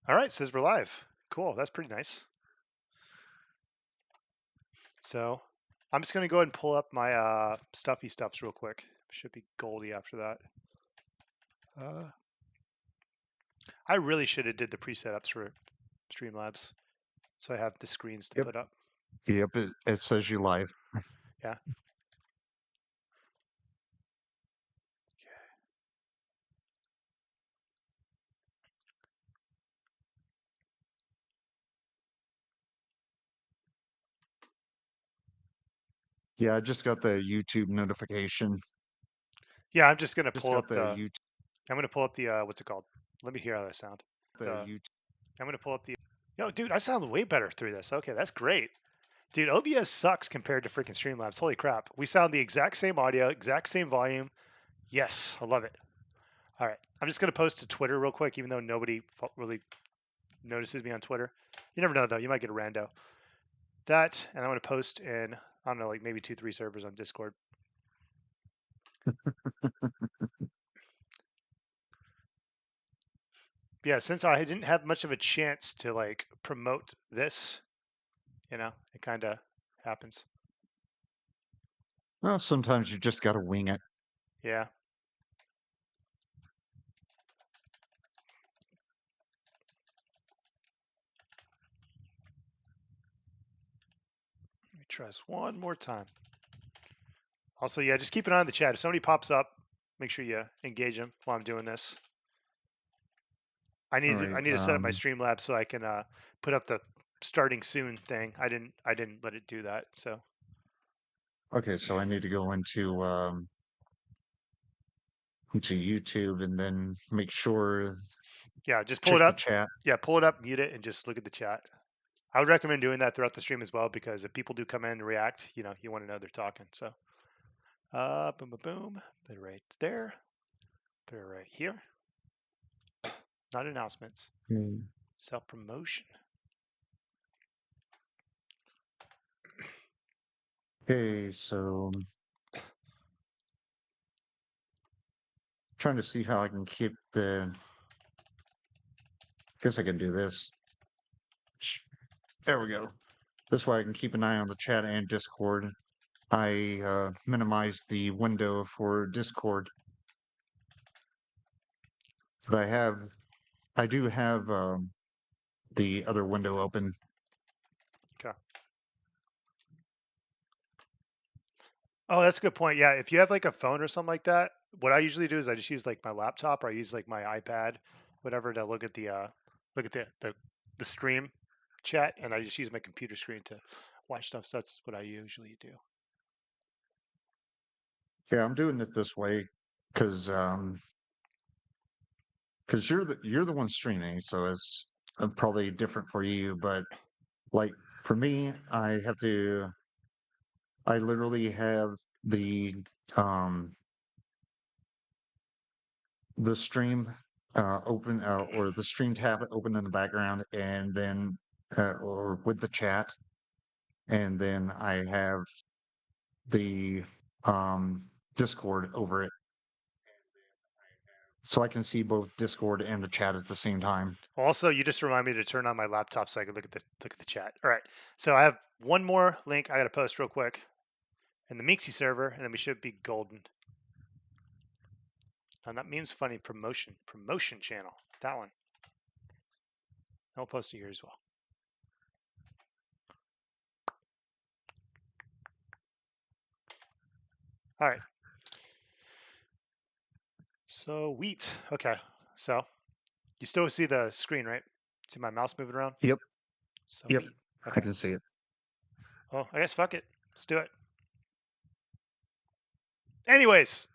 All right, says we're live. Cool, that's pretty nice. So I'm just gonna go ahead and pull up my stuffy stuffs real quick. Should be Goldie after that. I really should have did the pre-setups for Streamlabs, so I have the screens to Yep. put up. Yep. It says you live. Yeah. Yeah, I just got the YouTube notification. Yeah, I'm just gonna Just pull got up the the. YouTube. I'm gonna pull up the what's it called? Let me hear how that sound. The The. YouTube. I'm gonna pull up the. Yo, dude, I sound way better through this. Okay, that's great. Dude, OBS sucks compared to freaking Streamlabs. Holy crap. We sound the exact same audio, exact same volume. Yes, I love it. All right. I'm just going to post to Twitter real quick, even though nobody really notices me on Twitter. You never know, though. You might get a rando. That, and I'm going to post in, I don't know, like maybe 2, 3 servers on Discord. Yeah, since I didn't have much of a chance to like promote this, it kind of happens. Well, sometimes you just got to wing it. Yeah. Let me try this one more time. Also, yeah, just keep an eye on the chat. If somebody pops up, make sure you engage them while I'm doing this. I All need to right. I need to set up my Streamlabs so I can put up the starting soon thing. I didn't let it do that. So Okay, so I need to go into YouTube and then make sure yeah, just pull it check the up. chat. Yeah, pull it up, mute it, and just look at the chat. I would recommend doing that throughout the stream as well because if people do come in and react, you want to know they're talking. So boom, boom, boom. Put it right there. Put it right here. Not announcements. Self promotion. Okay, so trying to see how I can keep the. Guess I can do this. There we go. This way I can keep an eye on the chat and Discord. I minimized the window for Discord, but I do have the other window open. Okay. Oh, that's a good point. Yeah, if you have like a phone or something like that, what I usually do is I just use like my laptop or I use like my iPad, whatever, to look at the stream chat, and I just use my computer screen to watch stuff. So that's what I usually do. Yeah, I'm doing it this way because you're the one streaming, so it's probably different for you. But like for me, I literally have the um the stream open or the stream tab open in the background, and then or with the chat, and then I have the Discord over it, so I can see both Discord and the chat at the same time. Also, you just remind me to turn on my laptop so I can look at the chat. All right. So I have one more link I got to post real quick in the Mixie server, and then we should be golden. And that means funny promotion channel. That one. I'll post it here as well. All right. So wheat. Okay. So you still see the screen, right? See my mouse moving around? Yep, So yep, wheat. I Okay. can see it. Well, I guess fuck it. Let's do it. Anyways,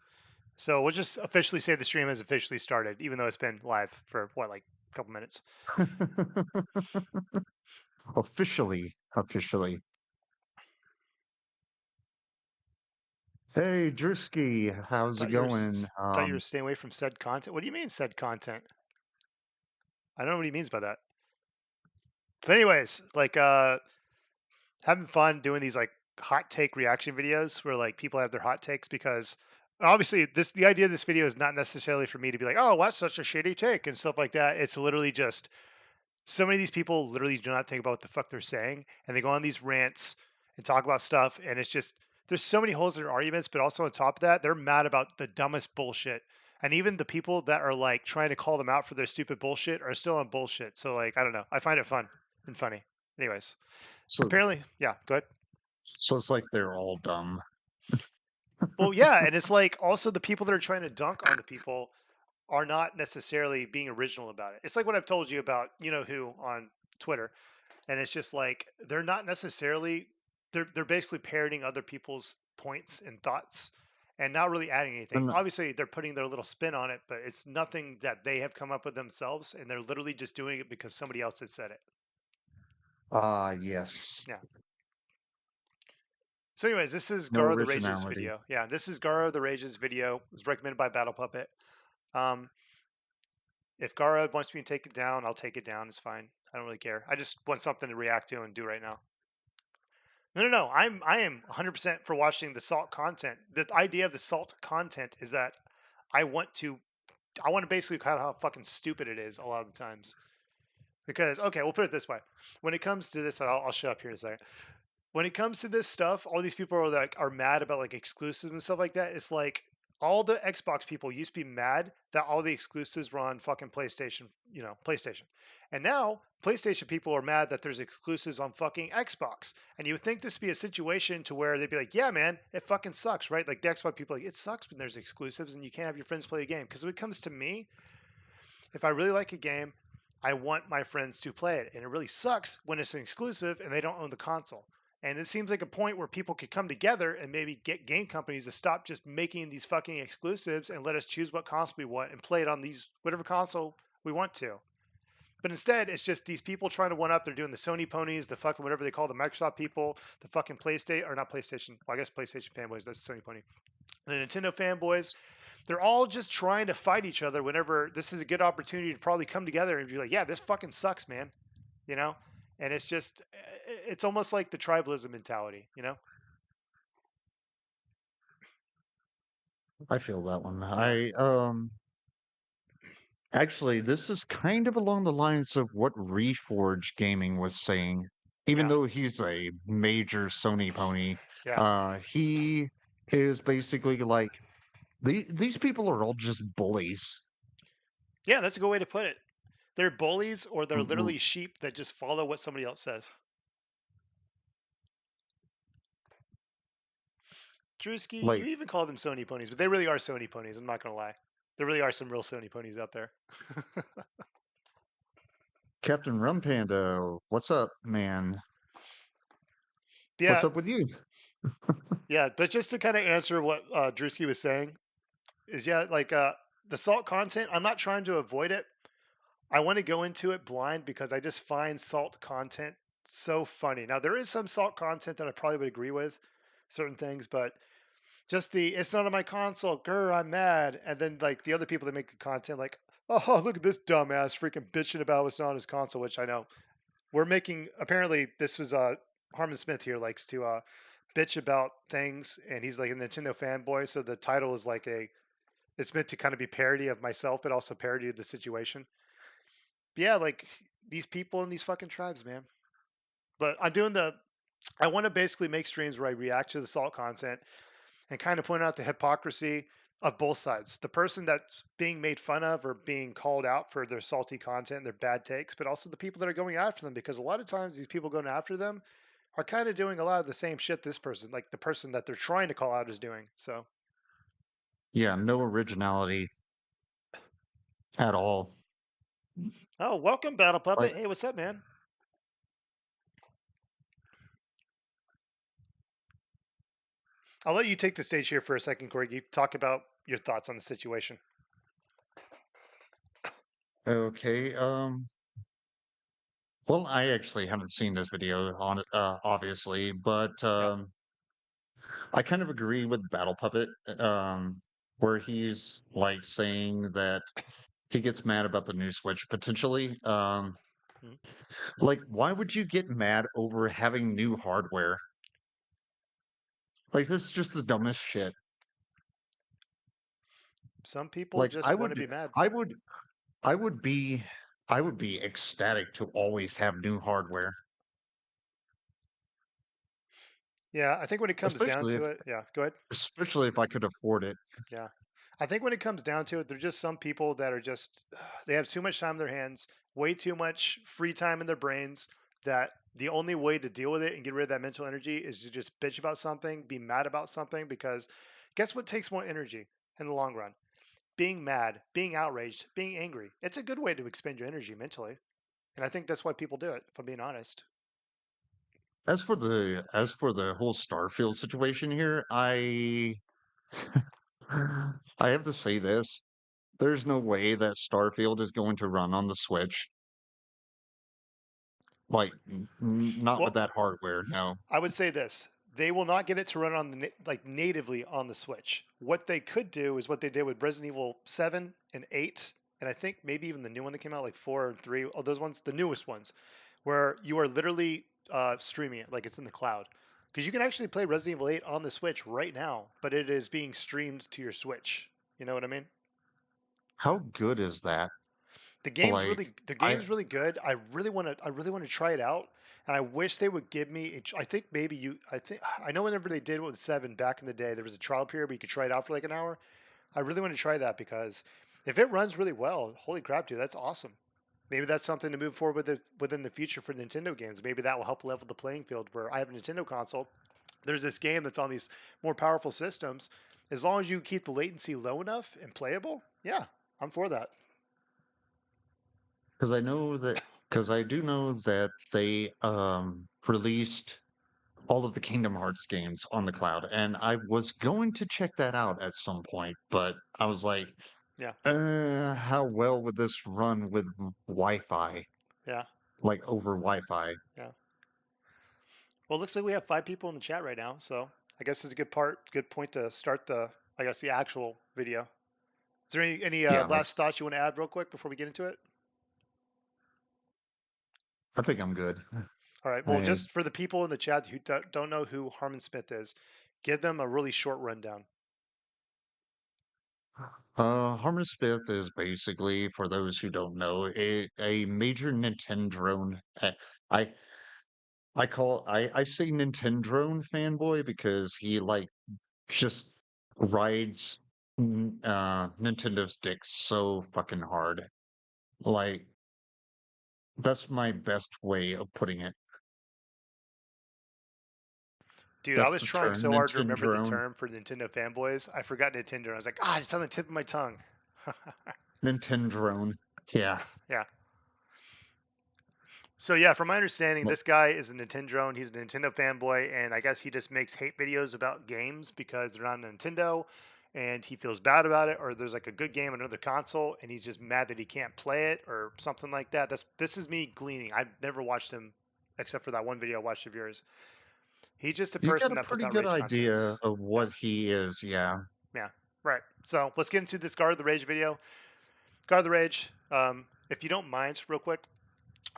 so we'll just officially say the stream has officially started, even though it's been live for what, like a couple minutes. Officially. Hey, Drewski, how's it going? Thought you were staying away from said content. What do you mean said content? I don't know what he means by that. But anyways, like having fun doing these like hot take reaction videos where like people have their hot takes because obviously the idea of this video is not necessarily for me to be like, oh, what's such a shitty take and stuff like that. It's literally just So many of these people literally do not think about what the fuck they're saying, and they go on these rants and talk about stuff, and it's just there's so many holes in their arguments, but also on top of that, they're mad about the dumbest bullshit. And even the people that are like trying to call them out for their stupid bullshit are still on bullshit. So like I don't know. I find it fun and funny. Anyways, So apparently, yeah, go ahead. so it's like they're all dumb. Well, yeah, and it's like also the people that are trying to dunk on the people are not necessarily being original about it. It's like what I've told you about, you know who on Twitter, and it's just like they're not necessarily they're basically parroting other people's points and thoughts and not really adding anything. And Obviously, they're putting their little spin on it, but it's nothing that they have come up with themselves, and they're literally just doing it because somebody else had said it. yes, Yeah. So, anyways, this is no Garo the Rage's originality. video. Yeah, this is Garo the Rage's video. It was recommended by Battle Puppet. Um, if Gara wants me to take it down, I'll take it down. It's fine. I don't really care. I just want something to react to and do right now. No, no, no. I am 100% for watching the salt content. The idea of the salt content is that I want to I want to basically cut how fucking stupid it is a lot of the times. Because okay, we'll put it this way: when it comes to this, I'll shut up here in a second. When it comes to this stuff, all these people are like are mad about like exclusives and stuff like that. It's like all the Xbox people used to be mad that all the exclusives were on fucking PlayStation, PlayStation. And now PlayStation people are mad that there's exclusives on fucking Xbox. And you would think this would be a situation to where they'd be like, yeah, man, it fucking sucks, right? Like the Xbox people are like, it sucks when there's exclusives and you can't have your friends play the game. Because when it comes to me, if I really like a game, I want my friends to play it. And it really sucks when it's an exclusive and they don't own the console. And it seems like a point where people could come together and maybe get game companies to stop just making these fucking exclusives and let us choose what console we want and play it on these whatever console we want to. But instead, it's just these people trying to one up. They're doing the Sony ponies, the fucking whatever they call the Microsoft people, the fucking PlayStation or not PlayStation. Well, I guess PlayStation fanboys. That's Sony pony. The Nintendo fanboys, they're all just trying to fight each other whenever this is a good opportunity to probably come together and be like, yeah, this fucking sucks, man. You know? And it's just, it's almost like the tribalism mentality. I feel that one. Yeah. I actually, this is kind of along the lines of what Reforge Gaming was saying. Even Yeah. though he's a major Sony pony, Yeah. he is basically like these people are all just bullies. Yeah. That's a good way to put it. They're bullies or they're R- r- literally sheep that just follow what somebody else says. Drewski, you Like even call them Sony ponies, but they really are Sony ponies. I'm not going to lie. There really are some real Sony ponies out there. Captain Rum Panda, what's up, man? What's Yeah. up with you? Yeah. But just to kind of answer what Drewski was saying, is yeah, like the salt content, I'm not trying to avoid it. I want to go into it blind because I just find salt content so funny. Now there is some salt content that I probably would agree with certain things, but just the it's not on my console, grr, I'm mad. And then like the other people that make the content like, oh look at this dumbass freaking bitching about what's not on his console, which I know. We're making apparently this was Harmon Smith here likes to bitch about things and he's like a Nintendo fanboy, so the title is like a it's meant to kind of be parody of myself, but also parody of the situation. But yeah, like these people in these fucking tribes, man. But I want to basically make streams where I react to the salt content and kind of point out the hypocrisy of both sides. The person that's being made fun of or being called out for their salty content, their bad takes, but also the people that are going after them because a lot of times these people going after them are kind of doing a lot of the same shit this person, like the person that they're trying to call out is doing. So, Yeah, no originality at all. oh, welcome Battle Like, Puppet. Hey, what's up, man? I'll let you take the stage here for a second, Corey. You talk about your thoughts on the situation. okay, well, I actually haven't seen this video on it, obviously, but Yeah. I kind of agree with Battle Puppet, where he's like saying that he gets mad about the new Switch potentially. Mhm. Like, why would you get mad over having new hardware? Like, this is just the dumbest shit. Some people Like, just want to be mad. I would, I would be. I would be ecstatic to always have new hardware, Yeah, I think when it comes down especially to if it, yeah, go ahead. especially if I could afford it. Yeah. I think when it comes down to it, there's just some people that are just, they have too much time in their hands, way too much free time in their brains, that the only way to deal with it and get rid of that mental energy is to just bitch about something, be mad about something, because guess what takes more energy in the long run? Being mad, being outraged, being angry. It's a good way to expend your energy mentally. And I think that's why people do it, if I'm being honest. As for the whole Starfield situation here, I have to say this. There's no way that Starfield is going to run on the Switch. Like, not with Well, that hardware, no. I would say this: they will not get it to run on the like natively on the Switch. What they could do is what they did with Resident Evil 7 and 8, and I think maybe even the new one that came out, like 4 and 3. Oh, those ones, the newest ones, where you are literally streaming it like it's in the cloud. Because you can actually play Resident Evil 8 on the Switch right now, but it is being streamed to your Switch. You know what I mean? How good is that? Like, The I game's really good. I really want to try it out. And I wish they would give me I think maybe you I think I know whenever they did it with 7 back in the day, there was a trial period where you could try it out for like an hour. I really want to try that because if it runs really well, holy crap, dude, that's awesome. Maybe that's something to move forward with within the future for Nintendo games. Maybe that will help level the playing field where I have a Nintendo console. There's this game that's on these more powerful systems. As long as you keep the latency low enough and playable, yeah, I'm for that. because I know that because I do know that they released all of the Kingdom Hearts games on the cloud, and I was going to check that out at some point, but I was like, Yeah, how well would this run with Wi-Fi, yeah, like over Wi-Fi? yeah. Well, it looks like we have 5 people in the chat right now, so I guess it's a good point to start I guess, the actual video. Is there any Yeah, last thoughts you want to add real quick before we get into it? I think I'm good. All right. Well, I, just for the people in the chat who don't know who Harmon Smith is, give them a really short rundown. Harmon Smith is basically, for those who don't know, a major Nintendo. I I say Nintendo fanboy because he like just rides Nintendo's dick so fucking hard. Like that's my best way of putting it. Dude, I That's was the trying term, so hard to remember the Nintendo. term for Nintendo fanboys. I forgot Nintendo. And I was like, it's on the tip of my tongue. Nintendo. Yeah. Yeah. So yeah, from my understanding, Well, this guy is a Nintendo. He's a Nintendo fanboy, and I guess he just makes hate videos about games because they're not Nintendo, and he feels bad about it. Or there's like a good game on another console, and he's just mad that he can't play it, or something like that. This is me gleaning. I've never watched him, except for that one video I watched of yours. He's just a you get person a that puts pretty out good rage idea contents. of Yeah, what he is. Yeah. yeah, right. So let's get into this Guard of the Rage video. Guard of the Rage. If you don't mind, real quick,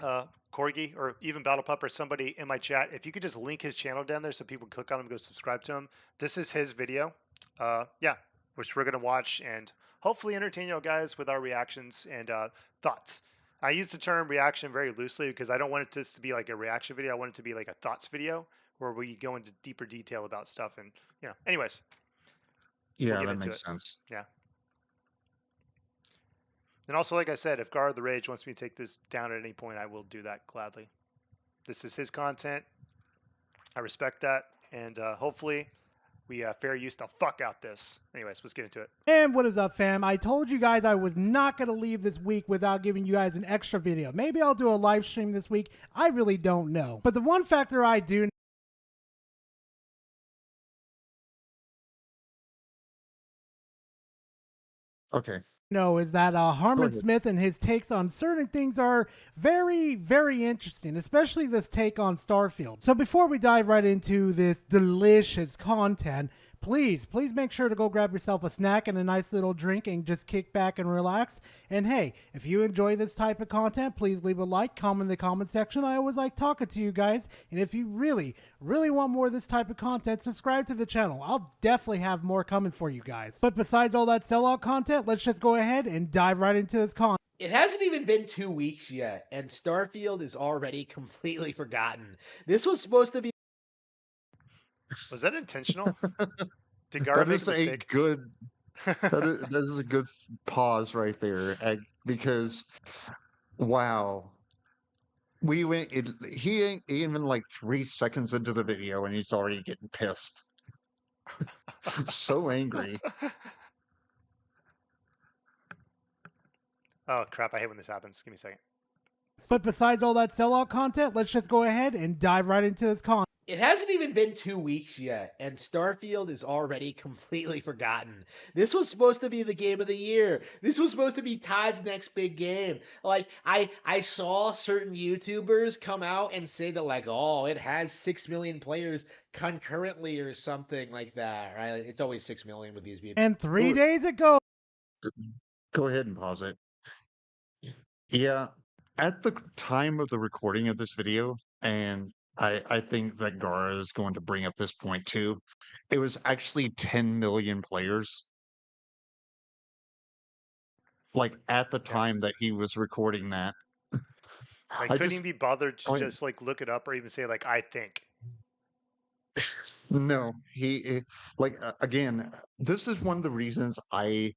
Corgi or even Battle Pup or somebody in my chat, if you could just link his channel down there so people can click on him and go subscribe to him. This is his video. Yeah, which we're going to watch and hopefully entertain you guys with our reactions and thoughts. I use the term reaction very loosely because I don't want this to be like a reaction video. I want it to be like a thoughts video where we go into deeper detail about stuff. And, anyways, we'll Yeah, get that into it. makes sense. Yeah. And also, like I said, if Guard of the Rage wants me to take this down at any point, I will do that gladly. This is his content. I respect that, and hopefully we fair use the fuck out this. Anyways, let's get into it. And what is up, fam? I told you guys I was not going to leave this week without giving you guys an extra video. Maybe I'll do a live stream this week. I really don't know. But the one factor I do Okay, know is that go Harmon ahead. Smith and his takes on certain things are very, very interesting, especially this take on Starfield. So before we dive right into this delicious content, please make sure to go grab yourself a snack and a nice little drink and just kick back and relax. And hey, if you enjoy this type of content, please leave a like, comment in the comment section. I always like talking to you guys. And if you really want more of this type of content, subscribe to the channel. I'll definitely have more coming for you guys. But besides all that sellout content, let's just go ahead and dive right into this content. It hasn't even been 2 weeks yet, and Starfield is already completely forgotten. This was supposed to be. Was that intentional? Did Gara That make a is a mistake? good. That is a good pause right there, because wow, we went. He ain't even like 3 seconds into the video, and he's already getting pissed. So angry. Oh crap! I hate when this happens. Give me a second. But besides all that sellout content, let's just go ahead and dive right into this content. It hasn't even been 2 weeks yet, and Starfield is already completely forgotten. This was supposed to be the game of the year. This was supposed to be Todd's next big game. Like I saw certain YouTubers come out and say that like, oh, it has 6 million players concurrently or something like that. Right? It's always 6 million with these people. And 3 days Go ago, go ahead and pause it. Yeah, at the time of the recording of this video, and I think that Gara is going to bring up this point too. It was actually 10 million players. Like at the Yeah. time that he was recording that. Like I couldn't just even be bothered to I mean, just like look it up or even say like I think. no, like again, this is one of the reasons I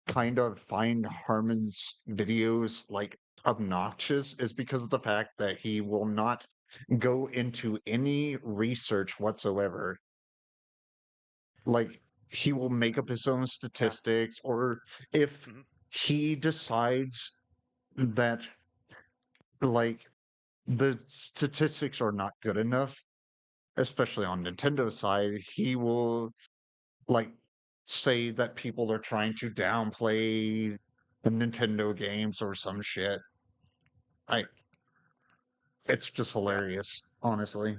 kind of find Harmon's videos like obnoxious is because of the fact that he will not go into any research whatsoever. Like he will make up his own Yeah. statistics, or if Hmm. he decides that like the statistics are not good enough, especially on Nintendo side, he will like say that people are trying to downplay the Nintendo games or some shit. I It's just Yeah. hilarious, honestly.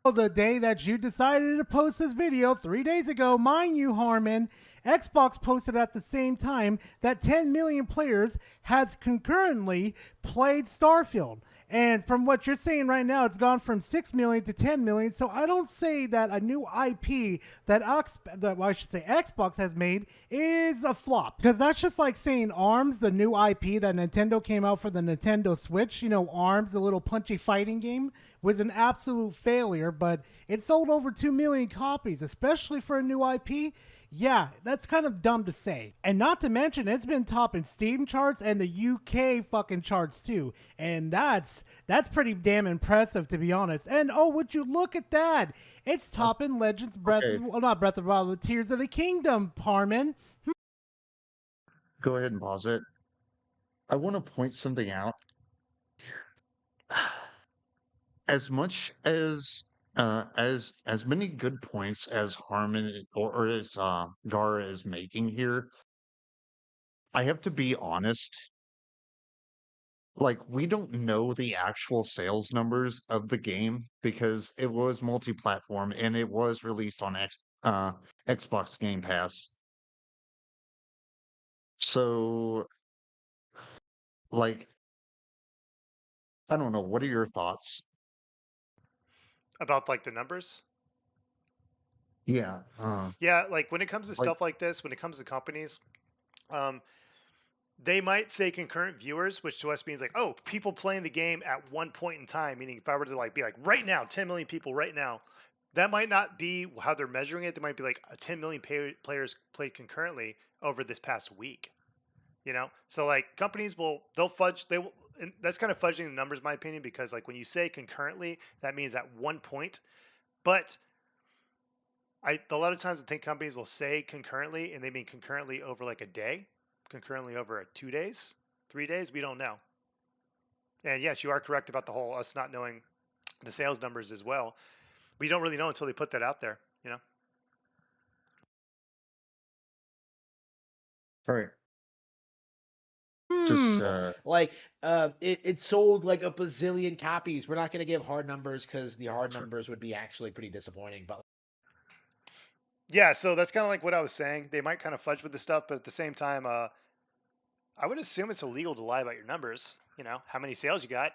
the day that you decided to post this video 3 days ago, mind you, Harmon, Xbox posted at the same time that 10 million players has concurrently played Starfield. And from what you're saying right now, it's gone from 6 million to 10 million. So I don't say that a new IP well, I should say Xbox has made is a flop. Because that's just like saying ARMS, the new IP that Nintendo came out for the Nintendo Switch. You know, ARMS, the little punchy fighting game, was an absolute failure, but it sold over 2 million copies, especially for a new IP. Yeah, that's kind of dumb to say. And not to mention, it's been topping Steam charts and the UK fucking charts too. And that's pretty damn impressive, to be honest. And oh, would you look at that? It's Uh, topping Legends Okay, well, not Breath of the Wild, the Tears of the Kingdom, Harmon. go ahead and pause it. I want to point something out. As much as many good points as Harmon or as Gara is making here, I have to be honest. Like, we don't know the actual sales numbers of the game because it was multi-platform and it was released on Xbox Game Pass. So, like, I don't know. What are your thoughts? About like the numbers. Yeah, Yeah, like when it comes to like, stuff like this, when it comes to companies, um, they might say concurrent viewers, which to us means like, oh, people playing the game at one point in time. Meaning, if I were to like be like right now, 10 million people right now, that might not be how they're measuring it. They might be like 10 million players played concurrently over this past week. So like companies they'll fudge they will. And that's kind of fudging the numbers, in my opinion, because like when you say concurrently, that means at one point. But a lot of times I think companies will say concurrently, and they mean concurrently over like a day, concurrently over 2 days, 3 days. We don't know. And yes, you are correct about the whole us not knowing the sales numbers as well. We don't really know until they put that out there. all right, just Hmm. Like, it sold like a bazillion copies. We're not going to give hard numbers because the hard numbers would be actually pretty disappointing. But Yeah, so that's kind of like what I was saying. They might kind of fudge with this stuff, but at the same time, I would assume it's illegal to lie about your numbers. How many sales you got.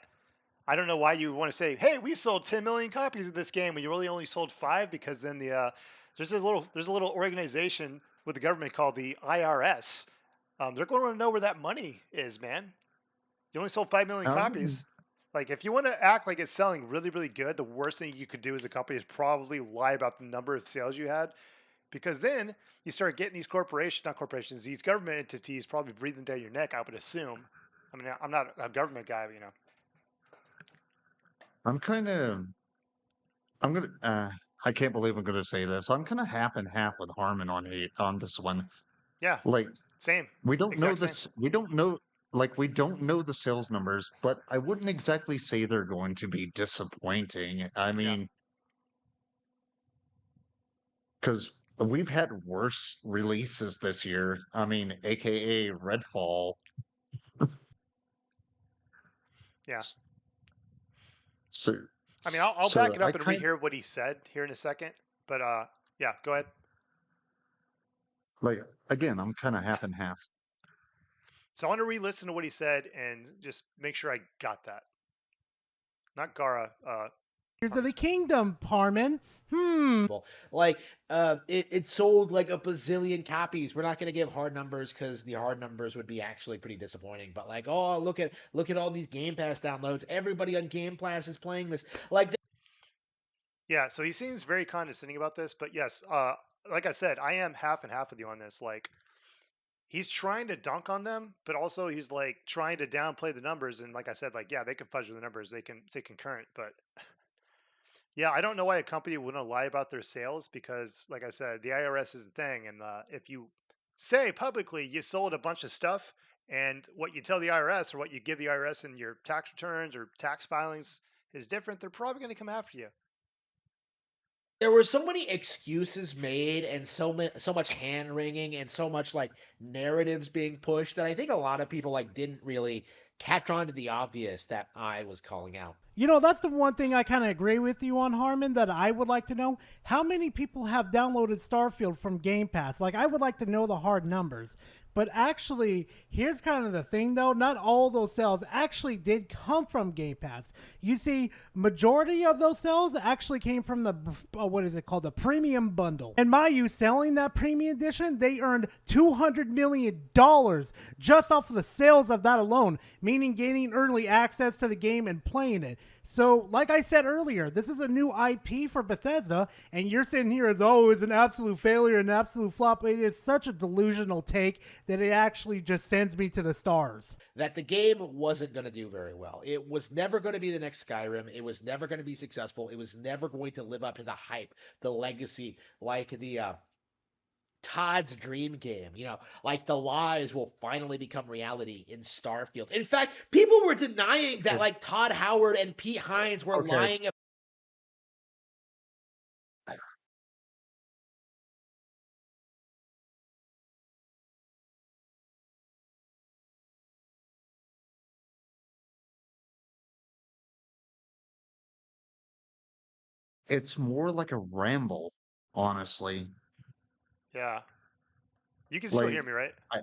I don't know why you want to say, "Hey, we sold 10 million copies of this game," when you really only sold five, because then there's a little organization with the government called the IRS, They're going to want to know where that money is, man. You only sold 5 million Um, copies. Like, if you want to act like it's selling really, really good, the worst thing you could do as a company is probably lie about the number of sales you had, because then you start getting these not corporations, these government entities probably breathing down your neck, I would assume. I mean, I'm not a government guy, but, I'm kind of, I'm gonna, I can't believe I'm gonna say this. I'm kind of half and half with Harmon on this one. yeah, Like, same, we don't know exact same. this, we don't know the sales numbers, but I wouldn't exactly say they're going to be disappointing. I Yeah, mean, because we've had worse releases this year. I mean, AKA Redfall. yeah. So, I mean, I'll back so it I up and kind rehear what he said here in a second, but yeah, go ahead. like again, I'm kind of half and half. So I want to re-listen to what he said and just make sure I got that. Not Gara. Tears of the Harmon's. Kingdom, Harmon. Like, it sold like a bazillion copies. We're not going to give hard numbers because the hard numbers would be actually pretty disappointing. But like, oh, look at all these Game Pass downloads. Everybody on Game Pass is playing this. Like, Yeah, so he seems very condescending about this, but yes, like I said, I am half and half with you on this. Like, he's trying to dunk on them, but also he's like trying to downplay the numbers. And like I said, like, yeah, they can fudge with the numbers, they can say concurrent, but yeah, I don't know why a company wouldn't lie about their sales because, like I said, the IRS is the thing, and if you say publicly you sold a bunch of stuff, and what you tell the IRS or what you give the IRS in your tax returns or tax filings is different, they're probably going to come after you. there were so many excuses made and so much hand wringing and so much like narratives being pushed that I think a lot of people like didn't really catch on to the obvious that I was calling out. You know, that's the one thing I kind of agree with you on, Harmon, that I would like to know. How many people have downloaded Starfield from Game Pass? Like, I would like to know the hard numbers. But actually, here's kind of the thing, though. Not all those sales actually did come from Game Pass. You see, majority of those sales actually came from the, what is it called? The premium bundle. And my you selling that premium edition, they earned $200 million just off of the sales of that alone, meaning gaining early access to the game and playing it. So, like I said earlier, this is a new IP for Bethesda, and you're sitting here as, oh, it's an absolute failure, an absolute flop. It is such a delusional take that it actually just sends me to the stars. That the game wasn't going to do very well. It was never going to be the next Skyrim. It was never going to be successful. It was never going to live up to the hype, the legacy, like the Todd's dream game. Like the lies will finally become reality in Starfield. In fact, people were denying that like Todd Howard and Pete Hines were Okay, lying. it's more like a ramble, honestly. Yeah, you can still hear Like, me, right? I,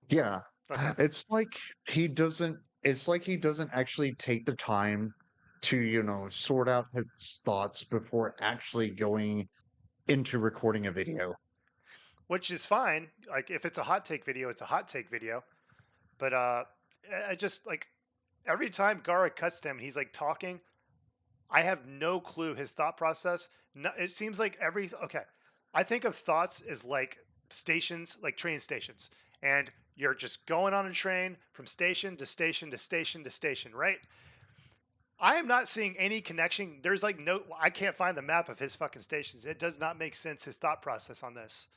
yeah, Okay. it's like he doesn't. It's like he doesn't actually take the time to, sort out his thoughts before actually going into recording a video. Which is fine. Like, if it's a hot take video, it's a hot take video. But I just like every time Gara cuts to him, he's like talking. I have no clue his thought process. No, it seems like okay. I think of thoughts as like stations, like train stations, and you're just going on a train from station to station to station to station, right? I am not seeing any connection. There's like no, I can't find the map of his fucking stations. It does not make sense, his thought process on this.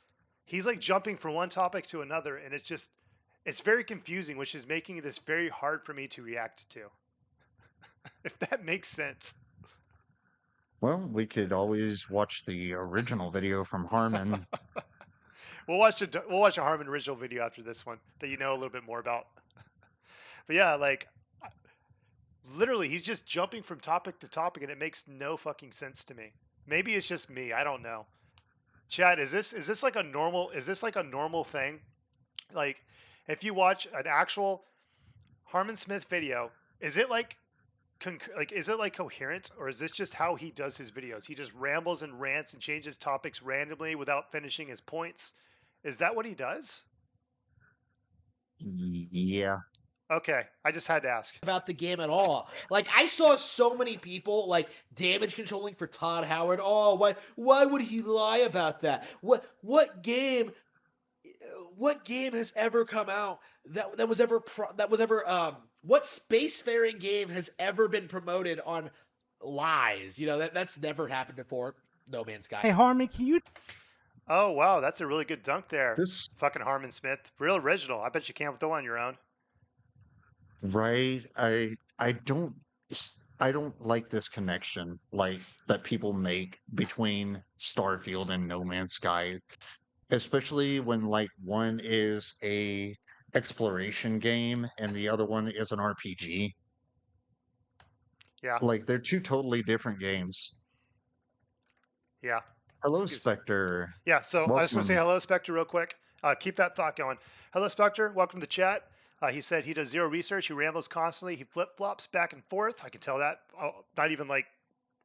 He's like jumping from one topic to another, and it's very confusing, which is making this very hard for me to react to, if that makes sense. Well, we could always watch the original video from Harmon. We'll watch a Harmon original video after this one that you know a little bit more about. But yeah, like literally, he's just jumping from topic to topic, and it makes no fucking sense to me. Maybe it's just me. I don't know. Chad, is this like a normal thing? Like, if you watch an actual Harmon Smith video, is it like is it like coherent, or is this just how he does his videos? He just rambles and rants and changes topics randomly without finishing his points. Is that what he does? Yeah. Okay, I just had to ask. About the game at all. Like I saw so many people like damage controlling for Todd Howard. Oh, why would he lie about that? What game has ever come out that was ever what spacefaring game has ever been promoted on lies? You know, that's never happened before. No Man's Sky. Hey, Harmon, can you Oh wow, that's a really good dunk there. This Fucking Harmon Smith, real original. I bet you can't throw on your own. right. I don't like this connection like that people make between Starfield and No Man's Sky, especially when like one is a exploration game and the other one is an RPG. Yeah, Like they're two totally different games. yeah. Hello, I see what you're saying. Spectre. Yeah, so I just want to say Welcome. hello, Spectre, real quick. Keep that thought going. Hello, Spectre. Welcome to the chat. He said he does zero research. He rambles constantly. He flip flops back and forth. I can tell that. Oh, not even like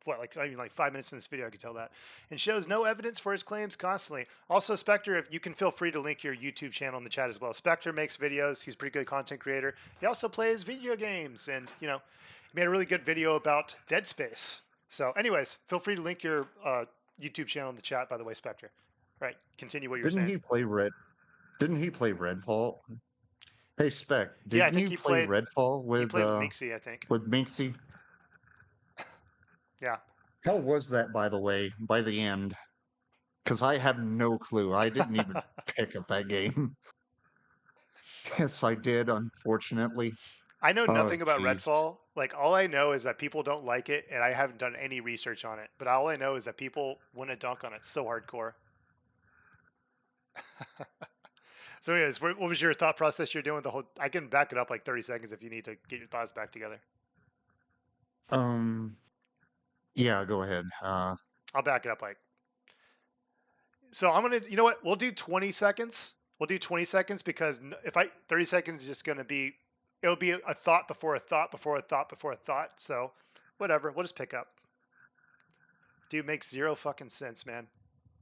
not even like 5 minutes in this video, I can tell that. And shows no evidence for his claims constantly. Also, Spectre, if you can feel free to link your YouTube channel in the chat as well. Spectre makes videos. He's a pretty good content creator. He also plays video games, and he made a really good video about Dead Space. So, anyways, feel free to link your YouTube channel in the chat. By the way, Spectre. Right, continue what you were Didn't saying. he play Red? Didn't he play Redfall? Hey, Spec, Yeah, I didn't think you play Redfall he played with Mixie, I think. with Minxie? Yeah. How was that, by the way, by the end? Because I have no clue. I didn't even pick up that game. Yes, I did, unfortunately. I know Oh, nothing about jeez. Redfall. Like all I know is that people don't like it, and I haven't done any research on it. But all I know is that people want to dunk on it so hardcore. So, anyways, what was your thought process? You're doing the whole. I can back it up like 30 seconds if you need to get your thoughts back together. Um, yeah, go ahead. I'll back it up like. So I'm gonna. You know what? We'll do 20 seconds. We'll do 20 seconds because if I 30 seconds is just gonna be. It'll be a thought before a thought before a thought before a thought. So, whatever. We'll just pick up. Dude, makes zero fucking sense, man.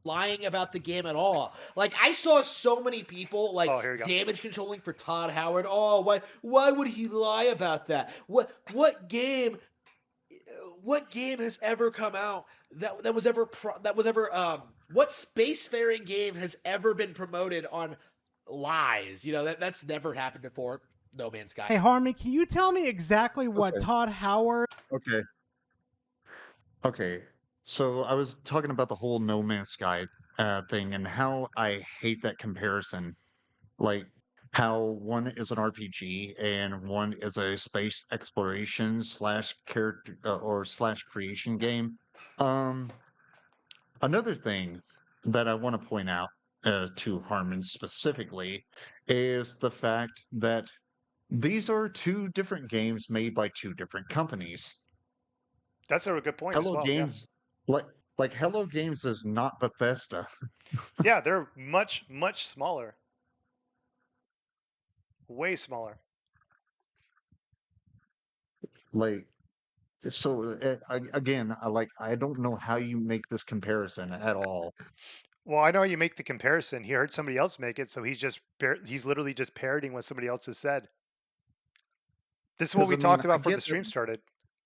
Lying about the game at all. Like I saw so many people like Oh, here we go. damage controlling for Todd Howard. Oh, why would he lie about that? What game has ever come out that was ever what spacefaring game has ever been promoted on lies? You know, that's never happened before. No Man's Sky. Hey, Harmon, can you tell me exactly what Okay. Todd Howard? Okay. Okay. So I was talking about the whole No Man's Sky thing and how I hate that comparison. Like how one is an RPG and one is a space exploration slash character or slash creation game. Um, Another thing that I want to point out to Harmon specifically is the fact that these are two different games made by two different companies. That's a good point as Hello well. Yeah. Games, like Hello Games is not Bethesda. Yeah, they're much, much smaller. Way smaller. Like so again, I don't know how you make this comparison at all. Well, I know you make the comparison. He heard somebody else make it, so he's literally just parroting what somebody else has said. This is what Because we I mean, talked about before the stream started.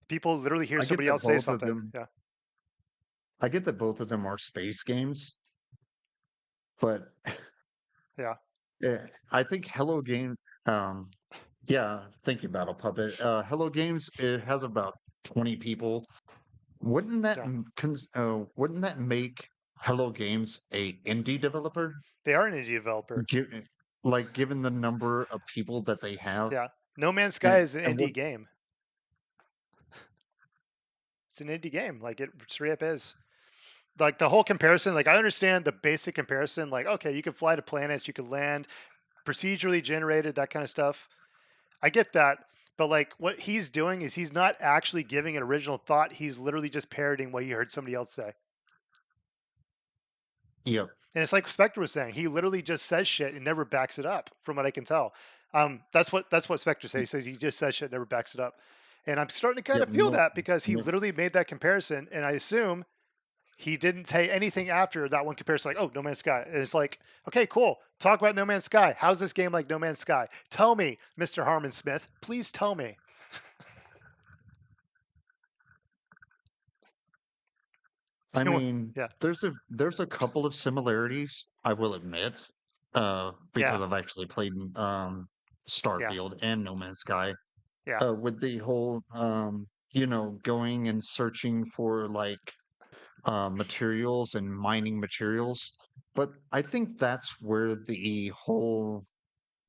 People literally hear I get somebody that else say both of something. them Yeah. I get that both of them are space games, but Yeah. I think Hello Game yeah, thank you, Battle Puppet. Hello Games, it has about 20 people. Wouldn't that Yeah. wouldn't that make Hello Games a indie developer? They are an indie developer. Given the number of people that they have, Yeah. No Man's Sky and is an and what indie game. It's an indie game. Like it straight up is. Like the whole comparison, like I understand the basic comparison, like, okay, you can fly to planets, you can land, procedurally generated, that kind of stuff. I get that. But like what he's doing is he's not actually giving an original thought. He's literally just parroting what he heard somebody else say. yep, And it's like Spectre was saying, he literally just says shit and never backs it up, from what I can tell. That's what Spectre says. He says he just says shit, never backs it up. And I'm starting to kind yep, of feel no, that because he no, literally made that comparison, and I assume he didn't say anything after that one comparison, like, oh, No Man's Sky. And it's like, okay, cool. Talk about No Man's Sky. How's this game like No Man's Sky? Tell me, Mr. Harmon Smith. Please tell me. I mean, Yeah. there's a couple of similarities, I will admit, Yeah. because I've actually played Yeah. Starfield and No Man's Sky, Yeah. with the whole going and searching for like materials and mining materials. But I think that's where the whole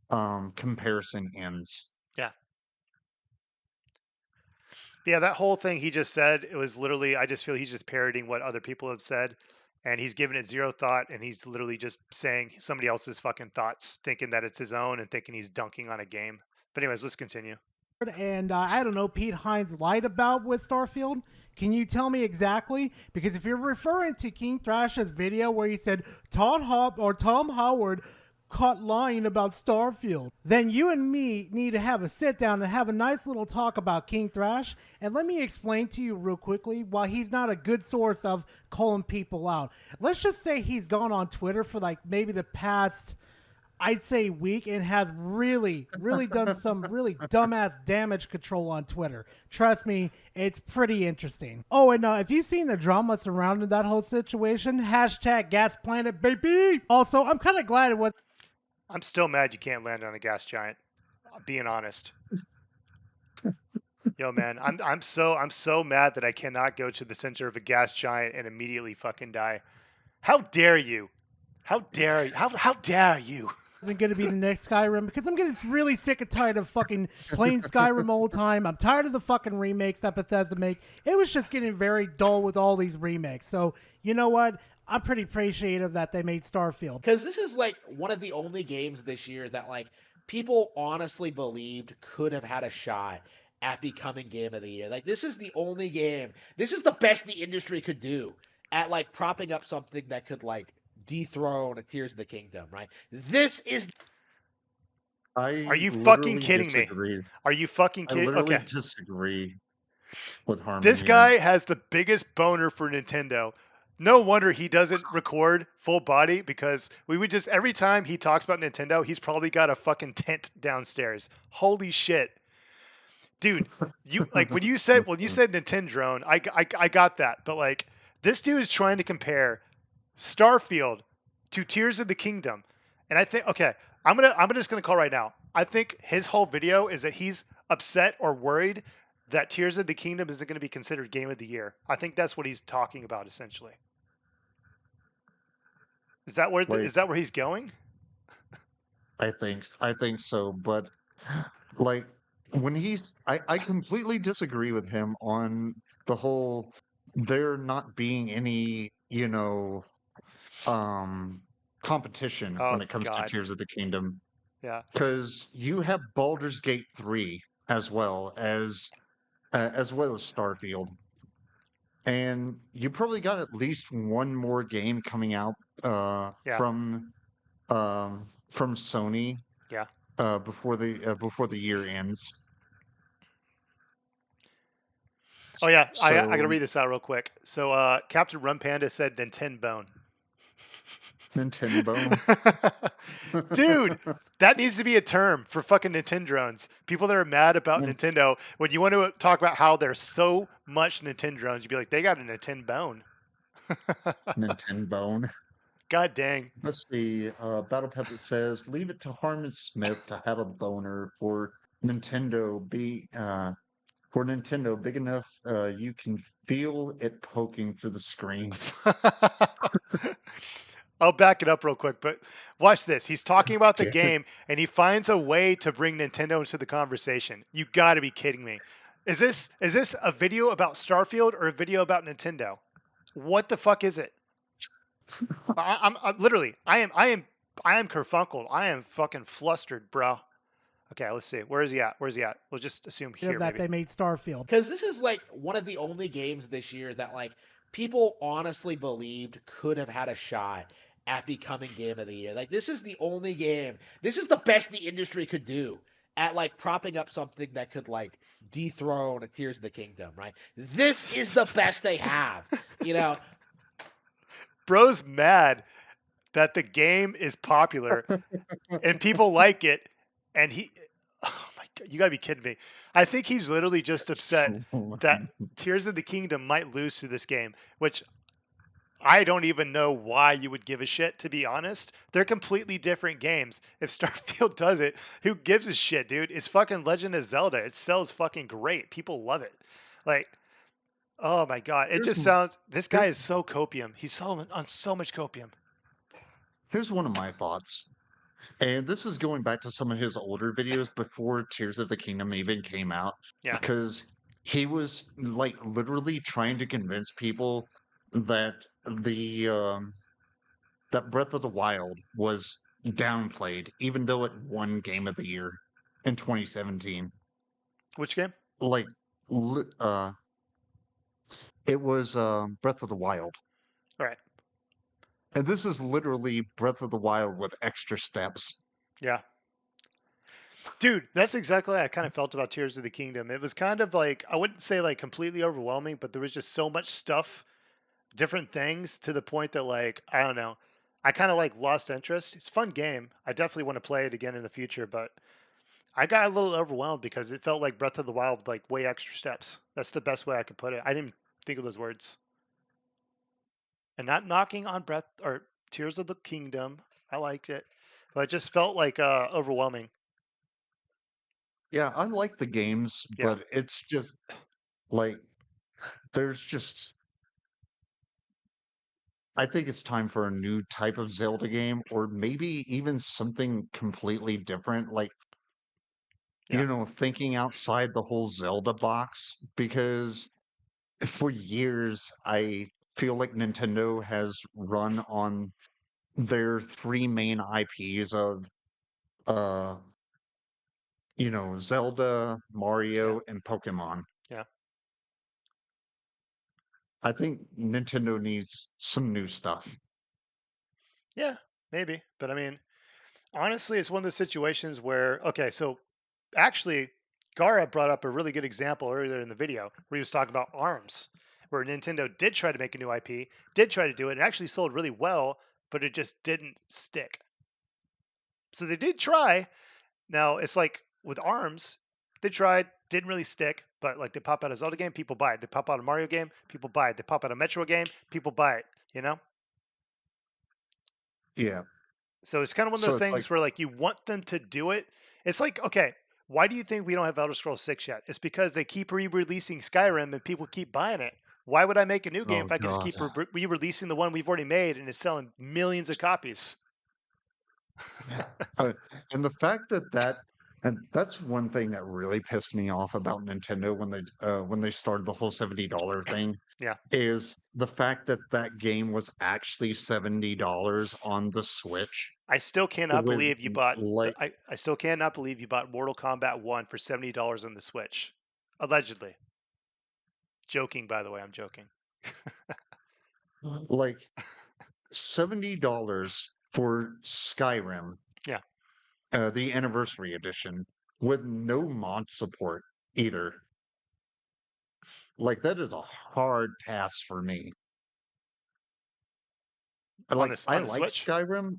comparison ends. Yeah. Yeah, that whole thing he just said, it was literally, I just feel he's just parroting what other people have said, and he's giving it zero thought, and he's literally just saying somebody else's fucking thoughts, thinking that it's his own and thinking he's dunking on a game. But anyways, let's continue. And I don't know, Pete Hines lied about with Starfield. Can you tell me exactly? Because if you're referring to King Thrash's video where he said Tom Howard caught lying about Starfield, then you and me need to have a sit down and have a nice little talk about King Thrash. And let me explain to you real quickly why he's not a good source of calling people out. Let's just say he's gone on Twitter for like maybe the past, I'd say, week, and has really done some really dumbass damage control on Twitter. Trust me, it's pretty interesting. Oh, and if you've seen the drama surrounding that whole situation, hashtag Gas Planet, baby. Also, I'm kind of glad it was. I'm still mad you can't land on a gas giant. Being honest. Yo, man, I'm so mad that I cannot go to the center of a gas giant and immediately fucking die. How dare you? How dare you? How dare you? Isn't going to be the next Skyrim, because I'm getting really sick and tired of fucking playing Skyrim all the time. I'm tired of the fucking remakes that Bethesda make. It was just getting very dull with all these remakes. So, you know what? I'm pretty appreciative that they made Starfield. Because this is like one of the only games this year that like people honestly believed could have had a shot at becoming game of the year. Like this is the only game. This is the best the industry could do at like propping up something that could like dethrone a Tears of the Kingdom, right? This is. Are you fucking literally kidding disagree. me? Are you fucking I kidding? literally Okay. disagree with Harmon This here. guy has the biggest boner for Nintendo. No wonder he doesn't record full body, because we would just, every time he talks about Nintendo, he's probably got a fucking tent downstairs. Holy shit. Dude, you like when you said Nintendo, I got that. But like this dude is trying to compare Starfield to Tears of the Kingdom. And I think, okay, I'm just gonna call right now. I think his whole video is that he's upset or worried that Tears of the Kingdom isn't going to be considered Game of the Year. I think that's what he's talking about essentially. Is that where he's going? I think so, but like when I completely disagree with him on the whole there not being any, competition Oh when it comes to God, Tears of the Kingdom. yeah. Because you have Baldur's Gate 3 as well as Starfield. And you probably got at least one more game coming out Yeah. from Sony Yeah. before the year ends. Oh yeah, I gotta So read this out real quick. So Captain Rum Panda said Nintendo Bone. Nintendo. Dude, that needs to be a term for fucking Nintendrones. People that are mad about Nin- Nintendo, when you want to talk about how there's so much Nintendrones, you'd be like, they got a Nintendo Bone. Nintendo. God dang. Let's see. Battle Pepper says, "Leave it to Harmon Smith to have a boner for Nintendo. For Nintendo, big enough you can feel it poking through the screen." I'll back it up real quick, but watch this. He's talking about the Okay. game and he finds a way to bring Nintendo into the conversation. You got to be kidding me. Is this a video about Starfield or a video about Nintendo? What the fuck is it? I'm literally I am kerfunkled. I am fucking flustered, bro. Okay, let's see. Where is he at? We'll just assume here. That Maybe. they made Starfield. Because this is like one of the only games this year that like people honestly believed could have had a shot at becoming game of the year. Like this is the only game. This is the best the industry could do at like propping up something that could like dethrone a Tears of the Kingdom, right? This is the best they have. bro's mad that the game is popular and people like it, and he, oh my god, you gotta be kidding me. I think he's literally just upset that Tears of the Kingdom might lose to this game, which I don't even know why you would give a shit, to be honest. They're completely different games. If Starfield does it, who gives a shit, dude? It's fucking Legend of Zelda. It sells fucking great. People love it. Like, oh my god, it here's just sounds. This guy here, is so copium. He's so on so much copium. here's one of my thoughts. And this is going back to some of his older videos before Tears of the Kingdom even came out, Yeah, because he was like literally trying to convince people that the that Breath of the Wild was downplayed, even though it won Game of the Year in 2017. which game? Like, it was Breath of the Wild, All right. and this is literally Breath of the Wild with extra steps. Yeah. Dude, that's exactly how I kind of felt about Tears of the Kingdom. It was kind of like, I wouldn't say like completely overwhelming, but there was just so much stuff, different things to the point that like, I don't know. I kind of like lost interest. It's a fun game. I definitely want to play it again in the future, but I got a little overwhelmed because it felt like Breath of the Wild with like way extra steps. That's the best way I could put it. I didn't think of those words. And not knocking on Breath or Tears of the Kingdom. I liked it, but it just felt like overwhelming. Yeah, I like the games, Yeah. but it's just like there's just I think it's time for a new type of Zelda game, or maybe even something completely different, like, Yeah. thinking outside the whole Zelda box, because for years I feel like Nintendo has run on their three main IPs of uh, Zelda, Yeah. Mario, and Pokemon. Yeah. I think Nintendo needs some new stuff. Yeah. Maybe. But I mean, honestly, it's one of those situations where, okay, so actually, Gara brought up a really good example earlier in the video where he was talking about ARMS, where Nintendo did try to make a new IP, did try to do it, and actually sold really well, but it just didn't stick. So they did try. Now it's like with ARMS, they tried, didn't really stick, but like they pop out a Zelda game, people buy it. They pop out a Mario game, people buy it. They pop out a Metro game, people buy it. You know? Yeah. So it's kind of one of So those it's like, things where like you want them to do it. It's like, okay, why do you think we don't have Elder Scrolls 6 yet? It's because they keep re-releasing Skyrim and people keep buying it. Why would I make a new game oh if I can just God. keep re-releasing the one we've already made and it's selling millions of copies? Uh, and the fact and that's one thing that really pissed me off about Nintendo when they started the whole $70 thing, Yeah. is the fact that that game was actually $70 on the Switch I still cannot with believe you bought like I still cannot believe you bought Mortal Kombat 1 for $70 on the Switch. Allegedly. Joking, by the way, I'm joking. like $70 for Skyrim, Yeah. the anniversary edition, with no mod support either. Like, that is a hard pass for me. I On the like Switch? Skyrim,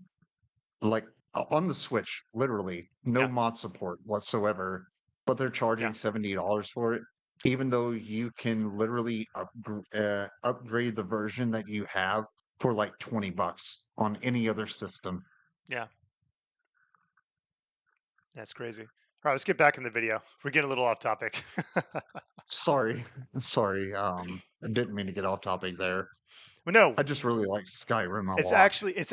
like on the Switch, literally no Yeah. mod support whatsoever, but they're Yeah. charging $70 for it, even though you can literally upgrade the version that you have for like $20 on any other system. Yeah. That's crazy. All right, let's get back in the video. We're getting a little off topic. Sorry, sorry. I didn't mean to get off topic there. Well, no, I just really like Skyrim a it's lot. I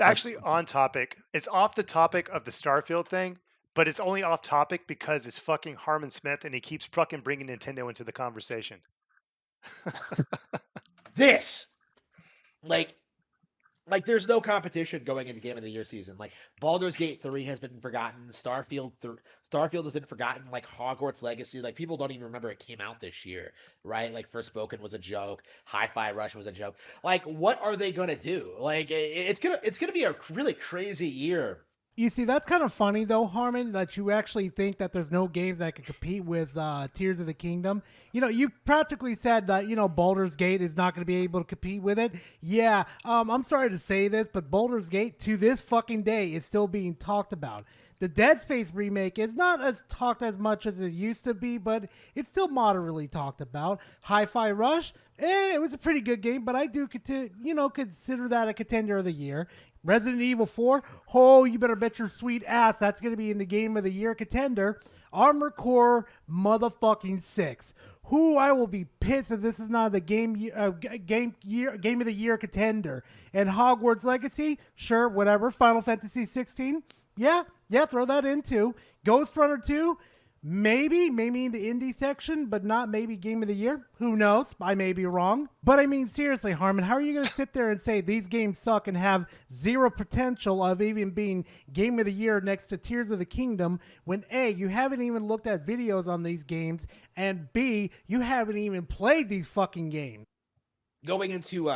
actually on topic. It's off the topic of the Starfield thing, but it's only off topic because it's fucking Harmon Smith and he keeps fucking bringing Nintendo into the conversation. This, like, there's no competition going into Game of the Year season. Like Baldur's Gate 3 has been forgotten. Starfield has been forgotten. Like Hogwarts Legacy, like people don't even remember it came out this year, right? Like Forspoken was a joke. Hi-Fi Rush was a joke. Like what are they gonna do? Like it's gonna be a really crazy year You see, that's kind of funny though, Harmon, that you actually think that there's no games that can compete with Tears of the Kingdom. You practically said that Baldur's Gate is not going to be able to compete with it. Yeah, I'm sorry to say this, but Baldur's Gate to this fucking day is still being talked about. The Dead Space remake is not as talked as much as it used to be, but it's still moderately talked about. Hi-Fi Rush, it was a pretty good game, but I do consider that a contender of the year. Resident Evil 4, oh, you better bet your sweet ass that's going to be in the Game of the Year contender. Armor Core motherfucking 6. Who I will be pissed if this is not the game of the year contender. And Hogwarts Legacy, sure, whatever. Final Fantasy 16, yeah, throw that in too. Ghost Runner 2, maybe in the indie section, but not maybe Game of the Year. Who knows? I may be wrong. But I mean, seriously, Harmon, how are you going to sit there and say these games suck and have zero potential of even being Game of the Year next to Tears of the Kingdom when A, you haven't even looked at videos on these games, and B, you haven't even played these fucking games? Going into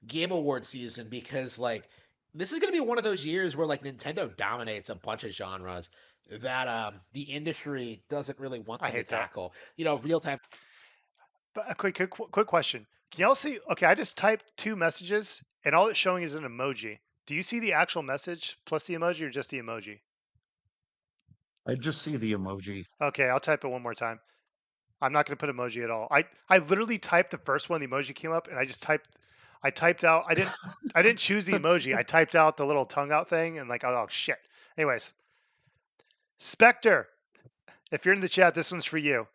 Game Award season, because like this is gonna be one of those years where like Nintendo dominates a bunch of genres that the industry doesn't really want I them to hate that. tackle. Real time. But a quick question. Can y'all see? Okay, I just typed two messages, and all it's showing is an emoji. Do you see the actual message plus the emoji, or just the emoji? I just see the emoji. Okay, I'll type it one more time. I'm not going to put emoji at all. I literally typed the first one, the emoji came up, and I typed out. I didn't choose the emoji. I typed out the little tongue out thing, and like, oh shit. Anyways, Spectre, if you're in the chat, this one's for you.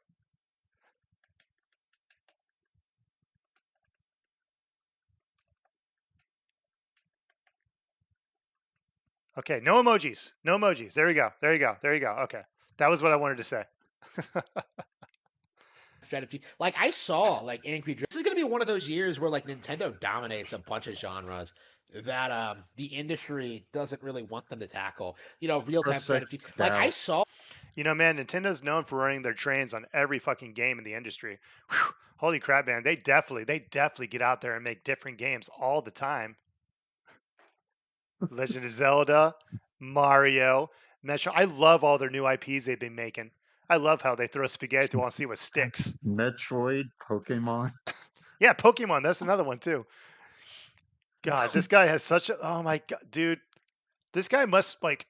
Okay, no emojis. No emojis. There we go. There you go. There you go. Okay. That was what I wanted to say. Strategy. Like I saw like Angry This is gonna be one of those years where like Nintendo dominates a bunch of genres that the industry doesn't really want them to tackle. Real time Press X strategy. Like I out. saw You know, man, Nintendo's known for running their trains on every fucking game in the industry. Whew, holy crap, man. They definitely get out there and make different games all the time. Legend of Zelda, Mario, Metro. I love all their new IPs they've been making. I love how they throw spaghetti to all and see what sticks. Metroid, Pokemon. Yeah, Pokemon. That's another one too. God, this guy has such a. Oh my god, dude. This guy must like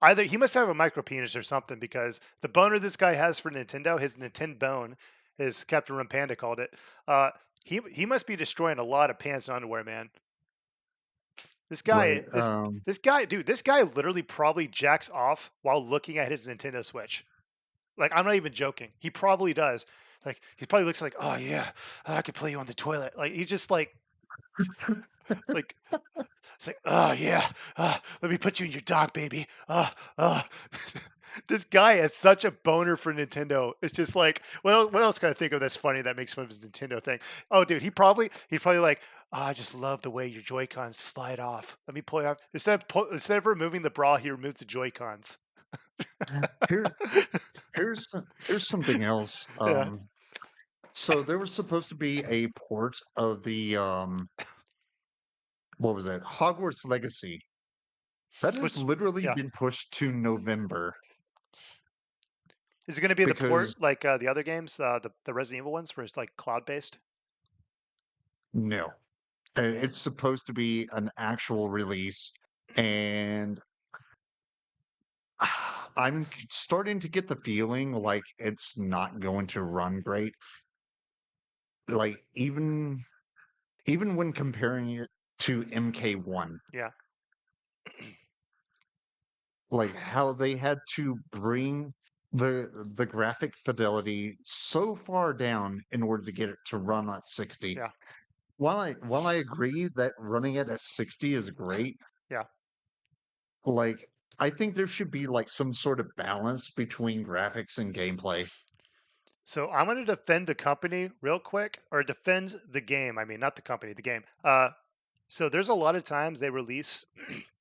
either he must have a micro penis or something because the boner this guy has for Nintendo, his Nintendo bone, as Captain Rum Panda called it. Uh, he must be destroying a lot of pants and underwear, man. This Right. guy, dude, this guy literally probably jacks off while looking at his Nintendo Switch. Like, I'm not even joking. He probably does. Like, he probably looks like, oh yeah, I could play you on the toilet. Like, he just like, it's like, oh yeah, let me put you in your dog, baby. This guy has such a boner for Nintendo. It's just like, what else can I think of that's funny that makes fun of his Nintendo thing? Oh, dude, he's probably like, oh, I just love the way your Joy Cons slide off. Let me pull you off. Instead of removing the bra, he removes the Joy Cons. Here, here's something else. Yeah, So there was supposed to be a port of the what was it? Hogwarts Legacy. That has which literally yeah, been pushed to November is it going to be the port because like the other games, the Resident Evil ones, where it's like cloud based? no, it's supposed to be an actual release, and I'm starting to get the feeling like it's not going to run great. Like even when comparing it to MK1, Yeah. like how they had to bring the graphic fidelity so far down in order to get it to run at 60. Yeah. While I agree that running it at 60 is great, Yeah. like I think there should be like some sort of balance between graphics and gameplay. So I'm going to defend the company real quick, or defend the game. I mean, not the company, the game. So there's a lot of times they release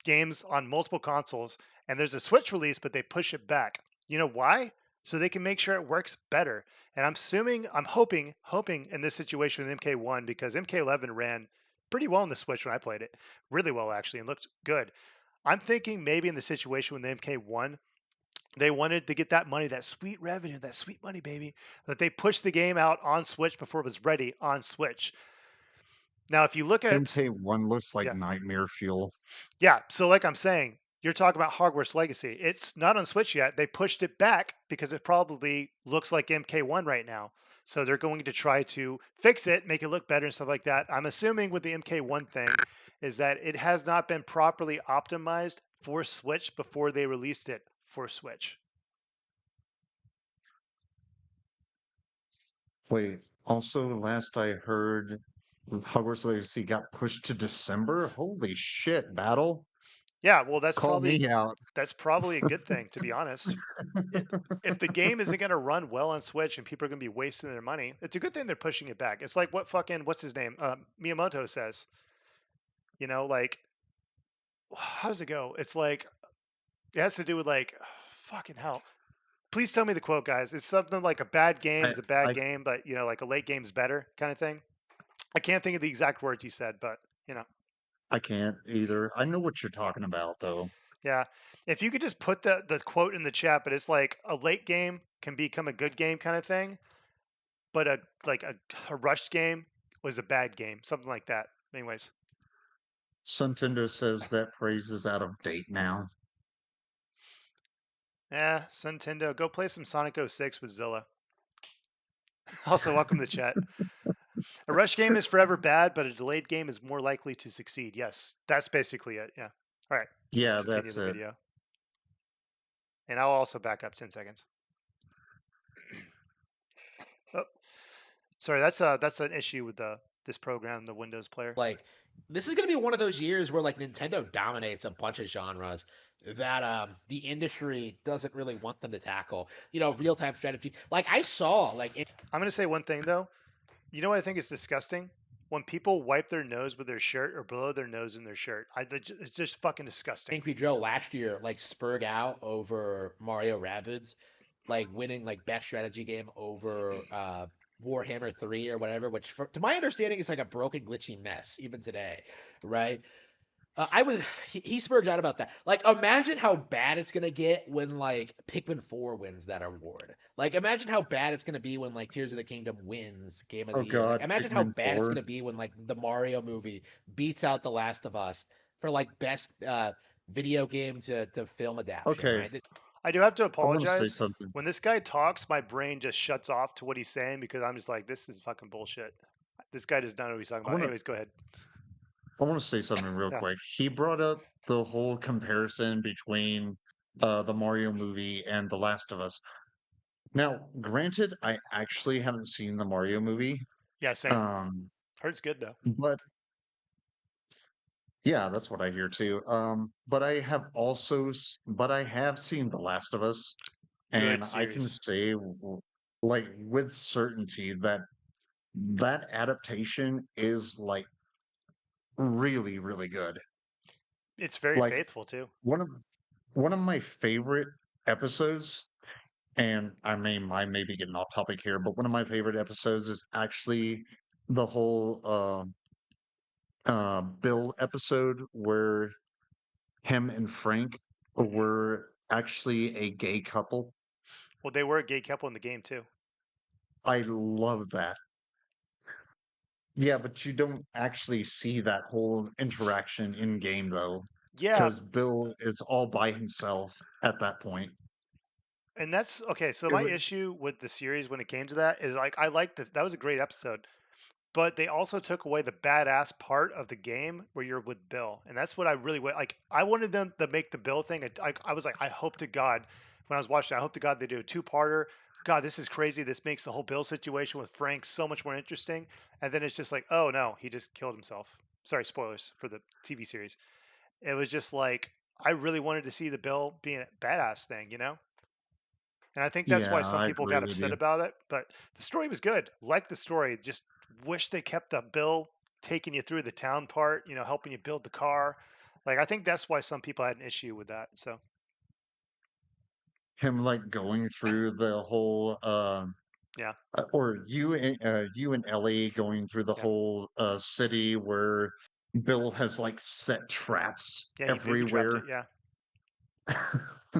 games on multiple consoles, and there's a Switch release, but they push it back. You know why? So they can make sure it works better. And I'm hoping in this situation with MK1 because MK11 ran pretty well on the Switch when I played it, really well actually, and looked good. I'm thinking maybe in the situation when the MK1, they wanted to get that money, that sweet revenue, that sweet money, baby, that they pushed the game out on Switch before it was ready on Switch. Now, if you look at, MK1 looks like yeah, nightmare fuel. yeah. So, like I'm saying, you're talking about Hogwarts Legacy. It's not on Switch yet. They pushed it back because it probably looks like MK1 right now. So they're going to try to fix it, make it look better and stuff like that. I'm assuming with the MK1 thing is that it has not been properly optimized for Switch before they released it for Switch. Wait, also, last I heard, Hogwarts Legacy got pushed to December. Holy shit, Battle. Yeah, well, that's Call probably me out. a good thing, to be honest. If the game isn't going to run well on Switch and people are going to be wasting their money, it's a good thing they're pushing it back. It's like what fucking what's his name Miyamoto says. Like how does it go? It's like it has to do with like fucking hell. Please tell me the quote, guys. It's something like a bad game I, is a bad I, game, but like a late game is better kind of thing. I can't think of the exact words he said, but I can't either. I know what you're talking about, though. yeah. If you could just put the quote in the chat, but it's like a late game can become a good game kind of thing, but a rushed game was a bad game, something like that. Anyways, Suntendo says that phrase is out of date now. yeah, Nintendo, go play some Sonic 06 with Zilla. Also, welcome to the chat. A rush game is forever bad, but a delayed game is more likely to succeed. Yes, that's basically it. Yeah. All right, let's Yeah, continue that's the it. video, and I'll also back up 10 seconds. Oh, sorry, that's an issue with this program, the Windows player. Like, this is gonna be one of those years where like Nintendo dominates a bunch of genres that the industry doesn't really want them to tackle. Real time strategy. Like I saw like I'm gonna say one thing though. You know what I think is disgusting? When people wipe their nose with their shirt or blow their nose in their shirt. It's just fucking disgusting. Angry Joe last year like spurred out over Mario Rabbids, like winning like best strategy game over Warhammer 3 or whatever, which to my understanding is like a broken glitchy mess even today, right? I was he spurred out about that. Like, imagine how bad it's gonna get when like Pikmin 4 wins that award. Like, imagine how bad it's gonna be when like Tears of the Kingdom wins Game of Oh the Year. Like, God, imagine how Pikmin bad it's 4. gonna be when like the Mario movie beats out The Last of Us for like best video game to film adaptation, Okay, right? I do have to I want to say apologize. something. When this guy talks, my brain just shuts off to what he's saying because I'm just like, this is fucking bullshit. This guy does not know what he's talking I about. want to Anyways, go ahead. I want to say something real Yeah. quick. He brought up the whole comparison between the Mario movie and The Last of Us. Now, granted, I actually haven't seen the Mario movie. Yeah, same. Um, Heard it's good though. but yeah, that's what I hear too. But I have seen The Last of Us, Good and I can series. say, like, with certainty that that adaptation is like really, really good. It's very Like faithful too. one of one of my favorite episodes, and I may be getting off topic here, but one of my favorite episodes is actually the whole Bill episode where him and Frank were actually a gay couple. Well, they were a gay couple in the game too. I love that. Yeah, but you don't actually see that whole interaction in game though, Yeah, because Bill is all by himself at that point. and that's okay. So It my was, issue with the series when it came to that is like I liked that was a great episode, but they also took away the badass part of the game where you're with Bill, and that's what I really like. I wanted them to make the Bill thing. I was like, I hope to God when I was watching, I hope to God they do a two-parter. God, this is crazy. This makes the whole Bill situation with Frank so much more interesting. And then it's just like, oh no, he just killed himself. Sorry, spoilers for the TV series. It was just like I really wanted to see the Bill being a badass thing. And I think that's why yeah, some I people got agree with upset you. about it. But the story was good. Like the story. Just wish they kept the Bill taking you through the town part, helping you build the car. Like I think that's why some people had an issue with that. So Him like going through the whole yeah, or you and Ellie going through the yeah. whole city where Bill has like set traps Yeah, he booby trapped it. everywhere. Yeah. I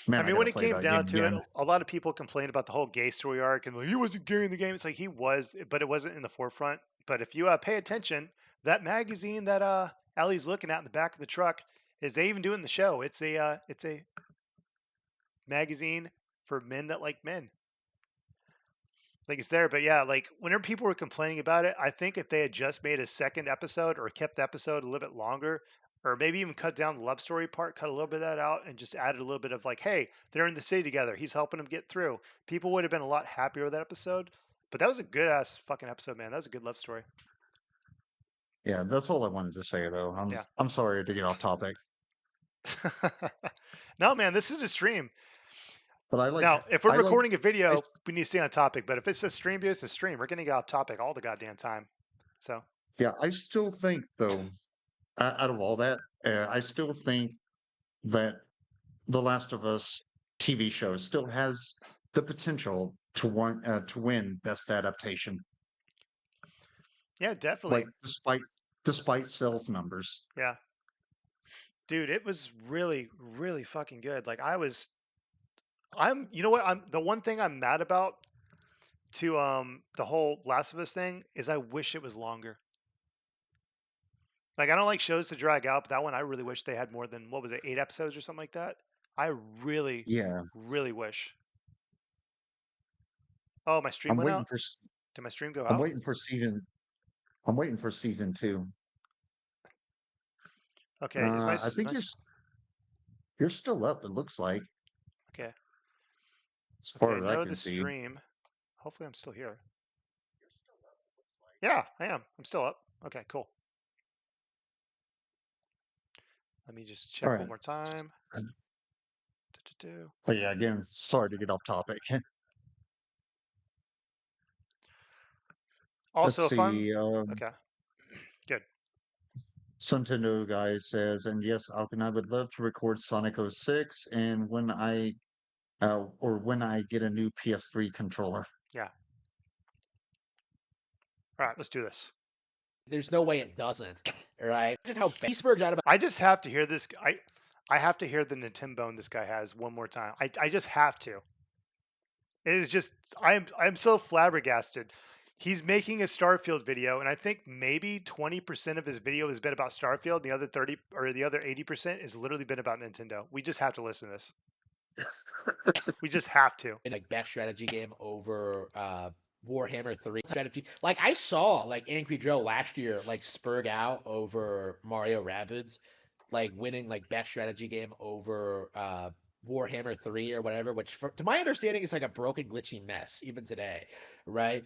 Man, I mean, gotta when it play came that down game to it, again. a lot of people complained about the whole gay story arc and like he wasn't gay in the game. It's like he was, but it wasn't in the forefront. But if you pay attention, that magazine that Ellie's looking at in the back of the truck is they even do it in the show. It's a magazine for men that like men. Like it's there, but yeah, like whenever people were complaining about it, I think if they had just made a second episode or kept the episode a little bit longer, or maybe even cut down the love story part, cut a little bit of that out, and just added a little bit of like, hey, they're in the city together, he's helping them get through. People would have been a lot happier with that episode. But that was a good ass fucking episode, man. That was a good love story. Yeah, that's all I wanted to say though. Yeah. I'm sorry to get off topic, No, man, this is a stream. but Now, if we're I like recording a I video, we need to stay on topic. But if it's a stream, dude, it's a stream. We're gonna get off topic all the goddamn time. So yeah, I still think though, out of all that, I still think that The Last of Us TV show still has the potential to win best adaptation. yeah, definitely. Like despite sales numbers. Yeah. Dude, it was really, really fucking good. Like you know what? I'm the one thing I'm mad about to the whole Last of Us thing is I wish it was longer. Like I don't like shows to drag out, but that one I really wish they had more than what was it, 8 episodes or something like that. I really, Yeah, really wish. Oh, my stream I'm went waiting out. for Did my stream go I'm out? waiting for season I'm waiting for season 2. Okay, is I think you're still up. It looks like, okay? as Okay, far as I no, can the see. stream. Hopefully, I'm still here. Yeah, I am. I'm still up. Okay, cool. Let me just All check one right. more time. Do-do-do. But yeah, again, sorry to get off topic. Let's Also, if I'm see. okay, good. Suntendo guy says, and yes, Alkin, I would love to record Sonic 06, and when I get a new PS3 controller. Yeah. All right, let's do this. There's no way it doesn't, right? Imagine how Eastberg's out about. I just have to hear this. I have to hear the Nintendo this guy has one more time. I just have to. It is just I'm so flabbergasted. He's making a Starfield video, and I think maybe 20% of his video has been about Starfield, and the other 30 or the other 80% has literally been about Nintendo. We just have to listen to this. We just have to. In like best strategy game over Warhammer 3 strategy. Like I saw like Angry Joe last year like spurg out over Mario Rabbids, like winning like best strategy game over Warhammer 3 or whatever, which to my understanding is like a broken glitchy mess even today, right?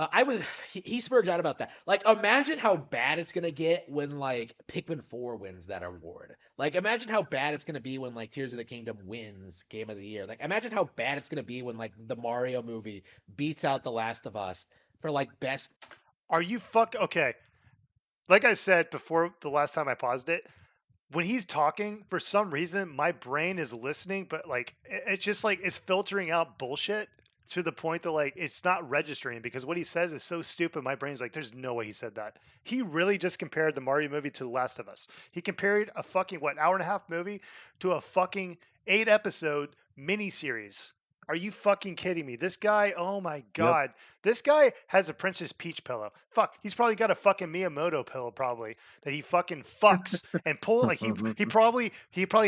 I was he spurred out about that. Like, imagine how bad it's gonna get when like Pikmin 4 wins that award. Like, imagine how bad it's gonna be when like Tears of the Kingdom wins Game of the Year. Like, imagine how bad it's gonna be when like the Mario movie beats out The Last of Us for like best. Are you okay? Like I said before the last time I paused it, when he's talking, for some reason, my brain is listening, but like it's just like it's filtering out bullshit to the point that like it's not registering because what he says is so stupid. My brain's like, there's no way he said that. He really just compared the Mario movie to The Last of Us. He compared a fucking what hour and a half movie to a fucking 8 episode miniseries. Are you fucking kidding me? This guy, oh my Yep. god, this guy has a Princess Peach pillow. Fuck, he's probably got a fucking Miyamoto pillow probably that he fucking fucks and pull like he probably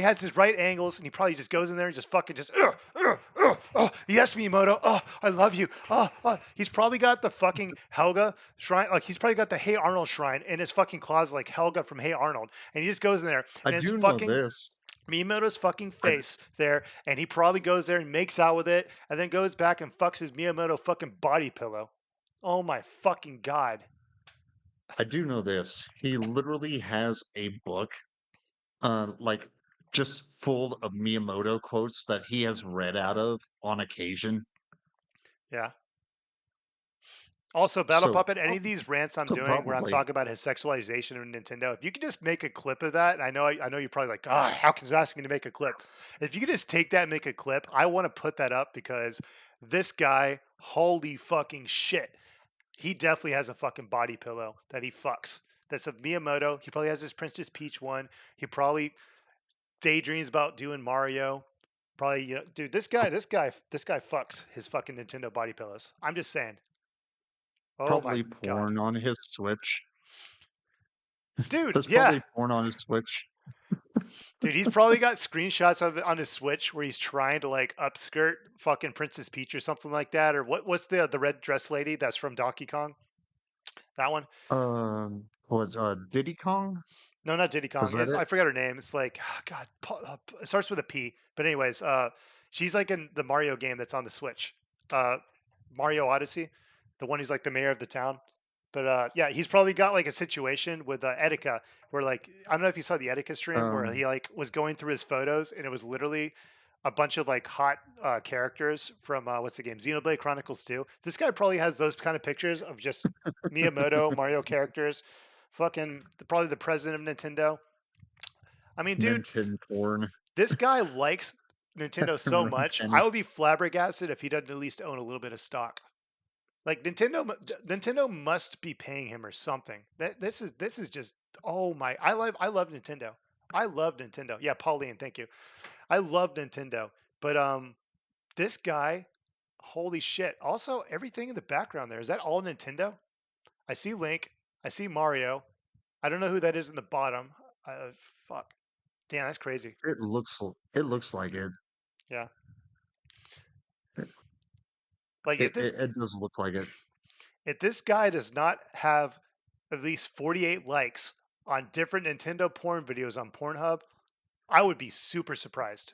has his right angles and he probably just goes in there and just fucking just oh yes Miyamoto, oh I love you, he's probably got the fucking Helga shrine, like he's probably got the Hey Arnold shrine in his fucking closet like Helga from Hey Arnold, and he just goes in there I and it's do know fucking this. Miyamoto's fucking I, face there, and he probably goes there and makes out with it, and then goes back and fucks his Miyamoto fucking body pillow. Oh my fucking god. I do know this. He literally has a book, like just full of Miyamoto quotes that he has read out of on occasion. Yeah. Also, Battle So, Puppet, any of these rants I'm so doing where I'm probably, talking about his sexualization of Nintendo, if you could just make a clip of that, I know you're probably like, ah, how can you ask me to make a clip? If you could just take that and make a clip, I want to put that up because this guy, holy fucking shit, he definitely has a fucking body pillow that he fucks. that's of Miyamoto. He probably has his Princess Peach one. He probably daydreams about doing Mario. Probably, dude, this guy fucks his fucking Nintendo body pillows. I'm just saying. Oh my Probably god, porn on his Switch. dude, There's yeah, probably porn on his Switch. dude, he's probably got screenshots of it on his Switch where he's trying to like upskirt fucking Princess Peach or something like that. Or what's the red dress lady that's from Donkey Kong? That one? Was Diddy Kong? No, not Diddy Was Kong. that it? I forgot her name. It's like God. It starts with a P. But anyways, she's like in the Mario game that's on the Switch. Uh, Mario Odyssey, the one who's like the mayor of the town. But yeah, he's probably got like a situation with Etika where like I don't know if you saw the Etika stream where Um, he like was going through his photos and it was literally a bunch of like hot characters from what's the game Xenoblade Chronicles 2. This guy probably has those kind of pictures of just Miyamoto Mario characters, fucking probably the president of Nintendo. I mean, dude, mention porn. this guy likes Nintendo so much. I Mention. would be flabbergasted if he doesn't at least own a little bit of stock. Like Nintendo must be paying him or something. This is just oh my I love Nintendo. I love Nintendo. Yeah, Pauline, thank you. I love Nintendo. But this guy, holy shit. Also, everything in the background there, is that all Nintendo? I see Link, I see Mario. I don't know who that is in the bottom. Fuck. Damn, that's crazy. It looks like it. Yeah. Like It, it it does look like it. if this guy does not have at least 48 likes on different Nintendo porn videos on Pornhub, I would be super surprised.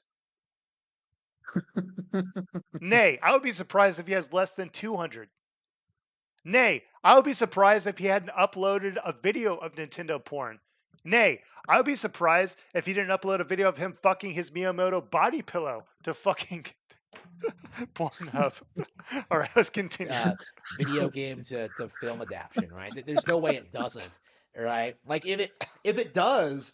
Nay, I would be surprised if he has less than 200. Nay, I would be surprised if he hadn't uploaded a video of Nintendo porn. Nay, I would be surprised if he didn't upload a video of him fucking his Miyamoto body pillow to fucking Pornhub. All right, let's continue. Video game to film adaptation, right? There's no way it doesn't, right? Like if it does,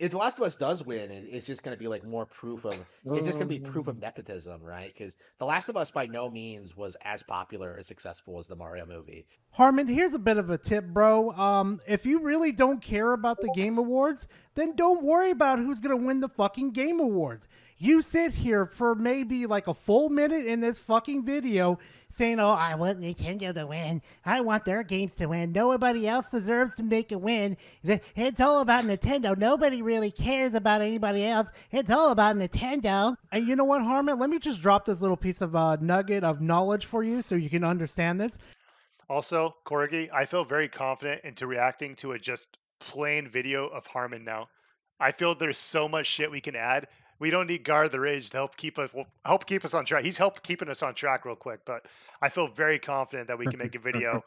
if The Last of Us does win, it's just going to be like more proof of it's just going to be proof of nepotism, right? Because The Last of Us by no means was as popular or successful as the Mario movie. Harmon, here's a bit of a tip, bro. If you really don't care about the Game Awards, then don't worry about who's going to win the fucking Game Awards. You sit here for maybe like a full minute in this fucking video saying, oh, I want Nintendo to win. I want their games to win. Nobody else deserves to make a win. It's all about Nintendo. Nobody really cares about anybody else. It's all about Nintendo. And you know what, Harmon? Let me just drop this little piece of nugget of knowledge for you so you can understand this. Also, Corgi, I feel very confident into reacting to a just plain video of Harmon now. I feel there's so much shit we can add. We don't need Guard the Rage to help keep us on track. He's helped keeping us on track real quick, but I feel very confident that we can make a video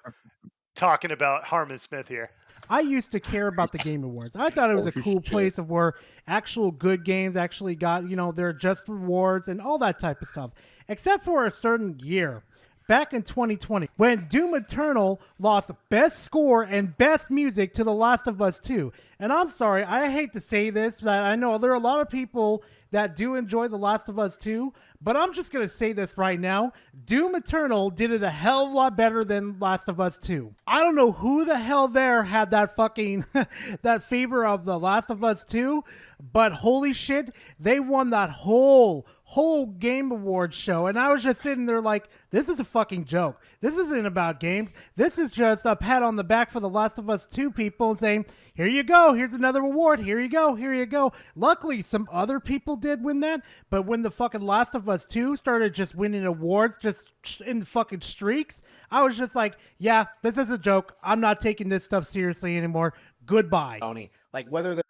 talking about Harmon Smith here. I used to care about the Game Awards. I thought it was a cool shit. place of where actual good games actually got, their just rewards and all that type of stuff. Except for a certain year. Back in 2020, when Doom Eternal lost Best Score and Best Music to The Last of Us 2. And I'm sorry, I hate to say this, but I know there are a lot of people that do enjoy The Last of Us 2, but I'm just going to say this right now. Doom Eternal did it a hell of a lot better than Last of Us 2. I don't know who the hell there had that fucking, that favor of The Last of Us 2, but holy shit, they won that whole Game Awards show. And I was just sitting there like, this is a fucking joke. This isn't about games. This is just a pat on the back for The Last of Us 2 people and saying, here you go. Here's another award. Here you go. Here you go. Luckily, some other people did win that. But when the fucking Last of Us 2 started just winning awards just in fucking streaks, I was just like, yeah, this is a joke. I'm not taking this stuff seriously anymore. Goodbye. Tony, like whether they're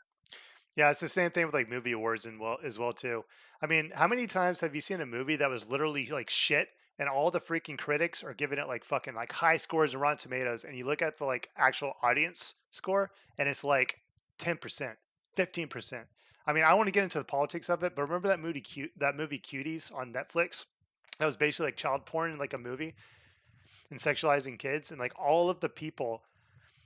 Yeah, it's the same thing with like movie awards and as well too. I mean, how many times have you seen a movie that was literally like shit and all the freaking critics are giving it like fucking like high scores on Rotten Tomatoes and you look at the like actual audience score and it's like 10%, 15%. I mean, I want to get into the politics of it, but remember that movie Cuties on Netflix? That was basically like child porn in like a movie and sexualizing kids and like all of the people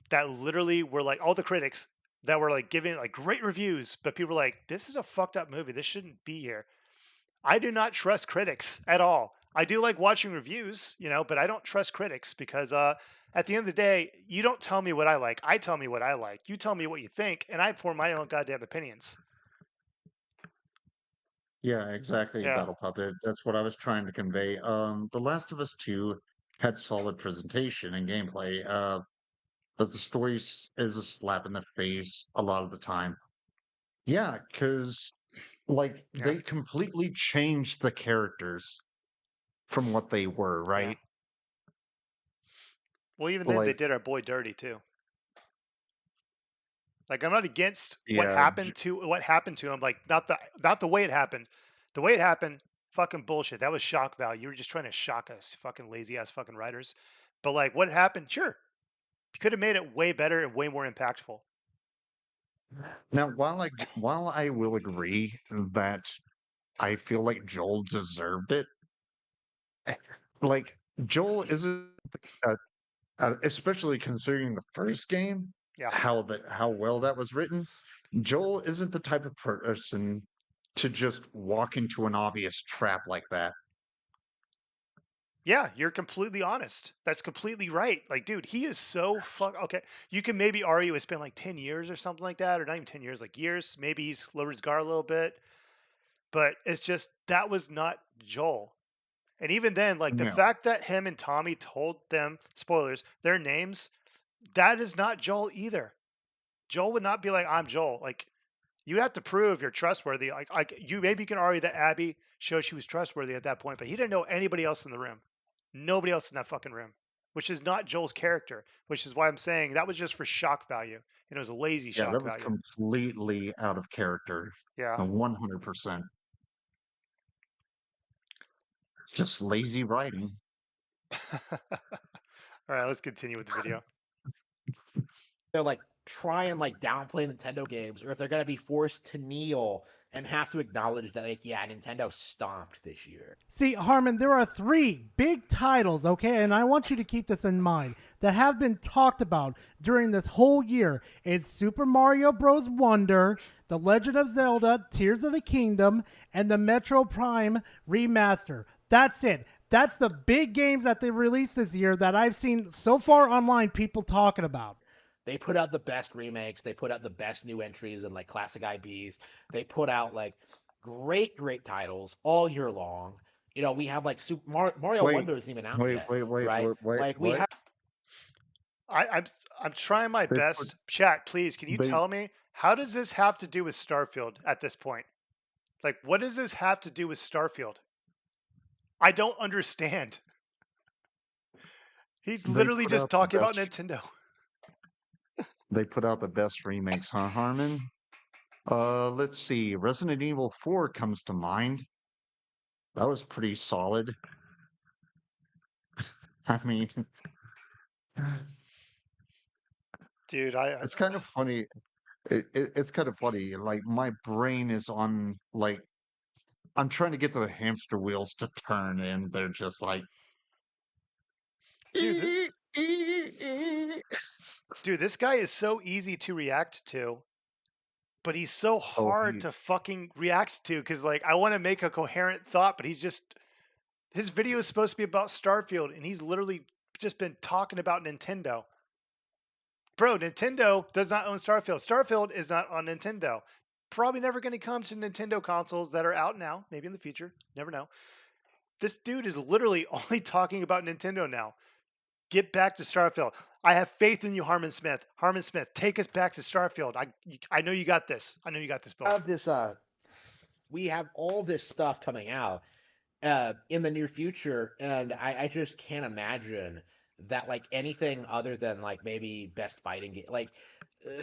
that literally were like all the critics that were like giving like great reviews, but people were like, this is a fucked up movie. This shouldn't be here. I do not trust critics at all. I do like watching reviews, but I don't trust critics because at the end of the day, you don't tell me what I like. I tell me what I like. You tell me what you think, and I form my own goddamn opinions. Yeah, exactly, Yeah, Battle Puppet. That's what I was trying to convey. The Last of Us 2 had solid presentation and gameplay, but the story is a slap in the face a lot of the time. Yeah, because like yeah, they completely changed the characters from what they were, yeah. right? Well, even then, they Like, did our boy dirty too. Like, I'm not against yeah, what happened to him. Like, not the way it happened. The way it happened, fucking bullshit. That was shock value. You were just trying to shock us, fucking lazy ass fucking writers. But like, what happened? Sure, you could have made it way better and way more impactful. now while I will agree that I feel like Joel deserved it, eh, like Joel isn't especially considering the first game, Yeah. how well that was written. Joel isn't the type of person to just walk into an obvious trap like that. Yeah, you're completely honest. That's completely right. Like, dude, he is so okay. You can maybe argue it's been like 10 years or something like that, or not even 10 years, like years. Maybe he's lowered his guard a little bit, but it's just that was not Joel. And even then, like the No, fact that him and Tommy told them, spoilers, their names, that is not Joel either. Joel would not be like, I'm Joel. Like, you have to prove you're trustworthy. Like you maybe you can argue that Abby showed she was trustworthy at that point, but he didn't know anybody else in the room. Nobody else in that fucking room, which is not Joel's character, which is why I'm saying that was just for shock value. And it was a lazy yeah, that shock was value. completely out of character. Yeah. 100%. Just lazy writing. All right, let's continue with the video. They're like try and like downplay Nintendo games, or if they're gonna be forced to kneel and have to acknowledge that, like, yeah, Nintendo stomped this year. See, Harmon, there are three big titles, okay, and I want you to keep this in mind, that have been talked about during this whole year. Is Super Mario Bros. Wonder, The Legend of Zelda, Tears of the Kingdom, and the Metro Prime remaster. That's it. That's the big games that they released this year that I've seen so far online people talking about. They put out the best remakes. They put out the best new entries and like classic IPs. They put out like great titles all year long. We have like Mario Wait, Wonder isn't even out wait, yet, wait, wait, right? wait, wait, Like we what? have I'm trying my They put best. Chat, please, can you they tell me how does this have to do with Starfield at this point? Like, what does this have to do with Starfield? I don't understand. He's they literally put just out the talking about best Nintendo. they put out the best remakes, huh, Harmon? Let's see. Resident Evil 4 comes to mind. That was pretty solid. I mean, Dude, it's kind of funny. It's kind of funny. Like my brain is on like I'm trying to get the hamster wheels to turn, and they're just like, dude, this guy is so easy to react to, but he's so oh, hard to fucking react to because like I want to make a coherent thought, but his video is supposed to be about Starfield, and he's literally just been talking about Nintendo. Bro, Nintendo does not own Starfield. Starfield is not on Nintendo. Probably never going to come to Nintendo consoles that are out now. Maybe in the future. Never know. This dude is literally only talking about Nintendo now. Get back to Starfield. I have faith in you, Harmon Smith. Harmon Smith, take us back to Starfield. I know you got this. I know you got this, Bill. this we have all this stuff coming out in the near future, and I just can't imagine that like anything other than like maybe best fighting game, like uh,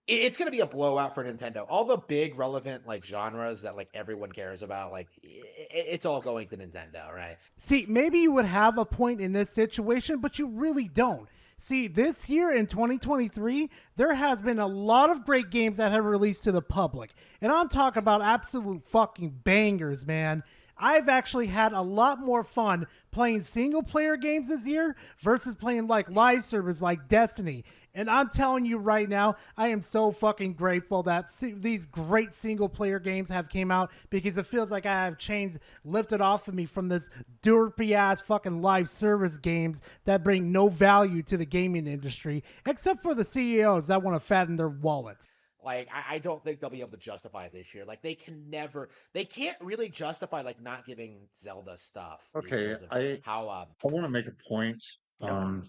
it's gonna be a blowout for Nintendo. All the big relevant like genres that like everyone cares about, like it's all going to Nintendo, right? See, maybe you would have a point in this situation, but you really don't. See, this year in 2023, there has been a lot of great games that have released to the public. And I'm talking about absolute fucking bangers, man. I've actually had a lot more fun playing single player games this year versus playing like live servers like Destiny. And I'm telling you right now, I am so fucking grateful that these great single player games have came out, because it feels like I have chains lifted off of me from this derpy ass fucking live service games that bring no value to the gaming industry, except for the CEOs that want to fatten their wallets. Like I don't think they'll be able to justify it this year. Like they can't really justify like not giving Zelda stuff Okay, because of I how I want to make a point. Yep.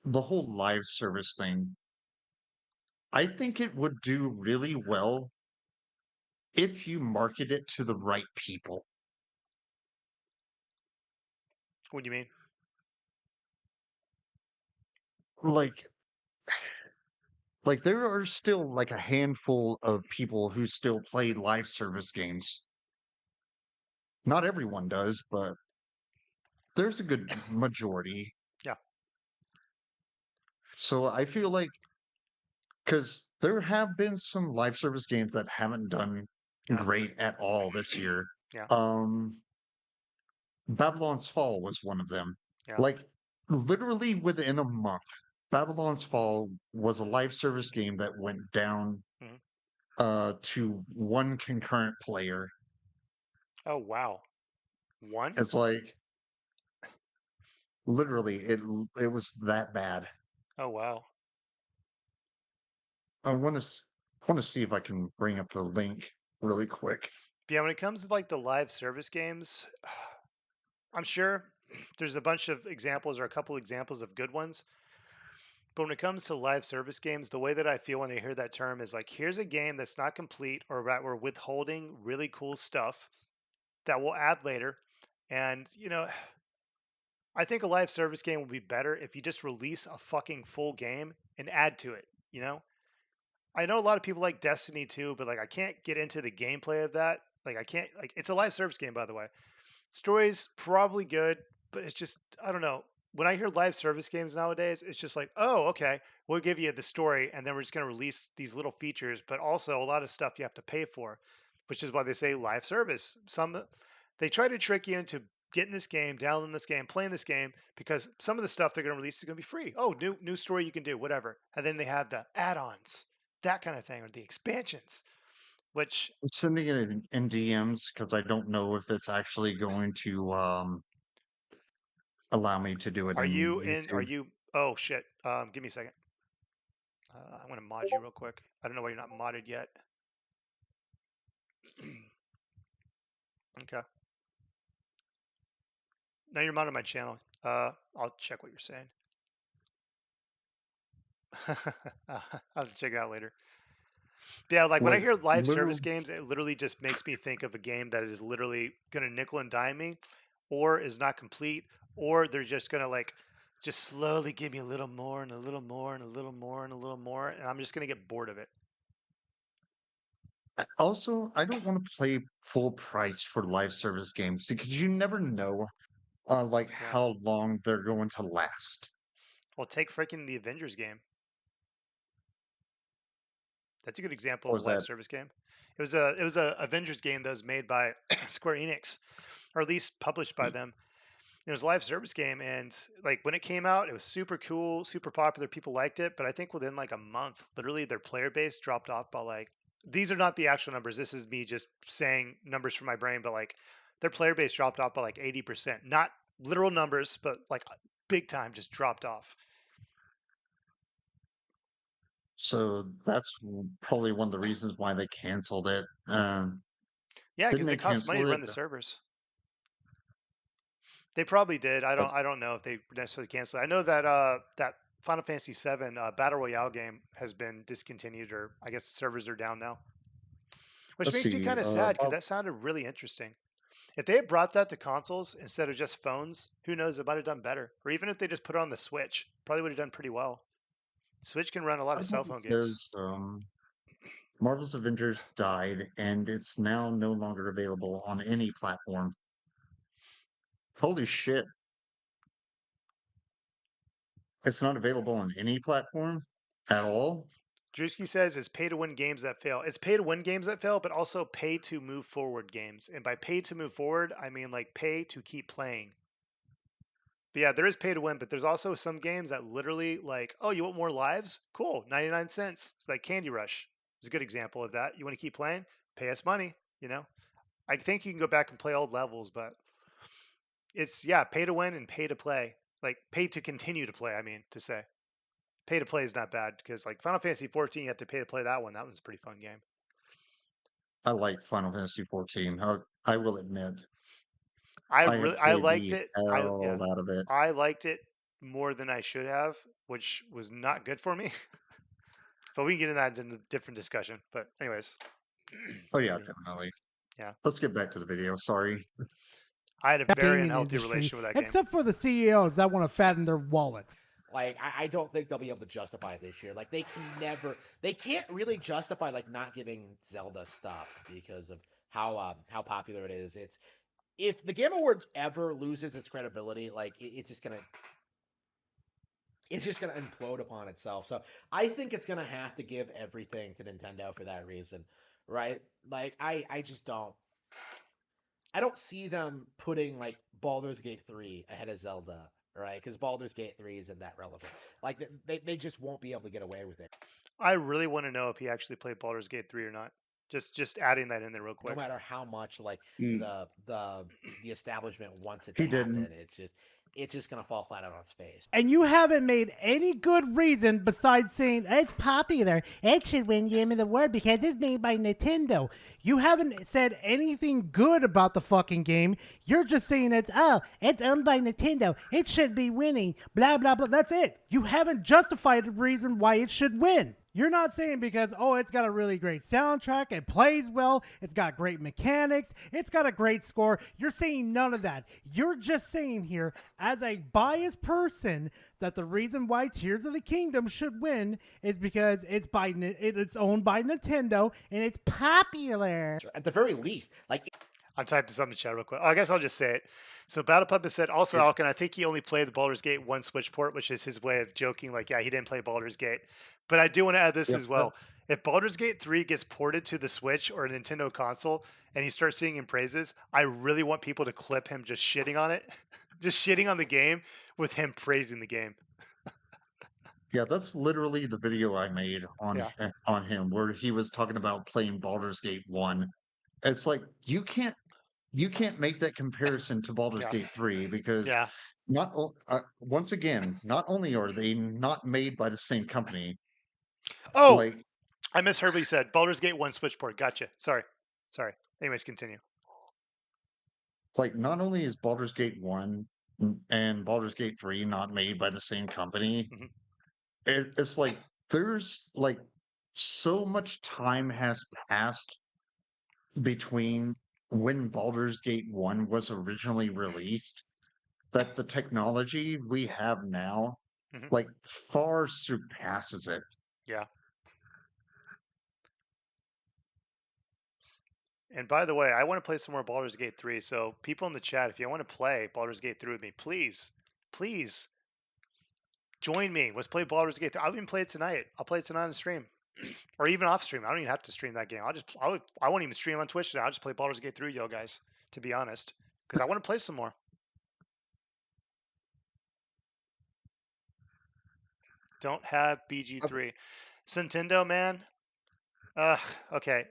The whole live service thing, I think it would do really well if you market it to the right people. What do you mean? Like like there are still like a handful of people who still play live service games. Not everyone does, but there's a good majority. Yeah. So I feel like, because there have been some live service games that haven't done Yeah. great at all this year. Yeah. Um, Babylon's Fall was one of them. Yeah. Like literally within a month, Babylon's Fall was a live service game that went down Mhm. to one concurrent player. Oh wow. One? It's like literally it was that bad. Oh wow. I want to see if I can bring up the link really quick. But yeah, when it comes to like the live service games, I'm sure there's a bunch of examples or a couple examples of good ones. But when it comes to live service games, the way that I feel when I hear that term is like, here's a game that's not complete, or that we're withholding really cool stuff that we'll add later. And, I think a live service game will be better if you just release a fucking full game and add to it, I know a lot of people like Destiny too, but like I can't get into the gameplay of that. Like I can't like it's a live service game, by the way. Story's probably good, but it's just I don't know. When I hear live service games nowadays, it's just like, oh, okay, we'll give you the story, and then we're just going to release these little features, but also a lot of stuff you have to pay for, which is why they say live service. Some they try to trick you into getting this game, downloading this game, playing this game, because some of the stuff they're going to release is going to be free. Oh, new story you can do, whatever, and then they have the add-ons, that kind of thing, or the expansions, which I'm sending it in DMs because I don't know if it's actually going to allow me to do it are in you in? Are YouTube. you? Oh shit! Give me a second. I'm gonna mod you real quick. I don't know why you're not modded yet. Okay. Now you're modded my channel. I'll check what you're saying. I'll have to check it out later. Yeah, like when I Like hear live service literally, games, it literally just makes me think of a game that is literally gonna nickel and dime me, or is not complete, or they're just gonna like just slowly give me a little more and a little more and a little more and a little more, and I'm just gonna get bored of it. also I don't want to play full price for live service games because you never know like Yeah. how long they're going to last. Well, take freaking the Avengers game. That's a good example What of a was live that? service game. It was a Avengers game that was made by Square Enix, or at least published by them. It was a live service game, and like when it came out, it was super cool, super popular. People liked it, but I think within like a month, literally their player base dropped off by like. These are not the actual numbers. This is me just saying numbers from my brain, but like their player base dropped off by like 80%. Not literal numbers, but like big time just dropped off. So that's probably one of the reasons why they canceled it. Yeah, Didn't because they it costs money cancel to it? run the servers. They probably did. I don't. That's I don't know if they necessarily canceled it. I know that that Final Fantasy VII Battle Royale game has been discontinued, or I guess servers are down now, which let's makes me see. kind of sad because that sounded really interesting. If they had brought that to consoles instead of just phones, who knows? It might have done better. Or even if they just put it on the Switch, probably would have done pretty well. Switch can run a lot of cell Harmon phone games. says Marvel's Avengers died and it's now no longer available on any platform. Holy shit. It's not available on any platform at all? Drewski says it's pay to win games that fail. It's pay to win games that fail, but also pay to move forward games. And by pay to move forward, I mean like pay to keep playing. But yeah, there is pay to win, but there's also some games that literally like, oh, you want more lives? Cool, 99 cents. Like Candy Rush is a good example of that. You want to keep playing? Pay us money, you know? I think you can go back and play old levels, but it's yeah, pay to win and pay to play. Like pay to continue to play, I mean to say. Pay to play is not bad because like Final Fantasy 14, you have to pay to play that one. That was a pretty fun game. I like Final Fantasy 14. I will admit, I have I played liked the it. hell out of it. I liked it more than I should have, which was not good for me. But we can get into that in a different discussion. But anyways, Oh yeah, I mean, definitely. yeah, Let's get back to the video. Sorry. I had a very Gaming unhealthy industry, relation with that game. except for the CEOs that want to fatten their wallets. Like I don't think they'll be able to justify it this year. Like they can't really justify like not giving Zelda stuff because of how popular it is. It's if the Game Awards ever loses its credibility, like it's just gonna implode upon itself. So I think it's gonna have to give everything to Nintendo for that reason, right? Like I just I don't see them putting like Baldur's Gate 3 ahead of Zelda, right? Because Baldur's Gate 3 isn't that relevant. Like they just won't be able to get away with it. I really want to know if he actually played Baldur's Gate 3 or not. Just adding that in there real No quick. matter how much like He, the establishment wants it to he happen, didn't. it's just gonna fall flat on its face. And you haven't made any good reason besides saying it's popular. It should win Game of the World because it's made by Nintendo. You haven't said anything good about the fucking game. You're just saying it's owned by Nintendo. It should be winning. Blah blah blah. That's it. You haven't justified the reason why it should win. You're not saying because, it's got a really great soundtrack, it plays well, it's got great mechanics, it's got a great score. You're saying none of that. You're just saying here, as a biased person, that the reason why Tears of the Kingdom should win is because it's owned by Nintendo and it's popular. At the very least, like I'm typing this on the chat real quick. Oh, I guess I'll just say it. So Battle Puppet said, also Yeah. Alkin, I think he only played the Baldur's Gate 1 Switch port, which is his way of joking, like, yeah, he didn't play Baldur's Gate. But I do want to add this Yep. as well. If Baldur's Gate 3 gets ported to the Switch or a Nintendo console and he starts singing praises, I really want people to clip him just shitting on it, just shitting on the game with him praising the game. Yeah, that's literally the video I made Yeah. on him where he was talking about playing Baldur's Gate 1. It's like you can't make that comparison to Baldur's Yeah. Gate 3 because Yeah. once again, not only are they not made by the same company, Oh, like I misheard what you said. Baldur's Gate 1 Switch port. Gotcha. Sorry. Anyways, continue. not only is Baldur's Gate 1 and Baldur's Gate 3 not made by the same company, Mhm. it's like there's like so much time has passed between when Baldur's Gate 1 was originally released that the technology we have now Mhm. like far surpasses it. Yeah. And by the way, I want to play some more Baldur's Gate 3. So people in the chat, if you want to play Baldur's Gate 3 with me, please join me. Let's play Baldur's Gate 3. I'll even play it tonight. I'll play it tonight on the stream. Or even off stream. I don't even have to stream that game. I won't even stream on Twitch today. I'll just play Baldur's Gate 3, yo guys, to be honest. Because I want to play some more. Don't have BG3. Nintendo, man. Okay.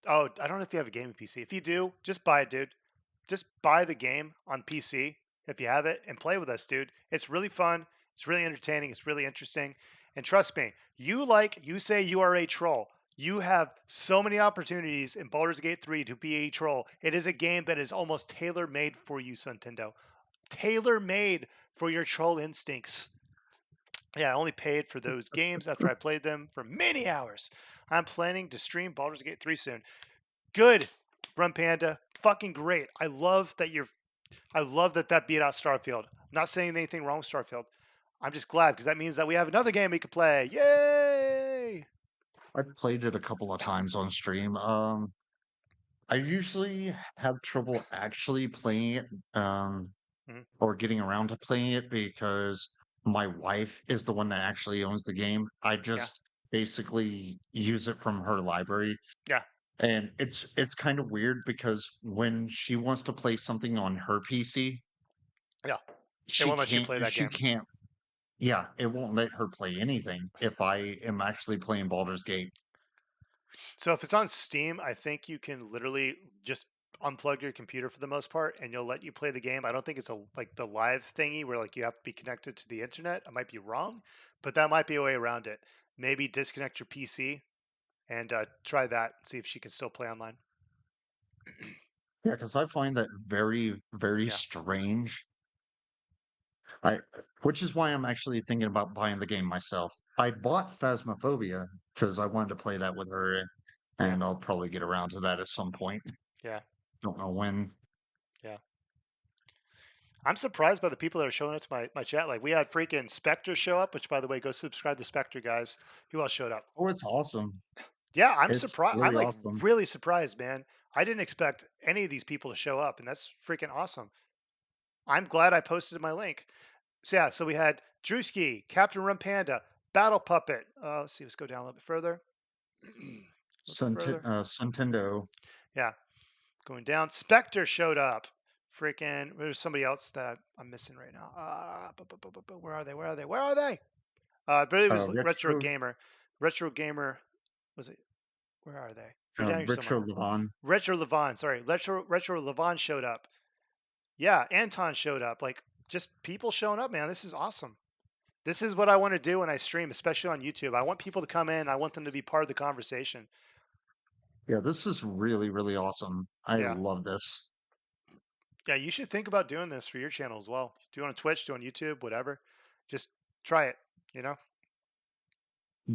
Oh, I don't know if you have a gaming PC. If you do, just buy it, dude. Just buy the game on PC if you have it and play with us, dude. It's really fun. It's really entertaining. It's really interesting. And trust me, you say you are a troll. You have so many opportunities in Baldur's Gate 3 to be a troll. It is a game that is almost tailor-made for you, Nintendo. Tailor-made for your troll instincts. Yeah, I only paid for those games after I played them for many hours. I'm planning to stream Baldur's Gate 3 soon. Good, Run Panda. Fucking great. I love that beat out Starfield. I'm not saying anything wrong with Starfield. I'm just glad because that means that we have another game we can play. Yay! I played it a couple of times on stream. I usually have trouble actually playing it, Mhm. or getting around to playing it because my wife is the one that actually owns the game. I Yeah. just basically use it from her library. Yeah, And it's kind of weird because when she wants to play something on her PC, yeah. It she won't let you can't play that she game. can't yeah, it won't let her play anything if I am actually playing Baldur's Gate. So if it's on Steam, I think you can literally just unplug your computer for the most part, and you'll let you play the game. I don't think it's a like the live thingy where like you have to be connected to the internet. I might be wrong, but that might be a way around it. Maybe disconnect your PC and try that. See if she can still play online. Yeah, because I find that very, very Yeah, strange. I which is why I'm actually thinking about buying the game myself. I bought Phasmophobia because I wanted to play that with her, yeah, and I'll probably get around to that at some point. yeah, Don't know when. yeah. I'm surprised by the people that are showing up to my chat. Like we had freaking Spectre show up, which by the way, go subscribe to Spectre, guys. Who else showed up? Oh, it's awesome. Yeah, I'm It's surprised. I'm really like awesome. really surprised, man. I didn't expect any of these people to show up, and that's freaking awesome. I'm glad I posted my link. So yeah, so we had Drewski, Captain Rum Panda, Battle Puppet. Let's see, let's go down a little bit further. a little bit further. Suntendo. Yeah, going down. Spectre showed up. Freaking, there's somebody else that I'm missing right now. Where are they? Where are they? Where are they? But it was Retro Retro Gamer. Retro Gamer was it? Where are they? They're down here somewhere. Retro Levon. Retro Levon, sorry, Retro Levon showed up. Yeah, Anton showed up. Like just people showing up, man. This is awesome. This is what I want to do when I stream, especially on YouTube. I want people to come in. I want them to be part of the conversation. Yeah, this is really, really awesome. I Yeah, love this. yeah. You should think about doing this for your channel as well. Do it on Twitch, do it on YouTube, whatever. Just try it. You know,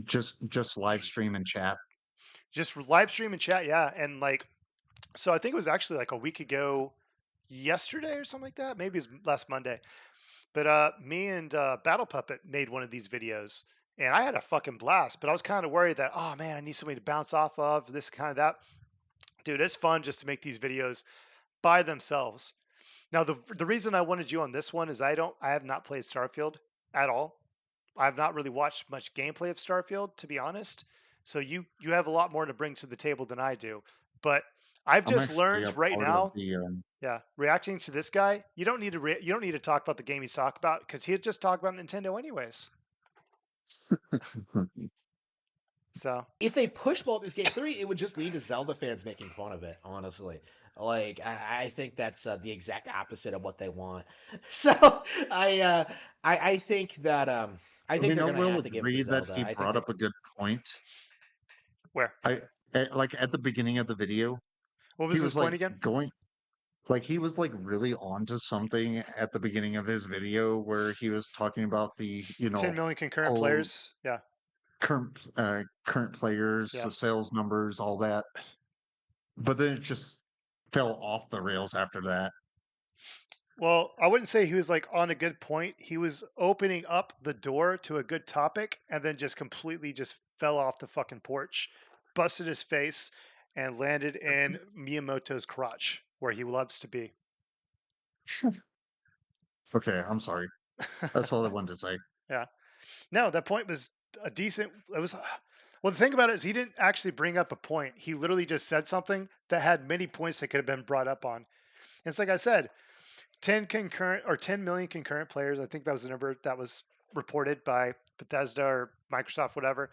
Just live stream and chat. just live stream and chat. Yeah, and like, so I think it was actually like a week ago, yesterday or something like that. Maybe it was last Monday. But me and Battle Puppet made one of these videos, and I had a fucking blast. But I was kind of worried that, oh man, I need somebody to bounce off of, this kind of that. Dude, it's fun just to make these videos by themselves. Now, the reason I wanted you on this one is I have not played Starfield at all. I've not really watched much gameplay of Starfield, to be honest. So you have a lot more to bring to the table than I do. But I've I'm just actually learned a right part of now, the yeah, reacting to this guy, you don't need to talk about the game he's talking about because he'd just talk about Nintendo anyways. So If they push Baldur's Gate 3, it would just lead to Zelda fans making fun of it, honestly. Like, I think that's the exact opposite of what they want. So, I, uh, I think that, I I think mean, they're I going to will have to give it to agree that Zelda. he I think brought they, up a good point. where? Like at the beginning of the video, What was he this was point like again? he was like really onto something at the beginning of his video where he was talking about the, 10 million concurrent whole players. Yeah, current players, yeah. the sales numbers, all that. But then it just fell off the rails after that. Well, I wouldn't say he was like on a good point. He was opening up the door to a good topic and then just completely just fell off the fucking porch, busted his face, and landed in Miyamoto's crotch where he loves to be. Okay, I'm sorry. That's all I wanted to say. Yeah. No, that point was a decent. It was. Well, the thing about it is he didn't actually bring up a point. He literally just said something that had many points that could have been brought up on. And it's like I said, 10 concurrent or 10 million concurrent players. I think that was the number that was reported by Bethesda or Microsoft, whatever.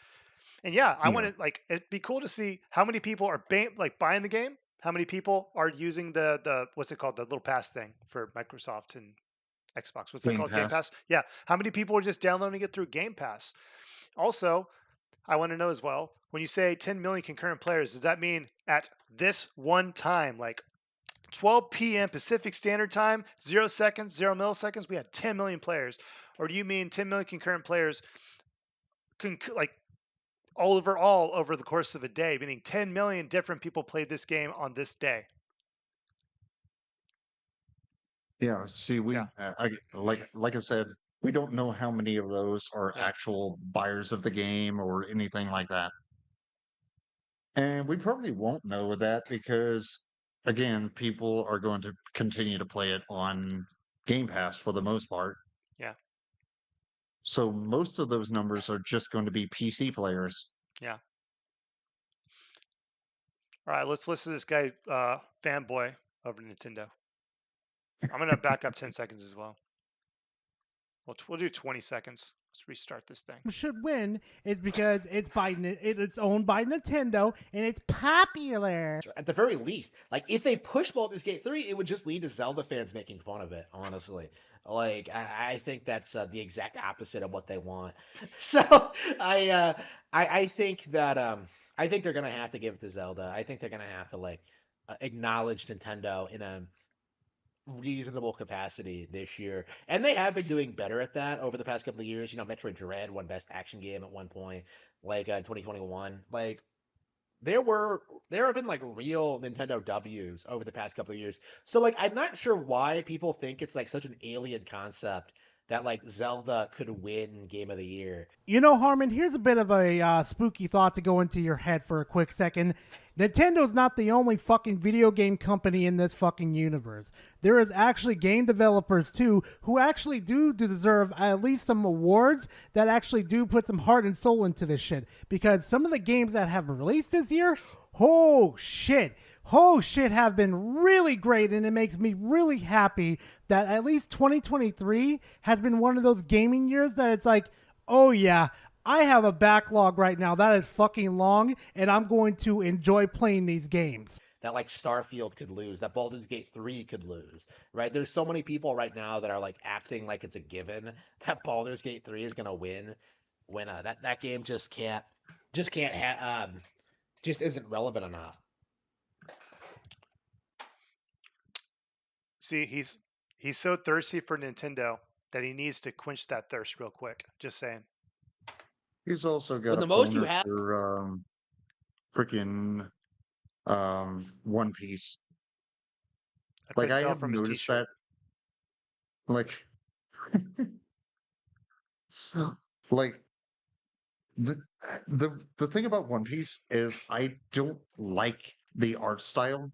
And yeah, I Yeah, want to like it'd be cool to see how many people are like buying the game. How many people are using the what's it called, the little pass thing for Microsoft and Xbox? What's that Game called? Game Pass. Pass. Yeah. How many people are just downloading it through Game Pass? Also, I want to know as well, when you say 10 million concurrent players, does that mean at this one time, like 12 p.m. Pacific Standard Time, 0 seconds, 0 milliseconds, we had 10 million players? Or do you mean 10 million concurrent players like all over the course of a day, meaning 10 million different people played this game on this day? Yeah, see, Yeah, like I said, we don't know how many of those are yeah, actual buyers of the game or anything like that. And we probably won't know that because, again, people are going to continue to play it on Game Pass for the most part. yeah. So most of those numbers are just going to be PC players. Yeah. All right, let's listen to this guy, fanboy over Nintendo. I'm gonna back up 10 seconds as well. We'll do 20 seconds. Let's restart this thing. Should win is because it's owned by Nintendo and it's popular. At the very least, like if they push Baldur's Gate 3, it would just lead to Zelda fans making fun of it, honestly. Like I think that's the exact opposite of what they want. So I think that I think they're gonna have to give it to Zelda. I think they're gonna have to like acknowledge Nintendo in a reasonable capacity this year. And they have been doing better at that over the past couple of years. You know, Metroid Dread won Best Action Game at one point, like 2021. Like there have been like real Nintendo W's over the past couple of years. So like I'm not sure why people think it's like such an alien concept that like Zelda could win Game of the Year. You know, Harmon, here's a bit of a spooky thought to go into your head for a quick second. Nintendo's not the only fucking video game company in this fucking universe. There is actually game developers too who actually do deserve at least some awards that actually do put some heart and soul into this shit. Because some of the games that have been released this year, oh shit, have been really great, and it makes me really happy that at least 2023 has been one of those gaming years that it's like, oh yeah, I have a backlog right now that is fucking long, and I'm going to enjoy playing these games. That like Starfield could lose, that Baldur's Gate 3 could lose, right? There's so many people right now that are like acting like it's a given that Baldur's Gate 3 is gonna win when that game just isn't relevant enough. See, he's so thirsty for Nintendo that he needs to quench that thirst real quick. Just saying. He's also got When a the most you boner have for freaking One Piece. I Like couldn't I tell have from his noticed T-shirt. that. Like, like the the thing about One Piece is I don't like the art style,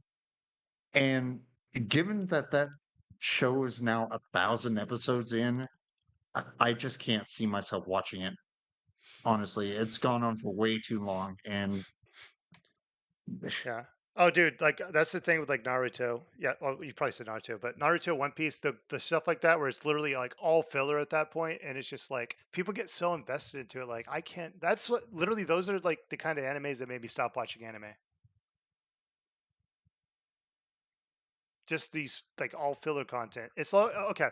and given that that show is now 1,000 episodes in, I just can't see myself watching it. Honestly, it's gone on for way too long, and Yeah. Oh, dude, like that's the thing with like Naruto. Yeah, well, you probably said Naruto, but Naruto, One Piece, the stuff like that, where it's literally like all filler at that point, and it's just like people get so invested into it. Like I can't. That's what literally those are like the kind of animes that made me stop watching anime. Just these like all filler content. It's okay.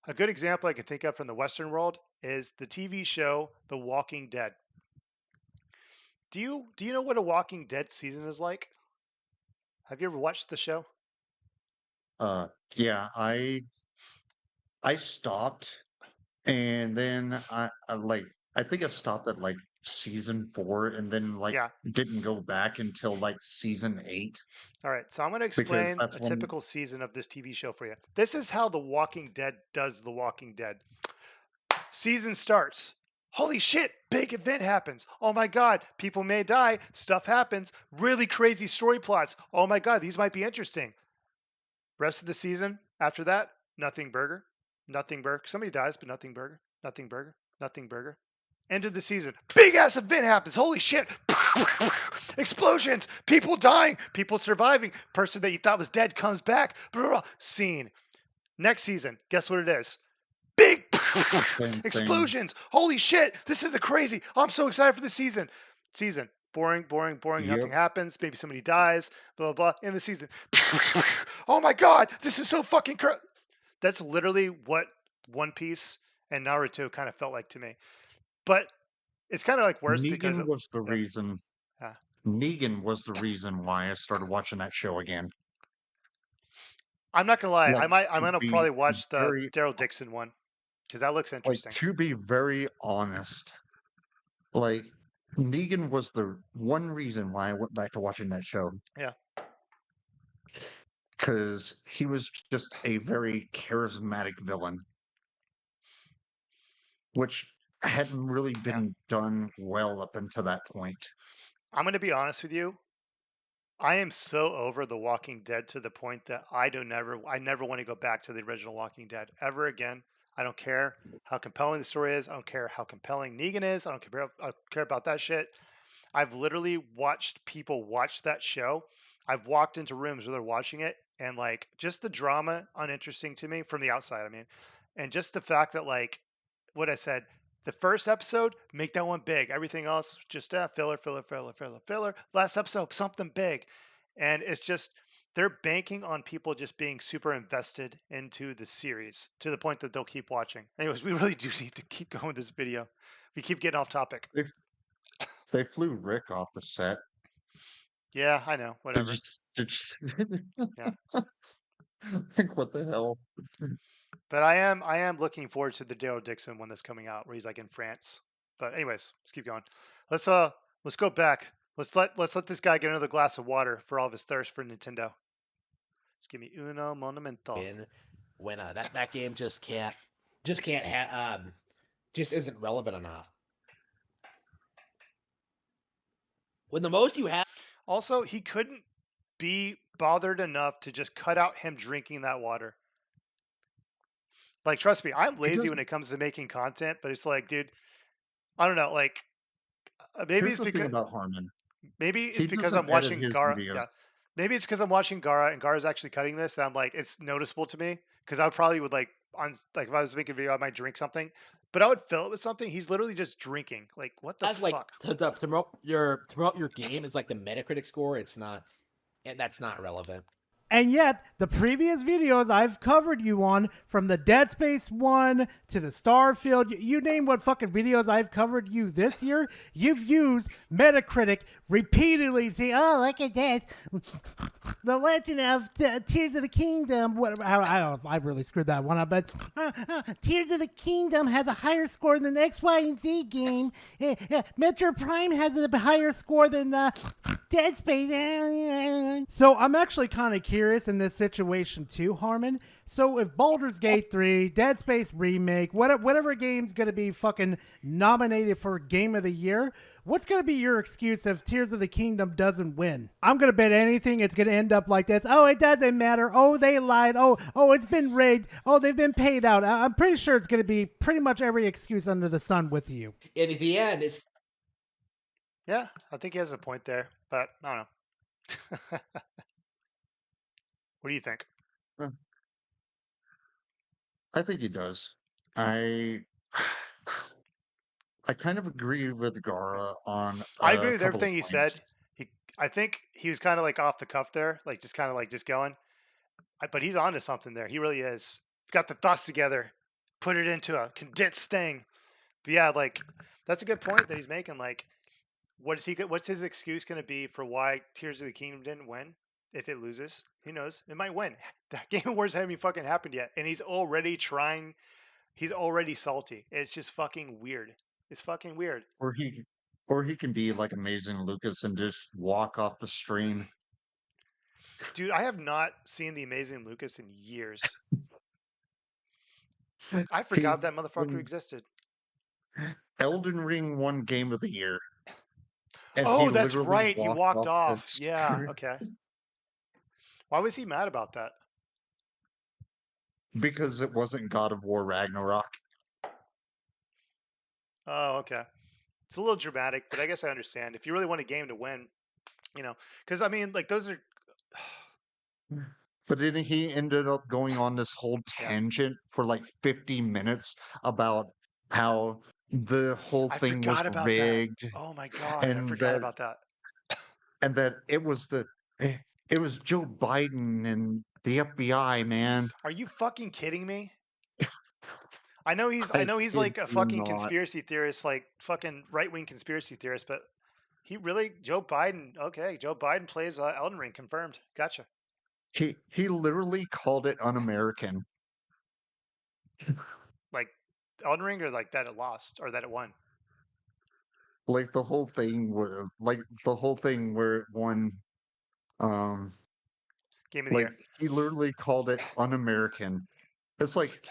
A good example I can think of from the Western world is the TV show The Walking Dead. Do you know what a Walking Dead season is like? Have you ever watched the show? uh, yeah, I stopped, and then I think I stopped at like season 4, and then like Yeah. didn't go back until like season 8 All right. So I'm going to because explain that's a when typical season of this TV show for you. This is how The Walking Dead does The Walking Dead. Season starts. Holy shit, big event happens. Oh my God, people may die. Stuff happens. Really crazy story plots. Oh my God, these might be interesting. Rest of the season after that, nothing burger. Nothing burger. Somebody dies, but nothing burger. Nothing burger. Nothing burger. End of the season. Big ass event happens. Holy shit. Explosions. People dying. People surviving. Person that you thought was dead comes back. Blah, blah, blah. Scene. Next season. Guess what it is? Big same thing. explosions. Holy shit. This is the crazy. I'm so excited for the season. Season. Boring, boring, boring. Yep, Nothing happens. Maybe somebody dies. Blah, blah, blah. End the season. Oh my God. This is so fucking crazy. That's literally what One Piece and Naruto kind of felt like to me. But it's kind of like worse because Negan was the yeah, reason. yeah. Negan was the reason why I started watching that show again. I'm not gonna lie. Like I'm to gonna be probably watch the very, Daryl Dixon one because that looks like interesting. to be very honest, like Negan was the one reason why I went back to watching that show Yeah, because he was just a very charismatic villain, which hadn't really yeah. been done well up until that point. I'm gonna be honest with you. I am so over The Walking Dead to the point that I never want to go back to the original Walking Dead ever again. I don't care how compelling the story is. I don't care how compelling Negan is. I don't care about that shit. I've literally watched people watch that show. I've walked into rooms where they're watching it, and like just the drama uninteresting to me from the outside. I mean, and just the fact that like what I said, the first episode, make that one big. Everything else just filler, filler, filler, filler, filler. Last episode, something big, and it's just they're banking on people just being super invested into the series to the point that they'll keep watching. Anyways, we really do need to keep going with this video. We keep getting off topic. They flew Rick off the set. Yeah, I know. Did Whatever. you? Did you? Yeah. Like what the hell? But I am looking forward to the Daryl Dixon one that's coming out where he's like in France. But anyways, let's keep going. Let's go back. Let's let this guy get another glass of water for all of his thirst for Nintendo. Just give me uno monumento. When that game just can't just isn't relevant enough. When the most you have Also, he couldn't be bothered enough to just cut out him drinking that water. Like, trust me, I'm lazy when it comes to making content, but it's like, dude, I don't know. Like, maybe Here's it's the thing because about Harmon. He I'm doesn't edit watching his Gara. videos. Yeah, maybe it's because I'm watching Gara and Gara's actually cutting this, and I'm like, it's noticeable to me because I probably would like like if I was making a video, I might drink something, but I would fill it with something. He's literally just drinking. Like, what the like fuck? to promote your game is like the Metacritic score. It's not, and that's not relevant. And yet, the previous videos I've covered you on, from the Dead Space 1 to the Starfield, you name what fucking videos I've covered you this year, you've used Metacritic repeatedly. See, oh, look at this. The Legend of Tears of the Kingdom. Whatever, I don't know. I really screwed that one up, but Tears of the Kingdom has a higher score than the X, Y, and Z game. Metro Prime has a higher score than Dead Space. So I'm actually kind of curious in this situation too, Harmon. So if Baldur's Gate 3, Dead Space Remake, whatever game's going to be fucking nominated for Game of the Year, what's going to be your excuse if Tears of the Kingdom doesn't win? I'm going to bet anything it's going to end up like this. Oh, it doesn't matter. Oh, they lied. Oh, it's been rigged. Oh, they've been paid out. I'm pretty sure it's going to be pretty much every excuse under the sun with you. And at the end, it's Yeah, I think he has a point there, but I don't know. What do you think? I think he does. I I kind of agree with Gara on I a agree with couple of everything he points. said. I think he was kind of like off the cuff there, like just kind of like just going. But he's onto something there. He really is. He's got the thoughts together, put it into a condensed thing. But yeah, like that's a good point that he's making. Like, what's his excuse going to be for why Tears of the Kingdom didn't win? If it loses, who knows? It might win. That Game Awards haven't even fucking happened yet, and he's already trying. He's already salty. It's just fucking weird. It's fucking weird. Or he can be like Amazing Lucas and just walk off the stream. Dude, I have not seen The Amazing Lucas in years. I forgot that motherfucker When existed. Elden Ring won Game of the Year, and he Oh, that's literally right. He walked walked off the off. Yeah, screen okay. Why was he mad about that? because it wasn't God of War Ragnarok. Oh, okay. It's a little dramatic, but I guess I understand. If you really want a game to win, because I mean, like those are, But then he ended up going on this whole yeah. tangent for like 50 minutes about how the whole I thing was forgot about that. rigged Oh my God, I and forgot about that. that it was Joe Biden and the FBI, man. Are you fucking kidding me? I know he's I kid like a you fucking not. conspiracy theorist, like fucking right-wing conspiracy theorist, but Joe Biden, okay, Joe Biden plays Elden Ring, confirmed. Gotcha. He literally called it un-American. Like Elden Ring, or like that it lost or that it won. Like the whole thing where it won Game of the like year. he literally called it un-American. It's like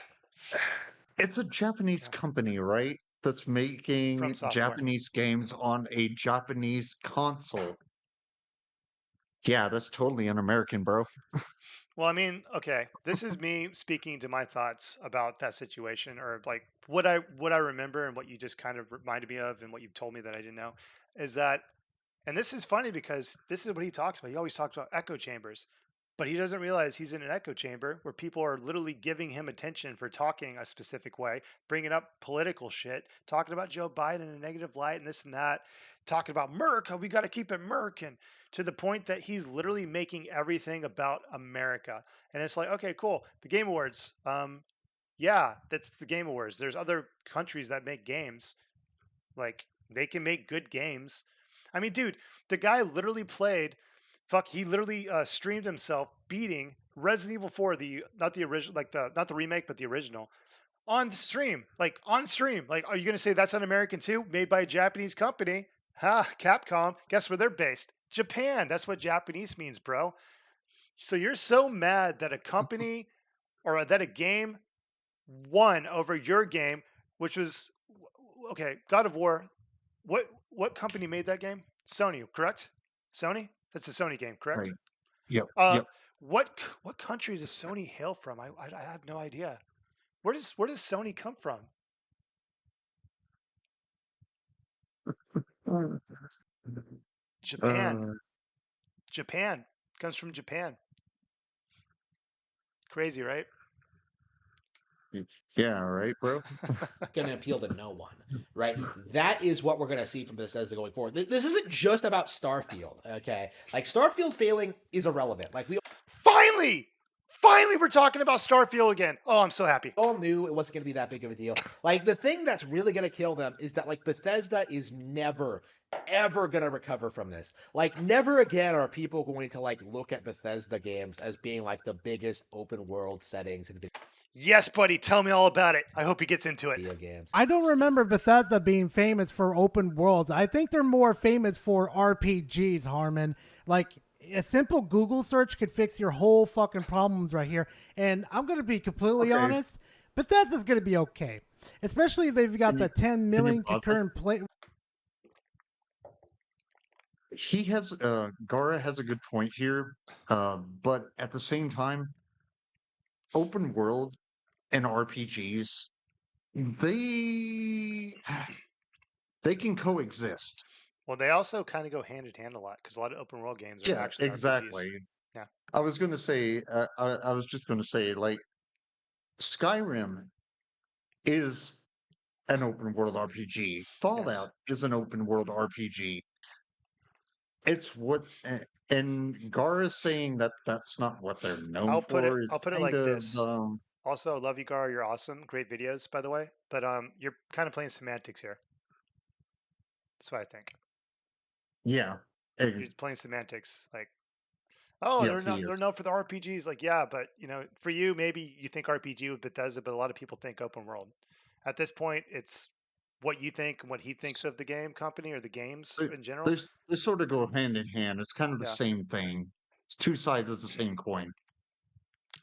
it's a Japanese Yeah. company, right? That's From making software. Japanese games on a Japanese console. Yeah, that's totally un-American, bro. Well, I mean, okay, this is me speaking to my thoughts about that situation, or like what I remember and what you just kind of reminded me of, and what you've told me that I didn't know, is that, and this is funny because this is what he talks about. He always talks about echo chambers, but he doesn't realize he's in an echo chamber where people are literally giving him attention for talking a specific way, bringing up political shit, talking about Joe Biden in a negative light and this and that, talking about Merck, oh, we got to keep it Merck, and to the point that he's literally making everything about America. And it's like, okay, cool. The Game Awards, yeah, that's the Game Awards. There's other countries that make games. Like they can make good games. I mean, dude, the guy literally played. Fuck, he literally streamed himself beating Resident Evil 4, the not the original, like the not the remake, but the original on stream. Like on stream. Like, are you gonna say that's un American too? Made by a Japanese company? Ha, Capcom. Guess where they're based? Japan. That's what Japanese means, bro. So you're so mad that a company or that a game won over your game, which was okay. God of War. What company made that game? Sony, correct? Sony. That's a Sony game, correct? Right. Yep. Uh, Yep. what country does Sony hail from? I have no idea. Where does Sony come from? Japan. Uh, Japan comes from Japan. Crazy, right? yeah, right, bro. Going to appeal to no one, right? That is what we're going to see from Bethesda going forward. This isn't just about Starfield, okay? Like Starfield failing is irrelevant. Like we Finally, finally, we're talking about Starfield again. Oh, I'm so happy. all knew it wasn't going to be that big of a deal. Like the thing that's really going to kill them is that like Bethesda is never ever going to recover from this. Like never again are people going to like look at Bethesda games as being like the biggest open world settings in Yes, buddy. Tell me all about it. I hope he gets into it. video games. I don't remember Bethesda being famous for open worlds. I think they're more famous for RPGs, Harmon. Like a simple Google search could fix your whole fucking problems right here. And I'm going to be completely Okay. honest, Bethesda's going to be okay. Especially if they've got Can the you 10 can you million pause it? concurrent play. He has Gara has a good point here, but at the same time, open world and RPGs they they can coexist. Well, they also kind of go hand in hand a lot because a lot of open world games are Yeah, actually RPGs. exactly. Yeah. I was going to say, I was just going to say, like Skyrim is an open world RPG. Yes. Fallout is an open world RPG. It's what, and Gar is saying that that's not what they're known I'll put it. for. I'll Is put it kind like of, this. Also, love you, Gar. You're awesome. Great videos, by the way. But you're kind of playing semantics here. That's what I think. yeah, You're playing semantics. Like, oh, yep, he they're is. known for the RPGs. Like, yeah, but for you, maybe you think RPG with Bethesda, but a lot of people think open world. At this point, it's what you think and what he thinks of the game company or the games They, in general. they sort of go hand in hand. It's kind of the Yeah. same thing. It's two sides of the same coin.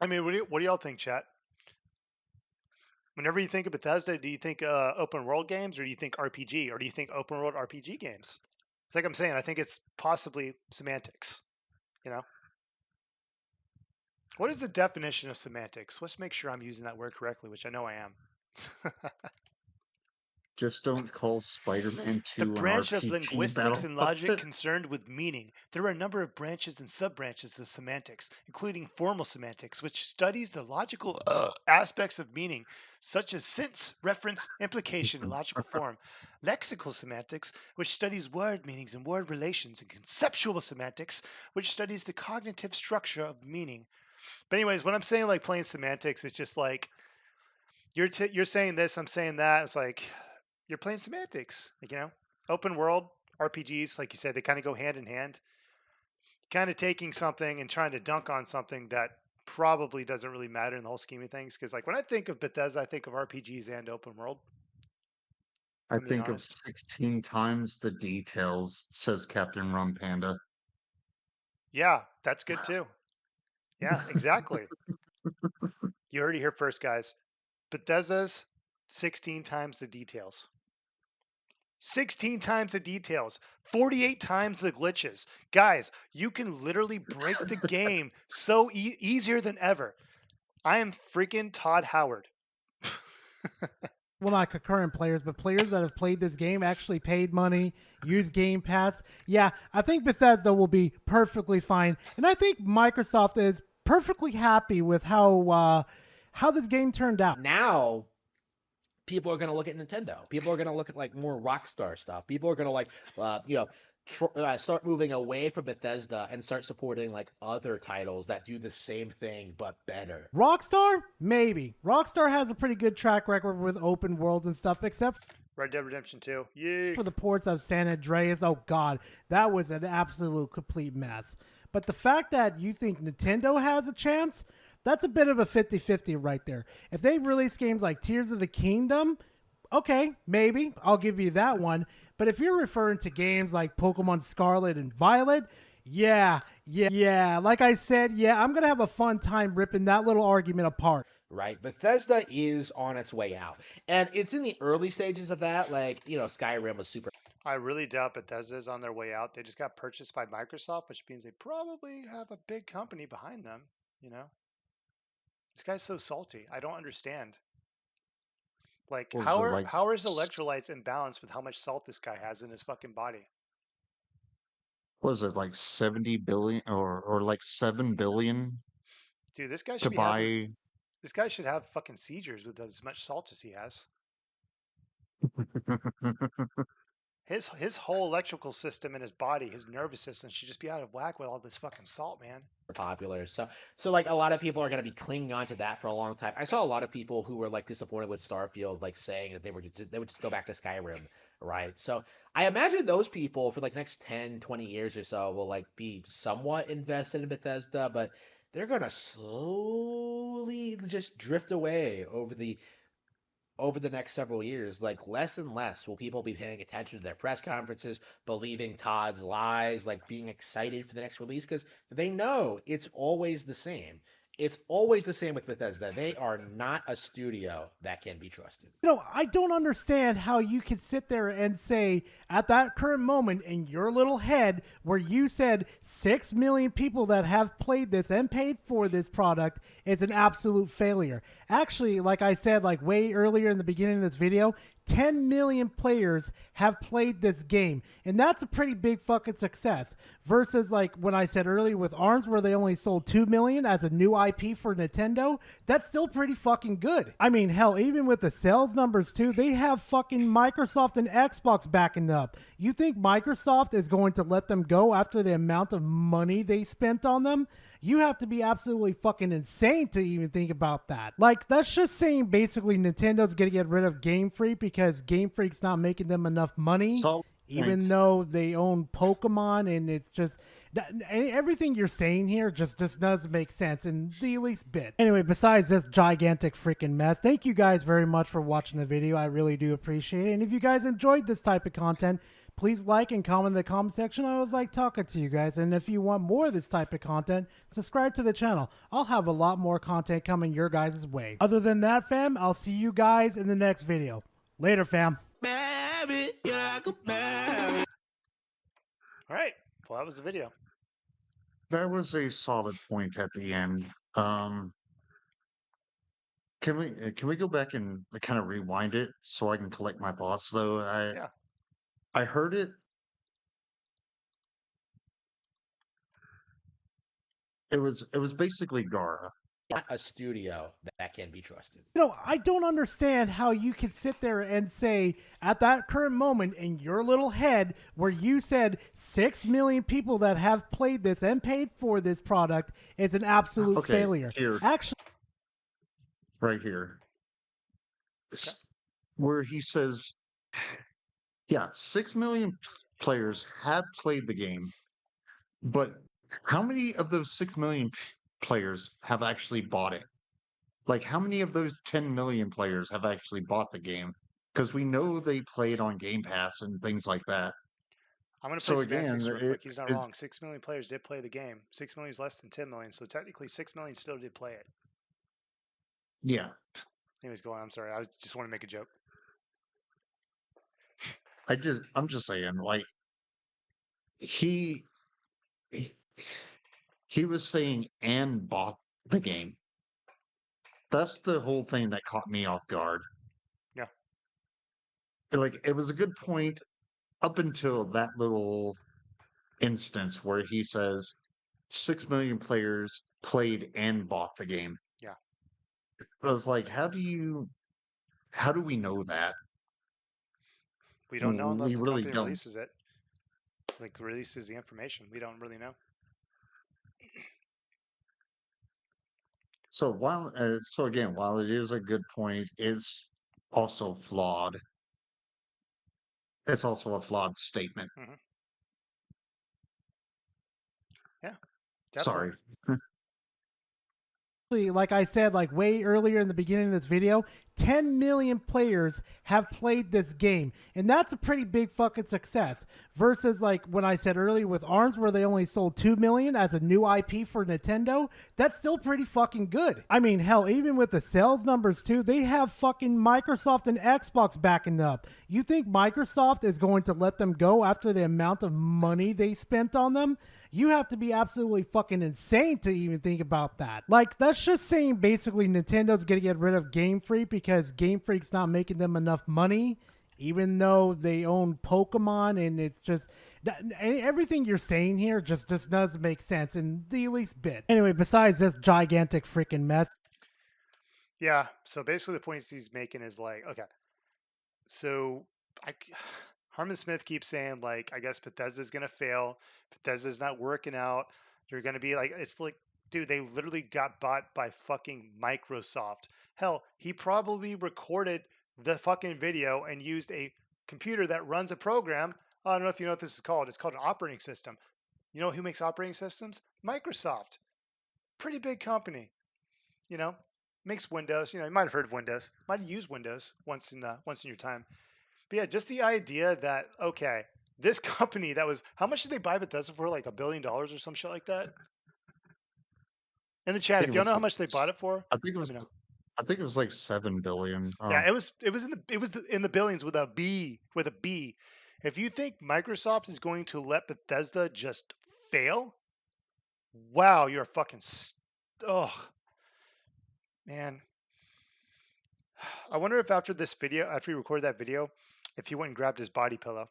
I mean, what do y'all think, chat? Whenever you think of Bethesda, do you think open world games, or do you think RPG, or do you think open world RPG games? It's like I'm saying, I think it's possibly semantics. You know, what is the definition of semantics? Let's make sure I'm using that word correctly, which I know I am. Just don't call Spider-Man The 2 an branch of RPG linguistics battle. and logic concerned with meaning. There are a number of branches and sub-branches of semantics, including formal semantics, which studies the logical aspects of meaning, such as sense, reference, implication, and logical form. Lexical semantics, which studies word meanings and word relations, and conceptual semantics, which studies the cognitive structure of meaning. But anyways, when I'm saying like playing semantics, it's just like you're saying this, I'm saying that. It's like you're playing semantics, like, open world RPGs, like you said, they kind of go hand in hand. Kind of taking something and trying to dunk on something that probably doesn't really matter in the whole scheme of things. Because like when I think of Bethesda, I think of RPGs and open world. If I I'm being think of honest. 16 times the details, says Captain Rum Panda. Yeah, that's good too. Yeah, exactly. You heard it here first, guys. Bethesda's 16 times the details. 16 times the details, 48 times the glitches. Guys, you can literally break the game so easier than ever. I am freaking Todd Howard. Well, not concurrent players, but players that have played this game, actually paid money, used Game Pass. Yeah, I think Bethesda will be perfectly fine, and I think Microsoft is perfectly happy with how this game turned out. Now, people are going to look at Nintendo. People are going to look at like more Rockstar stuff. People are going to like, start moving away from Bethesda and start supporting like other titles that do the same thing but better. Rockstar, maybe. Rockstar has a pretty good track record with open worlds and stuff, except Red Dead Redemption 2. Yay. for the ports of San Andreas. Oh God, that was an absolute complete mess. But the fact that you think Nintendo has a chance, that's a bit of a 50-50 right there. If they release games like Tears of the Kingdom, okay, maybe. I'll give you that one. But if you're referring to games like Pokemon Scarlet and Violet, yeah. Like I said, yeah, I'm going to have a fun time ripping that little argument apart. Right? Bethesda is on its way out. And it's in the early stages of that. Like, Skyrim was super. I really doubt Bethesda is on their way out. They just got purchased by Microsoft, which means they probably have a big company behind them, you know? This guy's so salty. I don't understand. Like, What was how it are like? how are his electrolytes in balance with how much salt this guy has in his fucking body? Was it like 70 billion or like 7 billion Dude, this guy should to be having buy? this guy should have fucking seizures with as much salt as he has. His whole electrical system in his body, his nervous system should just be out of whack with all this fucking salt, man. Popular. So like a lot of people are going to be clinging on to that for a long time. I saw a lot of people who were like disappointed with Starfield, like saying that they would just go back to Skyrim, right? So I imagine those people for like the next 10, 20 years or so will like be somewhat invested in Bethesda, but they're going to slowly just drift away over the next several years, like less and less will people be paying attention to their press conferences, believing Todd's lies, like being excited for the next release because they know it's always the same. It's always the same with Bethesda. They are not a studio that can be trusted. I don't understand how you could sit there and say at that current moment in your little head where you said 6 million people that have played this and paid for this product is an absolute failure. Actually, like I said, like way earlier in the beginning of this video, 10 million players have played this game, and that's a pretty big fucking success versus like when I said earlier with ARMS where they only sold 2 million as a new IP for Nintendo. That's still pretty fucking good. I mean, hell, even with the sales numbers too, they have fucking Microsoft and Xbox backing up. You think Microsoft is going to let them go after the amount of money they spent on them? You have to be absolutely fucking insane to even think about that. Like, that's just saying basically Nintendo's gonna get rid of Game Freak because Game Freak's not making them enough money. Salt Even point. though they own Pokemon, and it's just everything you're saying here just doesn't make sense in the least bit. Anyway, besides this gigantic freaking mess, thank you guys very much for watching the video. I really do appreciate it. And if you guys enjoyed this type of content, please like and comment in the comment section. I always like talking to you guys. And if you want more of this type of content, subscribe to the channel. I'll have a lot more content coming your guys' way. Other than that, fam, I'll see you guys in the next video. Later, fam. All right. Well, that was the video. That was a solid point at the end. Can we go back and kind of rewind it so I can collect my thoughts though? Yeah. I heard it. It was basically Gara. Not a studio that can be trusted. I don't understand how you could sit there and say at that current moment in your little head where you said 6 million people that have played this and paid for this product is an absolute Okay, failure. here. Actually, Right here. Where he says, yeah, 6 million players have played the game, but how many of those 6 million players have actually bought it? Like, how many of those 10 million players have actually bought the game? Because we know they played on Game Pass and things like that. I'm going to play So again, semantics real quick. He's not wrong. 6 million players did play the game. 6 million is less than 10 million. So technically 6 million still did play it. yeah. Anyways, go on. I'm sorry. I just want to make a joke. I'm just saying, like he he he was saying and bought the game. That's the whole thing that caught me off guard. Yeah. Like it was a good point up until that little instance where he says 6 million players played and bought the game. Yeah. I was like, how do we know that? We don't know unless We the really company don't. releases it. Like releases the information. We don't really know. So again, while it is a good point, it's also flawed. It's also a flawed statement. Hmm. Yeah, definitely. Sorry. Like I said, like way earlier in the beginning of this video, 10 million players have played this game. And that's a pretty big fucking success. Versus like when I said earlier with ARMS where they only sold 2 million as a new IP for Nintendo, that's still pretty fucking good. I mean, hell, even with the sales numbers too, they have fucking Microsoft and Xbox backing up. You think Microsoft is going to let them go after the amount of money they spent on them? You have to be absolutely fucking insane to even think about that. Like, that's just saying basically Nintendo's gonna get rid of Game Freak because Game Freak's not making them enough money, even though they own Pokemon, and it's just everything you're saying here just doesn't make sense in the least bit. Anyway, besides this gigantic freaking mess. Yeah. So basically, the points he's making is like, okay, so I, Harmon Smith keeps saying like, I guess Bethesda's gonna fail. Bethesda's not working out. They're gonna be like, it's like, dude, they literally got bought by fucking Microsoft. Hell, he probably recorded the fucking video and used a computer that runs a program. I don't know if you know what this is called. It's called an operating system. You know who makes operating systems? Microsoft. Pretty big company. You know, makes Windows. You know, you might have heard of Windows. Might have used Windows once in your time. But yeah, just the idea that okay, this company that was how much did they buy Bethesda for? Like $1 billion or some shit like that. In the I chat, think if it y'all was know how much they bought it for, I think it let was me know. I think it was like 7 billion. Yeah, in the billions with a B with a B. If you think Microsoft is going to let Bethesda just fail, wow, you're a fucking oh man. I wonder if after this video, after he recorded that video, if he went and grabbed his body pillow,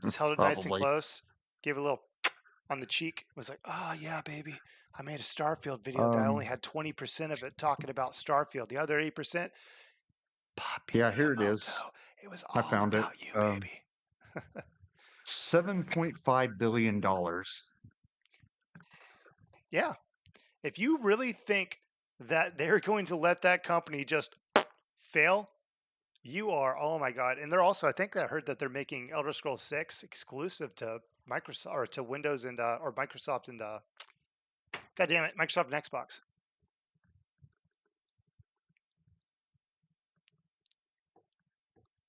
just held it nice and Probably. close, gave it a little on the cheek, was like, oh yeah, baby, I made a Starfield video that I only Um, had 20% of it talking about Starfield. The other 8%, Papi yeah, here it is. Miyamoto. It was I all found it. about you, baby. $7.5 billion. Yeah. If you really think that they're going to let that company just fail, you are, oh my God. And they're also, I think I heard that they're making Elder Scrolls 6 exclusive to Microsoft or to Windows and, or Microsoft and, God damn it, Microsoft and Xbox.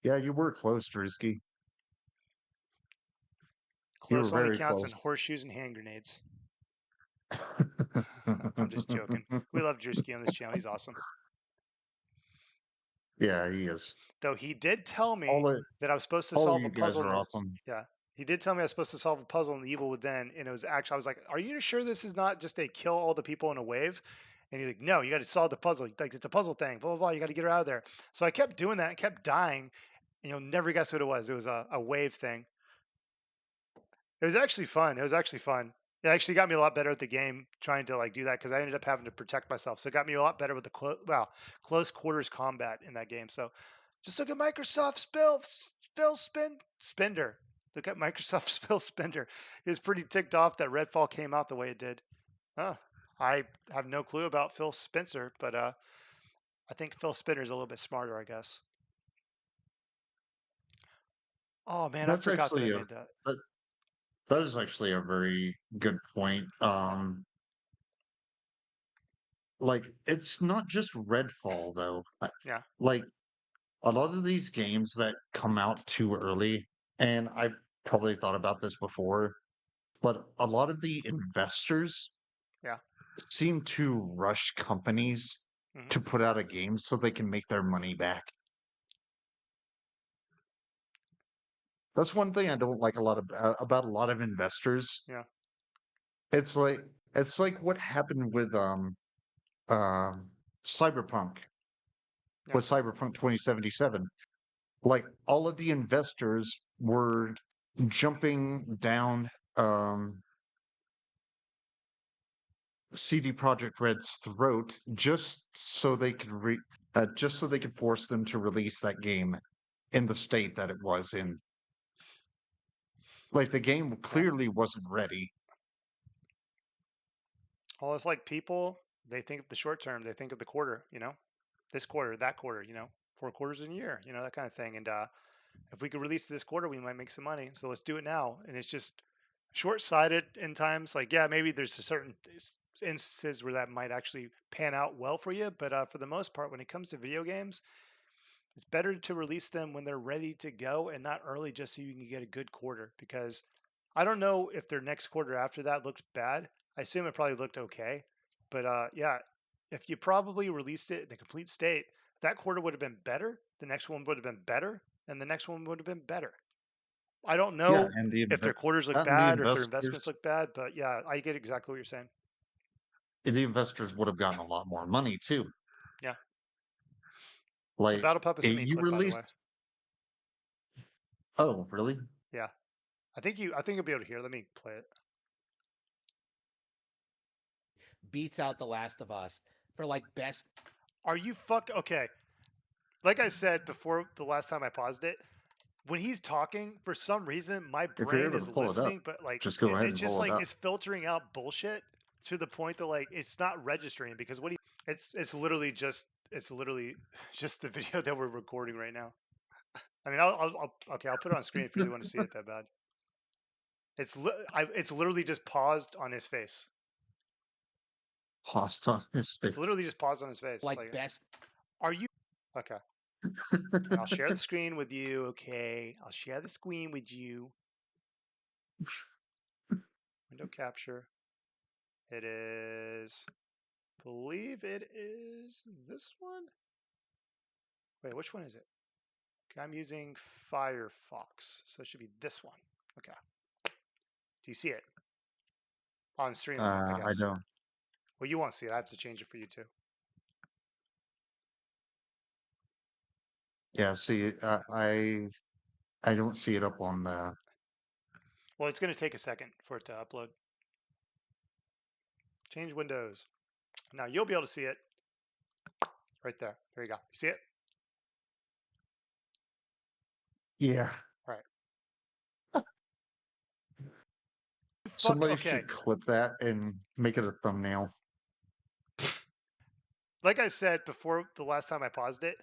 Yeah, you were close, Drewski. You were Close only very counts close. in horseshoes and hand grenades. I'm just joking. We love Drewski on this channel. He's awesome. Yeah, he is. Though he did tell me All of, that I was supposed to all of solve a you guys puzzle in are the, awesome. yeah. He did tell me I was supposed to solve a puzzle in the Evil Within, and it was actually, I was like, are you sure this is not just a kill all the people in a wave? And he's like, no, you got to solve the puzzle. Like, it's a puzzle thing, blah, blah, blah. You got to get her out of there. So I kept doing that and kept dying, and you'll never guess what it was. It was a wave thing. It was actually fun. It was actually fun. It actually got me a lot better at the game trying to like do that because I ended up having to protect myself. So it got me a lot better with the close quarters combat in that game. So just look at Microsoft's Phil Spender. Look at Microsoft's Phil Spender. He was pretty ticked off that Redfall came out the way it did. Huh. I have no clue about Phil Spencer, but I think Phil Spencer's a little bit smarter, I guess. Oh man, I That's forgot that I actually a made that. that, that is actually a very good point. Like it's not just Redfall though. Yeah. Like a lot of these games that come out too early, and I've probably thought about this before, but a lot of the investors Yeah. seem to rush companies Hmm. to put out a game so they can make their money back. That's one thing I don't like a lot of about a lot of investors. Yeah. It's like what happened with um Cyberpunk Yeah. with Cyberpunk 2077. Like all of the investors were jumping down CD Projekt Red's throat just so they could force them to release that game in the state that it was in. Like the game Yeah. clearly wasn't ready. Well, it's like people, they think of the short term, they think of the quarter, this quarter, that quarter, 4 quarters in a year, that kind of thing. And if we could release this quarter, we might make some money. So let's do it now. And it's just short-sighted in times. Like, yeah, maybe there's a certain instances where that might actually pan out well for you. But for the most part, when it comes to video games, it's better to release them when they're ready to go and not early just so you can get a good quarter. Because I don't know if their next quarter after that looked bad. I assume it probably looked okay. But yeah, if you probably released it in a complete state, that quarter would have been better. The next one would have been better. And the next one would have been better. I don't Yeah, know and if their quarters look the bad or if their investments investors look bad, but yeah, I get exactly what you're saying. would have gotten a lot more money too. Yeah. So Like Battle Puppet sent me a you clip, by the way. released. Oh, really? Yeah. I think you'll be able to hear. Let me play it. Beats out The Last of Us for like best. Are you okay? Like I said before the last time I paused it, when he's talking, for some reason my If you're brain able is to pull it up, listening, but like just go ahead it's and just pull it like up. it's filtering out bullshit to the point that like it's not registering because it's literally just just the video that we're recording right now. I mean, I'll put it on screen if you really want to see it that bad. It's literally just paused on his face. Lost on his It's face. literally just paused on his face. Like best. Are you okay? Okay, I'll share the screen with you. Okay, I'll share the screen with you. Window capture. It is. Believe it is this one. Wait, which one is it? Okay, I'm using Firefox, so it should be this one. Okay. Do you see it on Streamlabs? I I guess. don't. Well, you won't see it. I have to change it for you too. Yeah, see, I don't see it up on the. Well, it's going to take a second for it to upload. Change windows. Now you'll be able to see it right there. There you go. You see it? Yeah. All right. Somebody Okay. should clip that and make it a thumbnail. Like I said before the last time I paused it,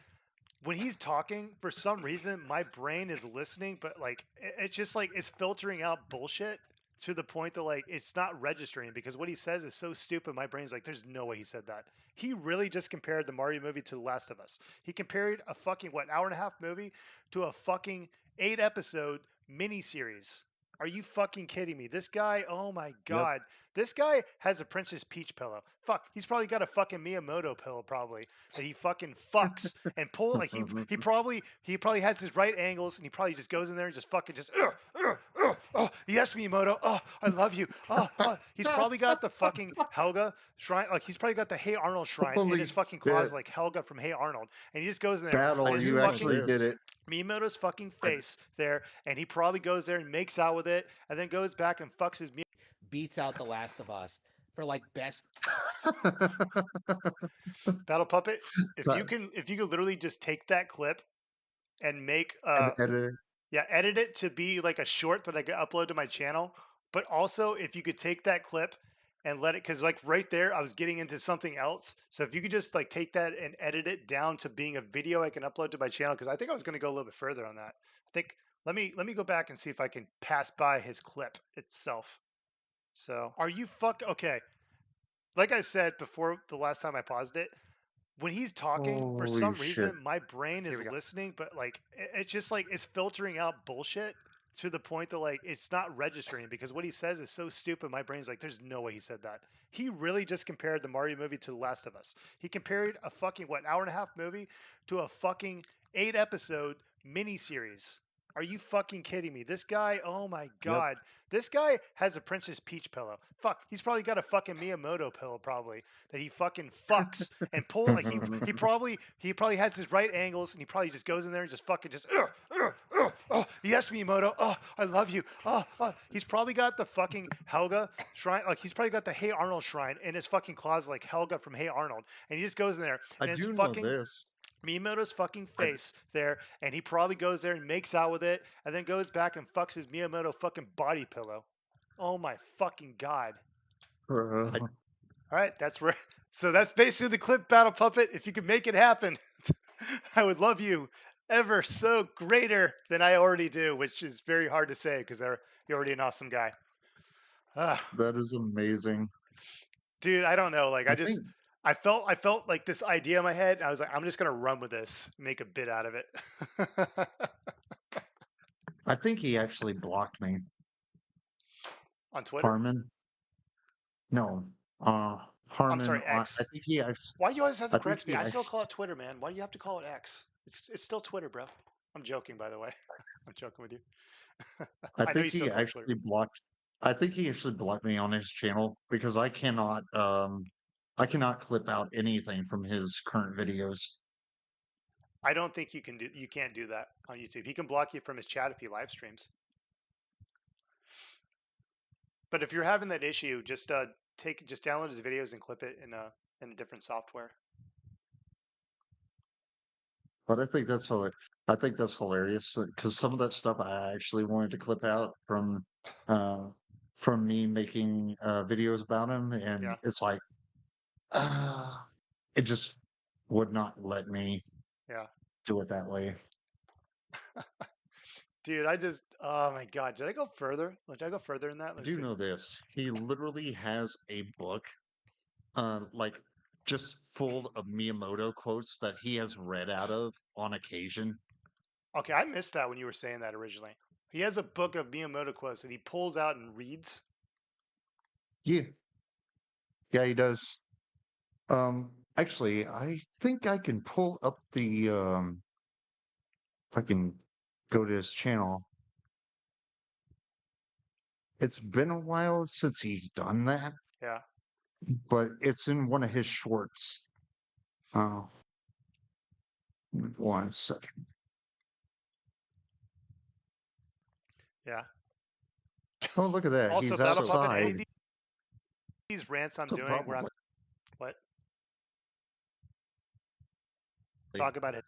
when he's talking, for some reason, my brain is listening, but like it's just like it's filtering out bullshit to the point that like it's not registering because what he says is so stupid. My brain's like, there's no way he said that. He really just compared the Mario movie to The Last of Us. He compared a fucking hour and a half movie to a fucking 8 episode miniseries. Are you fucking kidding me? This guy, oh my Yep. god, this guy has a Princess Peach pillow. Fuck, he's probably got a fucking Miyamoto pillow probably that he fucking fucks and pull like he probably has his right angles and he probably just goes in there and just fucking just oh yes Miyamoto, oh I love you, oh he's probably got the fucking Helga shrine, like he's probably got the Hey Arnold shrine in Holy his fucking shit. closet like Helga from Hey Arnold, and he just goes in there on Battle, his you fucking actually did it. Miyamoto's fucking face there, and he probably goes there and makes out with it, and then goes back and fucks his Beats out The Last of Us for like best. Battle Puppet. If you But- can literally just take that clip and make and edit. yeah, edit it to be like a short that I could upload to my channel. But also, if you could take that clip and let it, because like right there, I was getting into something else. So if you could just like take that and edit it down to being a video I can upload to my channel, because I think I was going to go a little bit further on that. I think let me go back and see if I can pass by his clip itself. So are you okay? Like I said before the last time I paused it, when he's talking, for Holy some shit. reason, my brain is listening, but like it's just like it's filtering out bullshit to the point that like it's not registering because what he says is so stupid. My brain's like, there's no way he said that. He really just compared the Mario movie to The Last of Us. He compared a fucking hour and a half movie to a fucking 8 episode miniseries. Are you fucking kidding me? This guy, oh my Yep. god. This guy has a Princess Peach pillow. Fuck, he's probably got a fucking Miyamoto pillow probably that he fucking fucks and pull like he probably has his right angles and he probably just goes in there and just fucking just oh, yes Miyamoto. Oh, I love you. He's probably got the fucking Helga shrine like he's probably got the Hey Arnold shrine in his fucking closet like Helga from Hey Arnold and he just goes in there I and it's do know fucking this. Miyamoto's fucking I, face there, and he probably goes there and makes out with it, and then goes back and fucks his Miyamoto fucking body pillow. Oh my fucking god! I All right, that's where. So that's basically the clip, Battle Puppet. If you could make it happen, I would love you ever so greater than I already do, which is very hard to say because you're already an awesome guy. Ah, that is amazing. dude, I don't know. Like I think I felt like this idea in my head. And I was like, I'm just gonna run with this, make a bit out of it. I think he actually blocked me. On Twitter. Harmon. No. I'm Harmon sorry, on X. I think he actually Why do you always have to I think correct me? he I still actually call it Twitter, man. Why do you have to call it X? It's still Twitter, bro. I'm joking, by the way. I'm joking with you. I I know think you still he call it Twitter. actually blocked I think he actually blocked me on his channel because I cannot clip out anything from his current videos. I don't think you can't do that on YouTube. He can block you from his chat if he live streams. But if you're having that issue, just download his videos and clip it in a different software. But I think that's hilarious because some of that stuff I actually wanted to clip out uh from me making videos about him, and Yeah. it's like uh, it just would not let me Yeah. do it that way. Dude, oh my god, did I go further? Did I go further than that? I Let me do see. know this. He literally has a book, like just full of Miyamoto quotes that he has read out of on occasion. Okay, I missed that when you were saying that originally. He has a book of Miyamoto quotes that he pulls out and reads. Yeah, yeah, he does. Actually, I think I can pull up the if I can go to his channel. It's been a while since he's done that, Yeah. but it's in one of his shorts. Oh, 1 second. Yeah. Oh, look at that. Also, He's Battle Puppet, any of outside. these rants I'm So doing where I'm probably what talk about his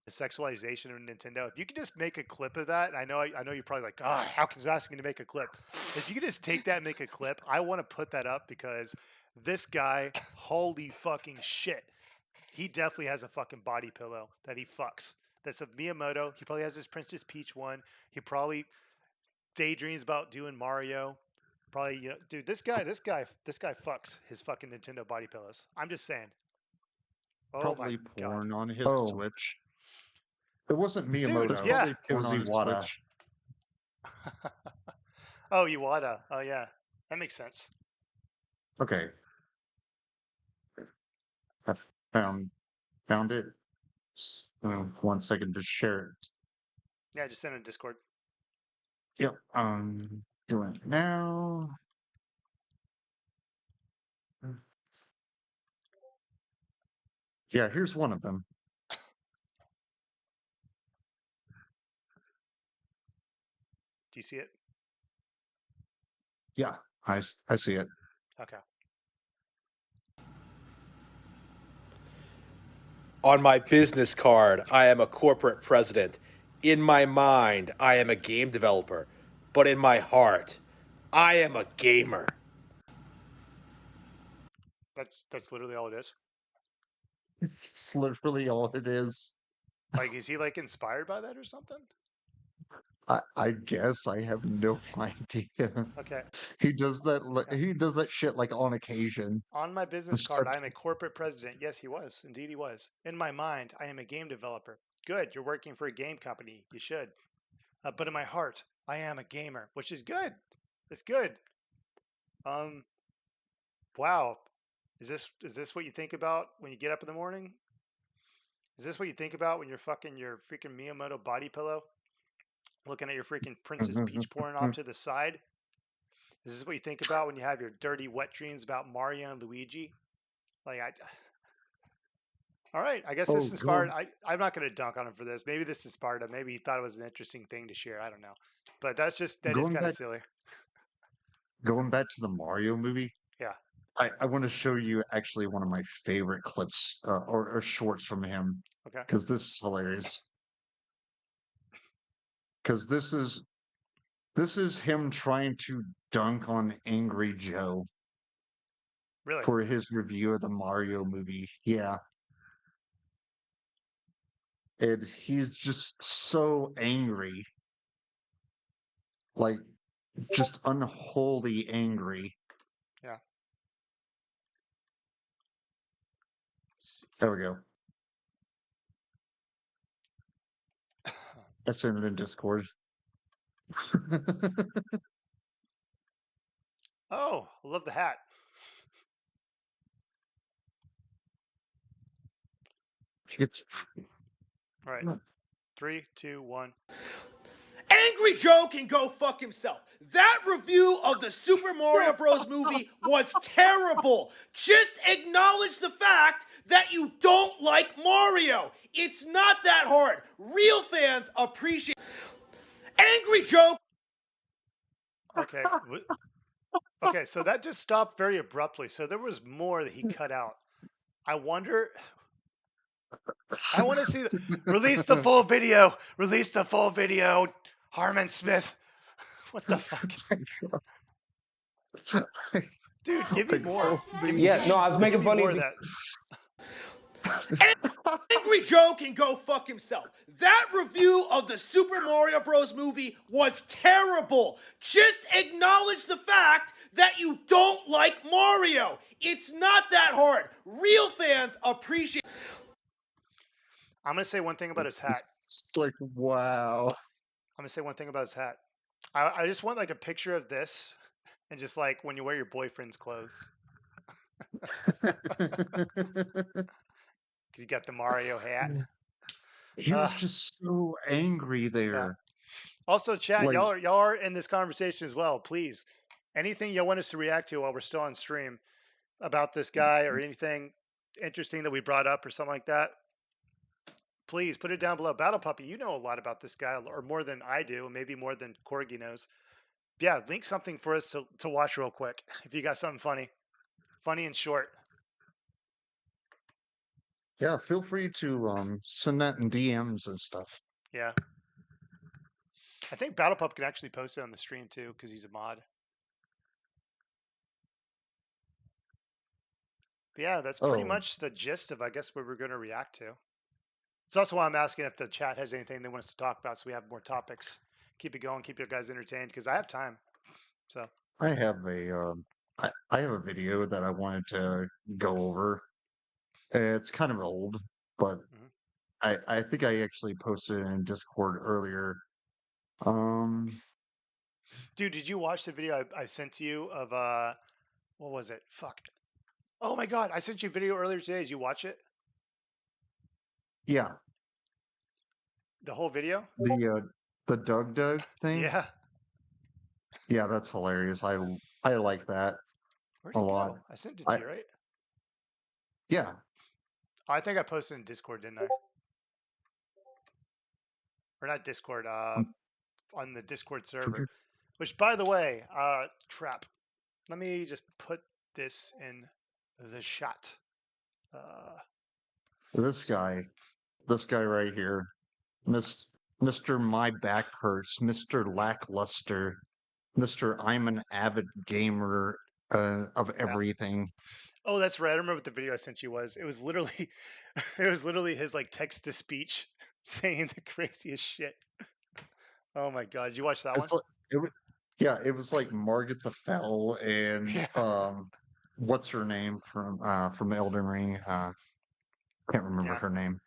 sexualization of Nintendo. If you could just make a clip of that, I know you're probably like, how can you ask me to make a clip? If you could just take that and make a clip, I want to put that up because this guy, holy fucking shit, he definitely has a fucking body pillow that he fucks. That's of Miyamoto. He probably has his Princess Peach one. He probably daydreams about doing Mario. Probably, dude, this guy fucks his fucking Nintendo body pillows. I'm just saying. Oh my probably god. porn on his Switch. It wasn't Dude, Miyamoto. yeah. It was Iwata. Oh, Iwata. Oh yeah. That makes sense. Okay, I found it. 1 second to share it. Yeah, just send it in Discord. Yep, doing it now. Yeah, here's one of them. Do you see it? Yeah, I see it. Okay. On my business card, I am a corporate president. In my mind, I am a game developer. But in my heart, I am a gamer. That's literally all it is. It's literally all it is. Like, is he like inspired by that or something? I guess I have no idea. Okay. He does that. Yeah. He does that shit like on occasion. On my business It's card, like, I am a corporate president. Yes, he was. Indeed, he was. In my mind, I am a game developer. Good. You're working for a game company. You should. But in my heart, I am a gamer, which is good. It's good. Um. Wow. Is this what you think about when you get up in the morning? Is this what you think about when you're fucking your freaking Miyamoto body pillow? looking at your freaking Princess Peach pouring off to the side. Is this what you think about when you have your dirty, wet dreams about Mario and Luigi? Like, all right, I guess Oh, this inspired. go I'm not going to dunk on him for this. Maybe this inspired him. Maybe he thought it was an interesting thing to share. I don't know, but that is going kind of back silly. going back to the Mario movie. Yeah. I want to show you actually one of my favorite clips or shorts from him Okay. because this is hilarious. Because this is him trying to dunk on Angry Joe Really? for his review of the Mario movie. Yeah. And he's just so angry, like just unholy angry. Yeah. There we go. I sent it in Discord. Oh, I love the hat. It's All right. 3, 2, 1. Angry Joe can go fuck himself. That review of the Super Mario Bros. Movie was terrible. Just acknowledge the fact that you don't like Mario. It's not that hard. Real fans appreciate. Angry Joe. Okay. Okay, so that just stopped very abruptly. So there was more that he cut out. I wonder. I want to see. Release the full video. Release the full video. Harmon Smith. What the fuck, dude? Give me like, more. Give me, Yeah, no, I was give making me fun more of of you. that. Angry Joe can go fuck himself. That review of the Super Mario Bros. Movie was terrible. Just acknowledge the fact that you don't like Mario. It's not that hard. Real fans appreciate. I'm gonna say one thing about his hat. It's like, wow. I'm gonna say one thing about his hat. I just want like a picture of this, and just like when you wear your boyfriend's clothes, because you got the Mario hat. He was just so angry Yeah. there. Also, chat, Like, y'all are in this conversation as well. Please, anything y'all want us to react to while we're still on stream about this guy or anything interesting that we brought up or something like that, please put it down below. Battle Puppy, you know a lot about this guy, or more than I do, and maybe more than Corgi knows. Yeah, link something for us to watch real quick if you got something funny and short. yeah, feel free to send that in DMs and stuff. Yeah, I think Battle Pup can actually post it on the stream too because he's a mod. But yeah, that's pretty Oh, much the gist of, I guess, what we're going to react to. It's also why I'm asking if the chat has anything they want us to talk about so we have more topics. Keep it going, keep you guys entertained because I have time. So, I have I have a video that I wanted to go over. It's kind of old, but mhm. I think I actually posted it in Discord earlier. Um, Dude, did you watch the video I sent to you of, what was it? Fuck. Oh my God, I sent you a video earlier today. Did you watch it? yeah, The whole video? the Doug thing. Yeah. Yeah, that's hilarious. I like that Where'd a it lot. go? I sent it to I you, right? yeah. I think I posted in Discord, didn't I? Or not Discord, Um, on the Discord server. forget- Which, by the way, crap. Let me just put this in the shot. Uh, this guy, this guy right here, Miss Mr. My Back Hurts, Mr. Lackluster, Mr. I'm an avid gamer of yeah. everything. Oh, that's right. I remember what the video I sent you was. It was literally, it was literally his like text to speech saying the craziest shit. Oh my God, did you watch that one? It's like it was, yeah, it was like Margaret the Fell and Yeah, what's her name from Elden Ring? Can't remember yeah. her name.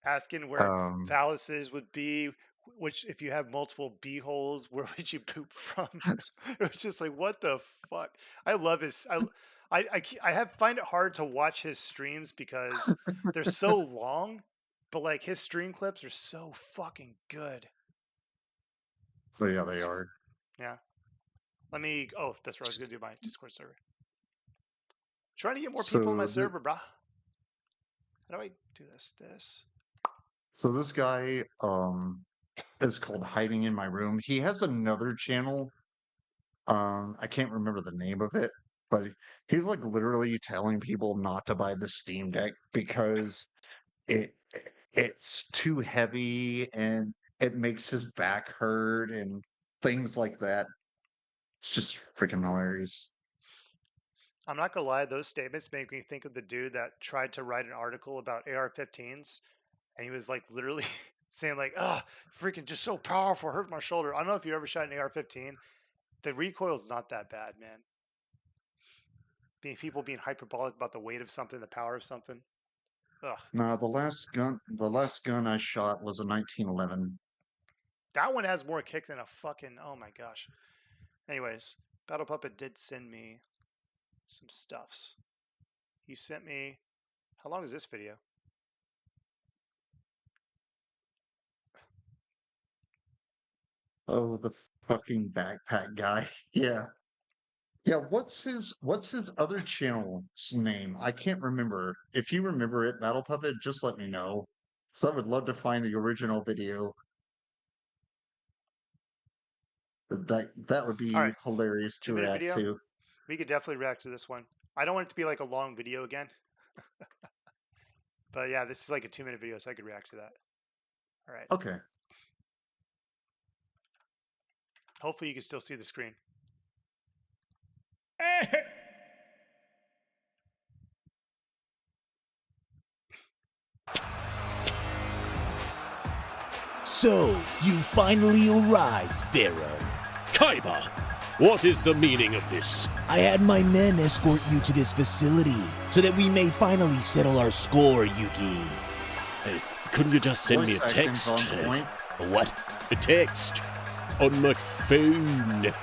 Asking where Um, phalluses would be, which if you have multiple bee holes, where would you poop from? It was just like, what the fuck? I love his. I have find it hard to watch his streams because they're so long, but like his stream clips are so fucking good. But yeah, they are. Yeah. Let me. Oh, that's where I was gonna do my Discord server. Trying to get more people in my server, brah. How do I do this? So this guy is called Hiding in My Room. He has another channel. I can't remember the name of it, but he's like literally telling people not to buy the Steam Deck because it it's too heavy and it makes his back hurt and things like that. It's just freaking hilarious. I'm not gonna lie, those statements make me think of the dude that tried to write an article about AR-15s, and he was like literally saying like, "Ah, freaking just so powerful, hurt my shoulder." I don't know if you ever shot an AR-15. The recoil's not that bad, man. People being hyperbolic about the weight of something, the power of something. Ugh. No, the last gun I shot was a 1911. That one has more kick than a fucking. Oh my gosh. Anyways, Battle Puppet did send me some stuffs. He sent me. How long is this video? Oh, the fucking backpack guy. Yeah. Yeah, what's his other channel's name? I can't remember. If you remember it, Battle Puppet, just let me know. So I would love to find the original video. That would All be right, hilarious to 2-minute react video. to. We could definitely react to this one. I don't want it to be like a long video again. But yeah, this is like a 2-minute video, so I could react to that. All right. Okay. Hopefully you can still see the screen. So, you finally arrived, Pharaoh. Kaiba, what is the meaning of this? I had my men escort you to this facility so that we may finally settle our score, Yugi. Couldn't you just send me a Voice acting's text? on point. A what? A text on my phone.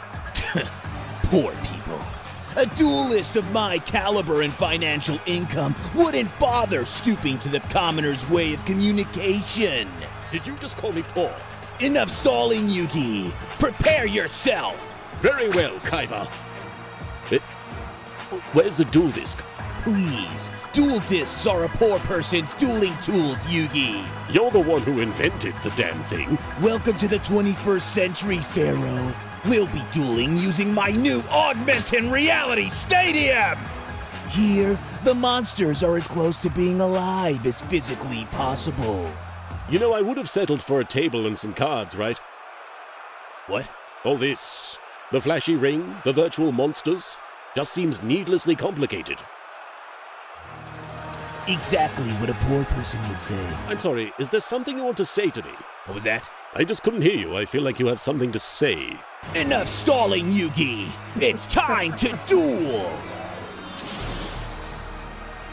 Poor people. A duelist of my caliber and financial income wouldn't bother stooping to the commoner's way of communication. Did you just call me poor? Enough stalling, Yugi. Prepare yourself. Very well, Kaiba. Where's the dual disc? Please, dual discs are a poor person's dueling tools, Yugi. You're the one who invented the damn thing. Welcome to the 21st century, Pharaoh. We'll be dueling using my new augmented reality stadium! Here, the monsters are as close to being alive as physically possible. You know, I would have settled for a table and some cards, right? What? All this, the flashy ring, the virtual monsters, just seems needlessly complicated. Exactly what a poor person would say. I'm sorry, is there something you want to say to me? What was that? I just couldn't hear you. I feel like you have something to say. Enough stalling, Yugi! It's time to duel!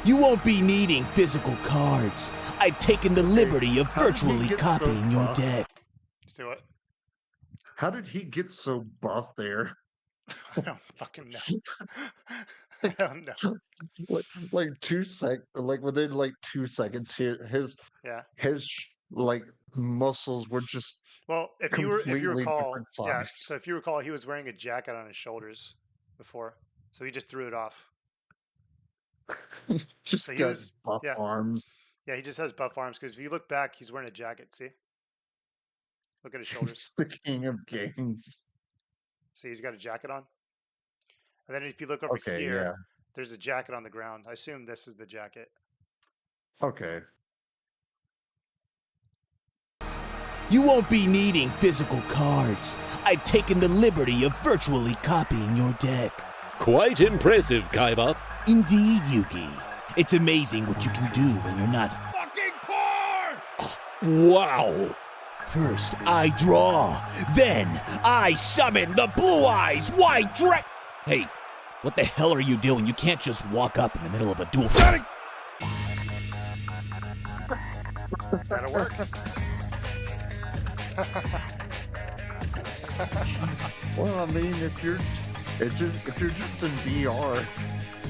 You won't be needing physical cards. I've taken the liberty of How did he virtually get so copying your buff? deck. See what? How did he get so buff there? I don't fucking know. I don't know. Like like within like 2 seconds, Yeah. his like muscles were just Well, if you completely recall, different yeah. size. So if you recall, he was wearing a jacket on his shoulders before, so he just threw it off. Just So he got was- buff yeah. arms. Yeah, he just has buff arms because if you look back, he's wearing a jacket. See? Look at his shoulders. He's the king of games. See, he's got a jacket on. And then if you look over Okay, here, yeah. there's a jacket on the ground. I assume this is the jacket. Okay. You won't be needing physical cards. I've taken the liberty of virtually copying your deck. Quite impressive, Kaiba. Indeed, Yugi. It's amazing what you can do when you're not. Fucking poor! Wow. First, I draw. Then, I summon the Blue Eyes White Dragon. Hey, what the hell are you doing? You can't just walk up in the middle of a duel. That'll work. Well, I mean, if you're just in VR,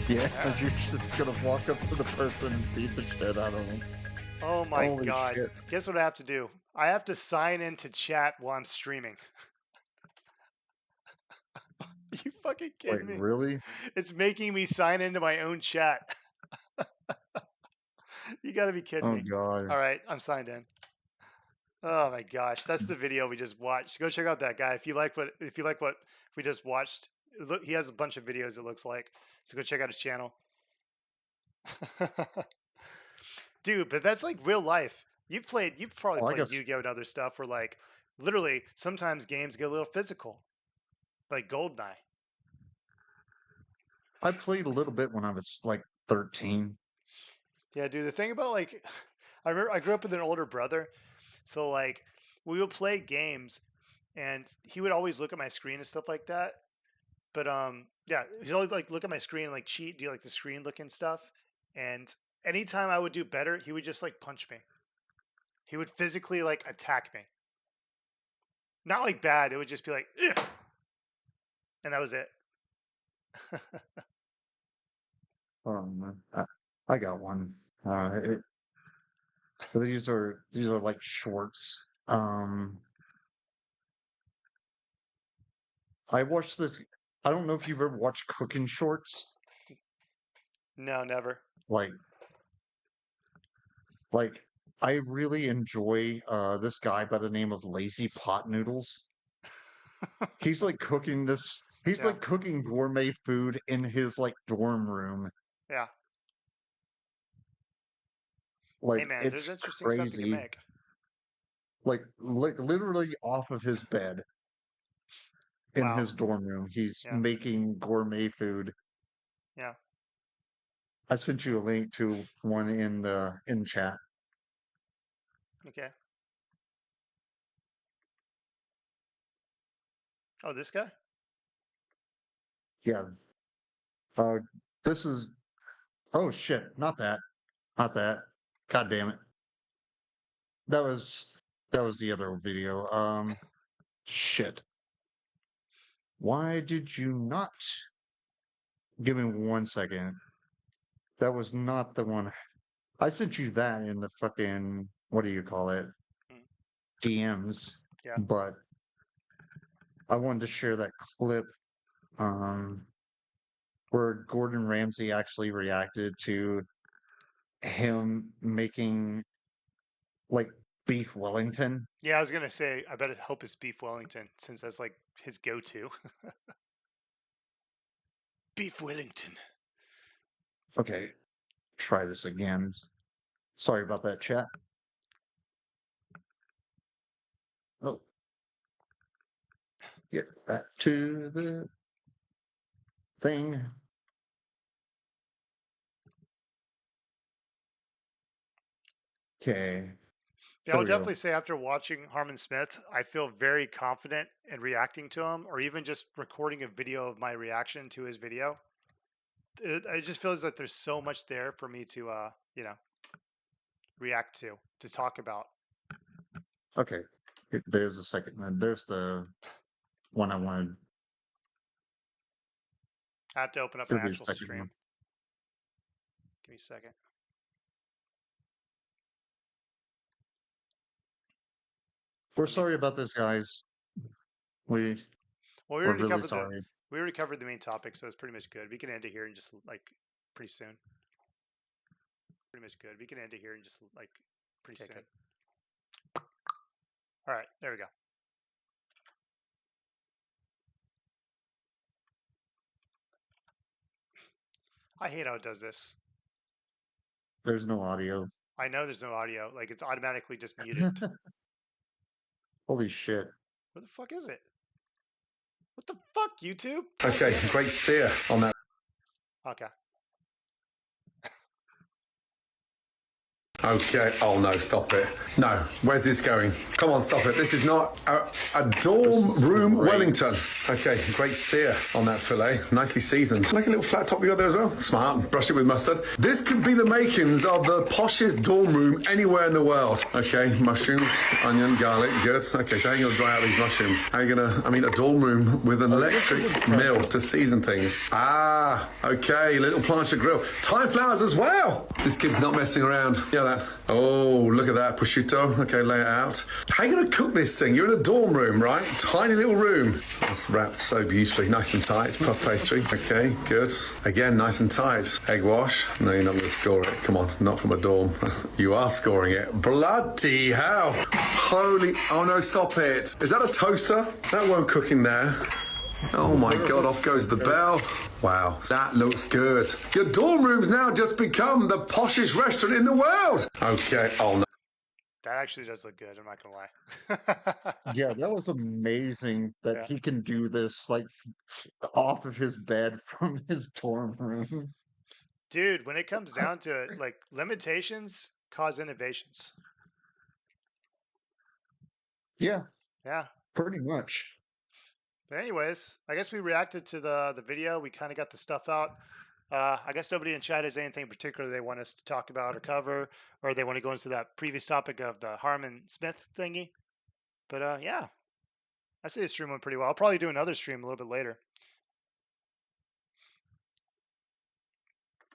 yeah, you're just gonna walk up to the person and beat the shit out of them. Oh my Holy god. shit. Guess what I have to do? I have to sign into chat while I'm streaming. You fucking Wait, kidding me? really? It's making me sign into my own chat. You got to be kidding Oh me. god. All right, I'm signed in. Oh my gosh, that's the video we just watched. Go check out that guy if you like what we just watched. Look, he has a bunch of videos. It looks like, so go check out his channel. Dude, but that's like real life. You've probably Oh, I played guess Yu-Gi-Oh and other stuff where like literally sometimes games get a little physical, like Goldeneye. I played a little bit when I was like 13. Yeah, dude. The thing about like, I remember I grew up with an older brother, so like we would play games, and he would always look at my screen and stuff like that. But yeah, he's always like look at my screen and like cheat, do like the screen looking stuff. And anytime I would do better, he would just like punch me. He would physically like attack me. Not like bad. It would just be like, ugh! And that was it. I got one. These are like shorts. I watched this. I don't know if you've ever watched cooking shorts. No, never. Like I really enjoy this guy by the name of Lazy Pot Noodles. He's like cooking this. He's Yeah. like cooking gourmet food in his like dorm room. Yeah. Like Hey man, it's there's interesting stuff you can crazy. make. Like literally off of his bed in Wow. his dorm room, he's Yeah. making gourmet food. Yeah. I sent you a link to one in chat. Okay. Oh, this guy? Yeah. This is. Oh shit! Not that. Not that. God damn it. That was the other video. Shit. Why did you not? Give me 1 second. That was not the one. I sent you that in the fucking, what do you call it? Mm. DMs. Yeah. But I wanted to share that clip where Gordon Ramsay actually reacted to him making like beef Wellington. Yeah, I was gonna say I bet hope it's beef Wellington since that's like his go-to. Beef Wellington. Okay, try this again. Sorry about that, chat. Oh, get back to the thing. Okay. Yeah, There I'll we go. definitely say after watching Harmon Smith, I feel very confident in reacting to him, or even just recording a video of my reaction to his video. It just feels like there's so much there for me to, react to talk about. Okay. There's the second one. There's the one I wanted. I have to open up Should my be the actual second stream. one. Give me a second. We're sorry about this, guys. We're Well, we already really covered sorry. the main topic, so it's pretty much good. We can end it here in just like pretty soon. Pretty much good. We can end it here in just like pretty soon. Good. All right, there we go. I hate how it does this. There's no audio. I know there's no audio. Like it's automatically just muted. Holy shit. Where the fuck is it? What the fuck, YouTube? Okay, great to see you on that. Okay. Okay, oh no, stop it. No, where's this going? Come on, stop it. This is not a dorm room Wellington. Okay, great to see you on that fillet. Nicely seasoned. Like a little flat top you got there as well. Smart, brush it with mustard. This could be the makings of the poshest dorm room anywhere in the world. Okay, mushrooms, onion, garlic, good. Okay, so how are you gonna dry out these mushrooms? How are you gonna, a dorm room with an electric mill to season things. Ah, okay, little plancha grill. Thyme flowers as well. This kid's not messing around. Yeah, smell that. Oh, look at that prosciutto. Okay, lay it out. How are you going to cook this thing? You're in a dorm room, right? Tiny little room. It's wrapped so beautifully, nice and tight. Puff pastry. Okay, good. Again, nice and tight. Egg wash. No, you're not going to score it. Come on, not from a dorm. You are scoring it. Bloody hell. Holy... Oh, no, stop it. Is that a toaster? That won't cook in there. Oh my God, off goes the bell. Wow, that looks good. Your dorm room's now just become the poshest restaurant in the world. Okay, oh no. That actually does look good, I'm not gonna lie. Yeah, that was amazing that Yeah. he can do this like off of his bed from his dorm room. Dude, when it comes down to it, like limitations cause innovations. Yeah, Yeah. pretty much. But anyways, I guess we reacted to the video. We kind of got the stuff out. I guess nobody in chat has anything particular they want us to talk about or cover, or they want to go into that previous topic of the Harmon Smith thingy. But yeah, I say the stream went pretty well. I'll probably do another stream a little bit later.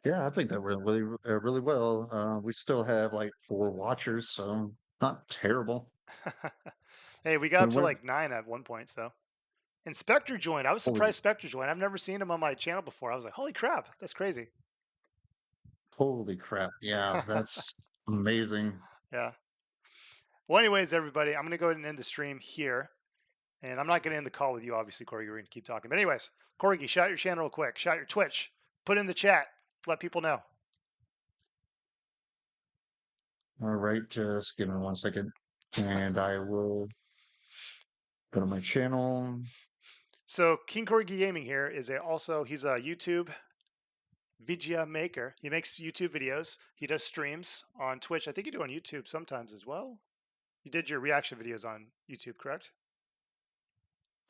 Yeah, I think that went really well. We still have like 4 watchers, so not terrible. Hey, we got When up to we're like 9 at one point, so. And Spectre joined. I was holy, surprised Spectre joined. I've never seen him on my channel before. I was like, holy crap, that's crazy. holy crap! Yeah, that's amazing. Yeah. Well, anyways, everybody, I'm going to go ahead and end the stream here. And I'm not going to end the call with you, obviously, Corgi. We're going to keep talking. But anyways, Corgi, shout your channel real quick. Shout your Twitch. Put in the chat. Let people know. All right, just give me 1 second, and I will go to my channel. So King Corgi Gaming here is he's a YouTube video maker. He makes YouTube videos. He does streams on Twitch. I think you do on YouTube sometimes as well. You did your reaction videos on YouTube, correct?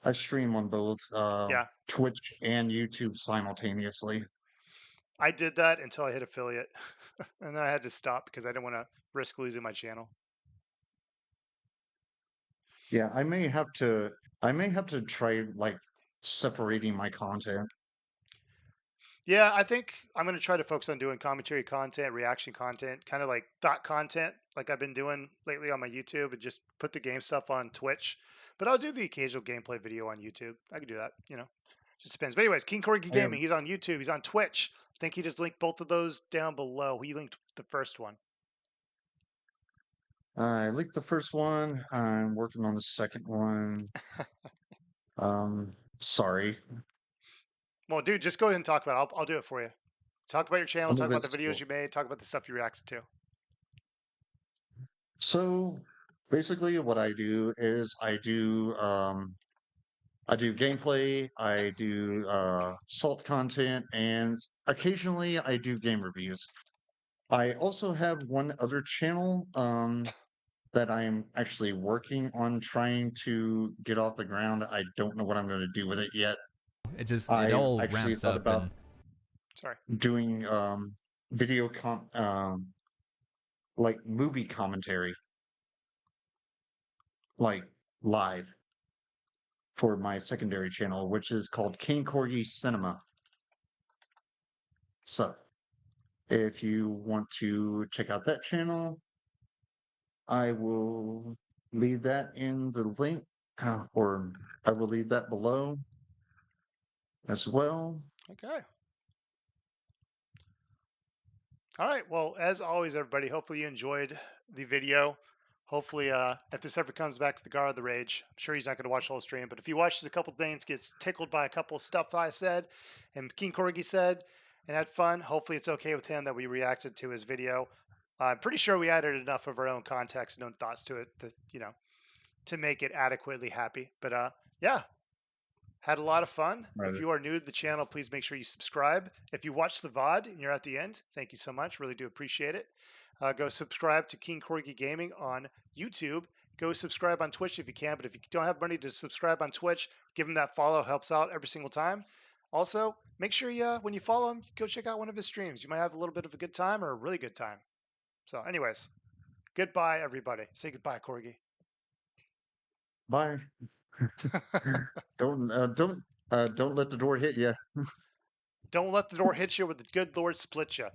I stream on both Yeah. Twitch and YouTube simultaneously. I did that until I hit affiliate. And then I had to stop because I didn't want to risk losing my channel. Yeah, I may have to try like separating my content. Yeah, I think I'm going to try to focus on doing commentary content, reaction content, kind of like thought content, like I've been doing lately on my YouTube, and just put the game stuff on Twitch. But I'll do the occasional gameplay video on YouTube. I can do that, just depends. But anyways, King Corgi I have Gaming, he's on YouTube, he's on Twitch. I think he just linked both of those down below. He linked the first one. I linked the first one. I'm working on the second one. Sorry. Well, dude, just go ahead and talk about it. I'll do it for you. Talk about your channel, I'm talk about the invisible. videos you made, talk about the stuff you reacted to. So basically what I do is I do gameplay, I do salt content, and occasionally I do game reviews. I also have one other channel that I'm actually working on trying to get off the ground. I don't know what I'm going to do with it yet. It I all actually ramps thought up about and Sorry. doing like movie commentary, like live for my secondary channel, which is called King Corgi Cinema. So if you want to check out that channel, I will leave that in the link, or I will leave that below as well. Okay. All right. Well, as always, everybody, hopefully you enjoyed the video. Hopefully, if this ever comes back to the God of the Rage, I'm sure he's not going to watch the whole stream, but if he watches a couple things, gets tickled by a couple of stuff I said and King Corgi said, and had fun, hopefully it's okay with him that we reacted to his video. I'm pretty sure we added enough of our own context and own thoughts to it that, to make it adequately happy. But yeah, had a lot of fun. Right. If you are new to the channel, please make sure you subscribe. If you watch the VOD and you're at the end, thank you so much. Really do appreciate it. Go subscribe to King Corgi Gaming on YouTube. Go subscribe on Twitch if you can. But if you don't have money to subscribe on Twitch, give him that follow. Helps out every single time. Also, make sure when you follow him, go check out one of his streams. You might have a little bit of a good time or a really good time. So anyways, goodbye, everybody. Say goodbye, Corgi. Bye. Don't let the door hit you. Don't let the door hit you, with the good Lord split you.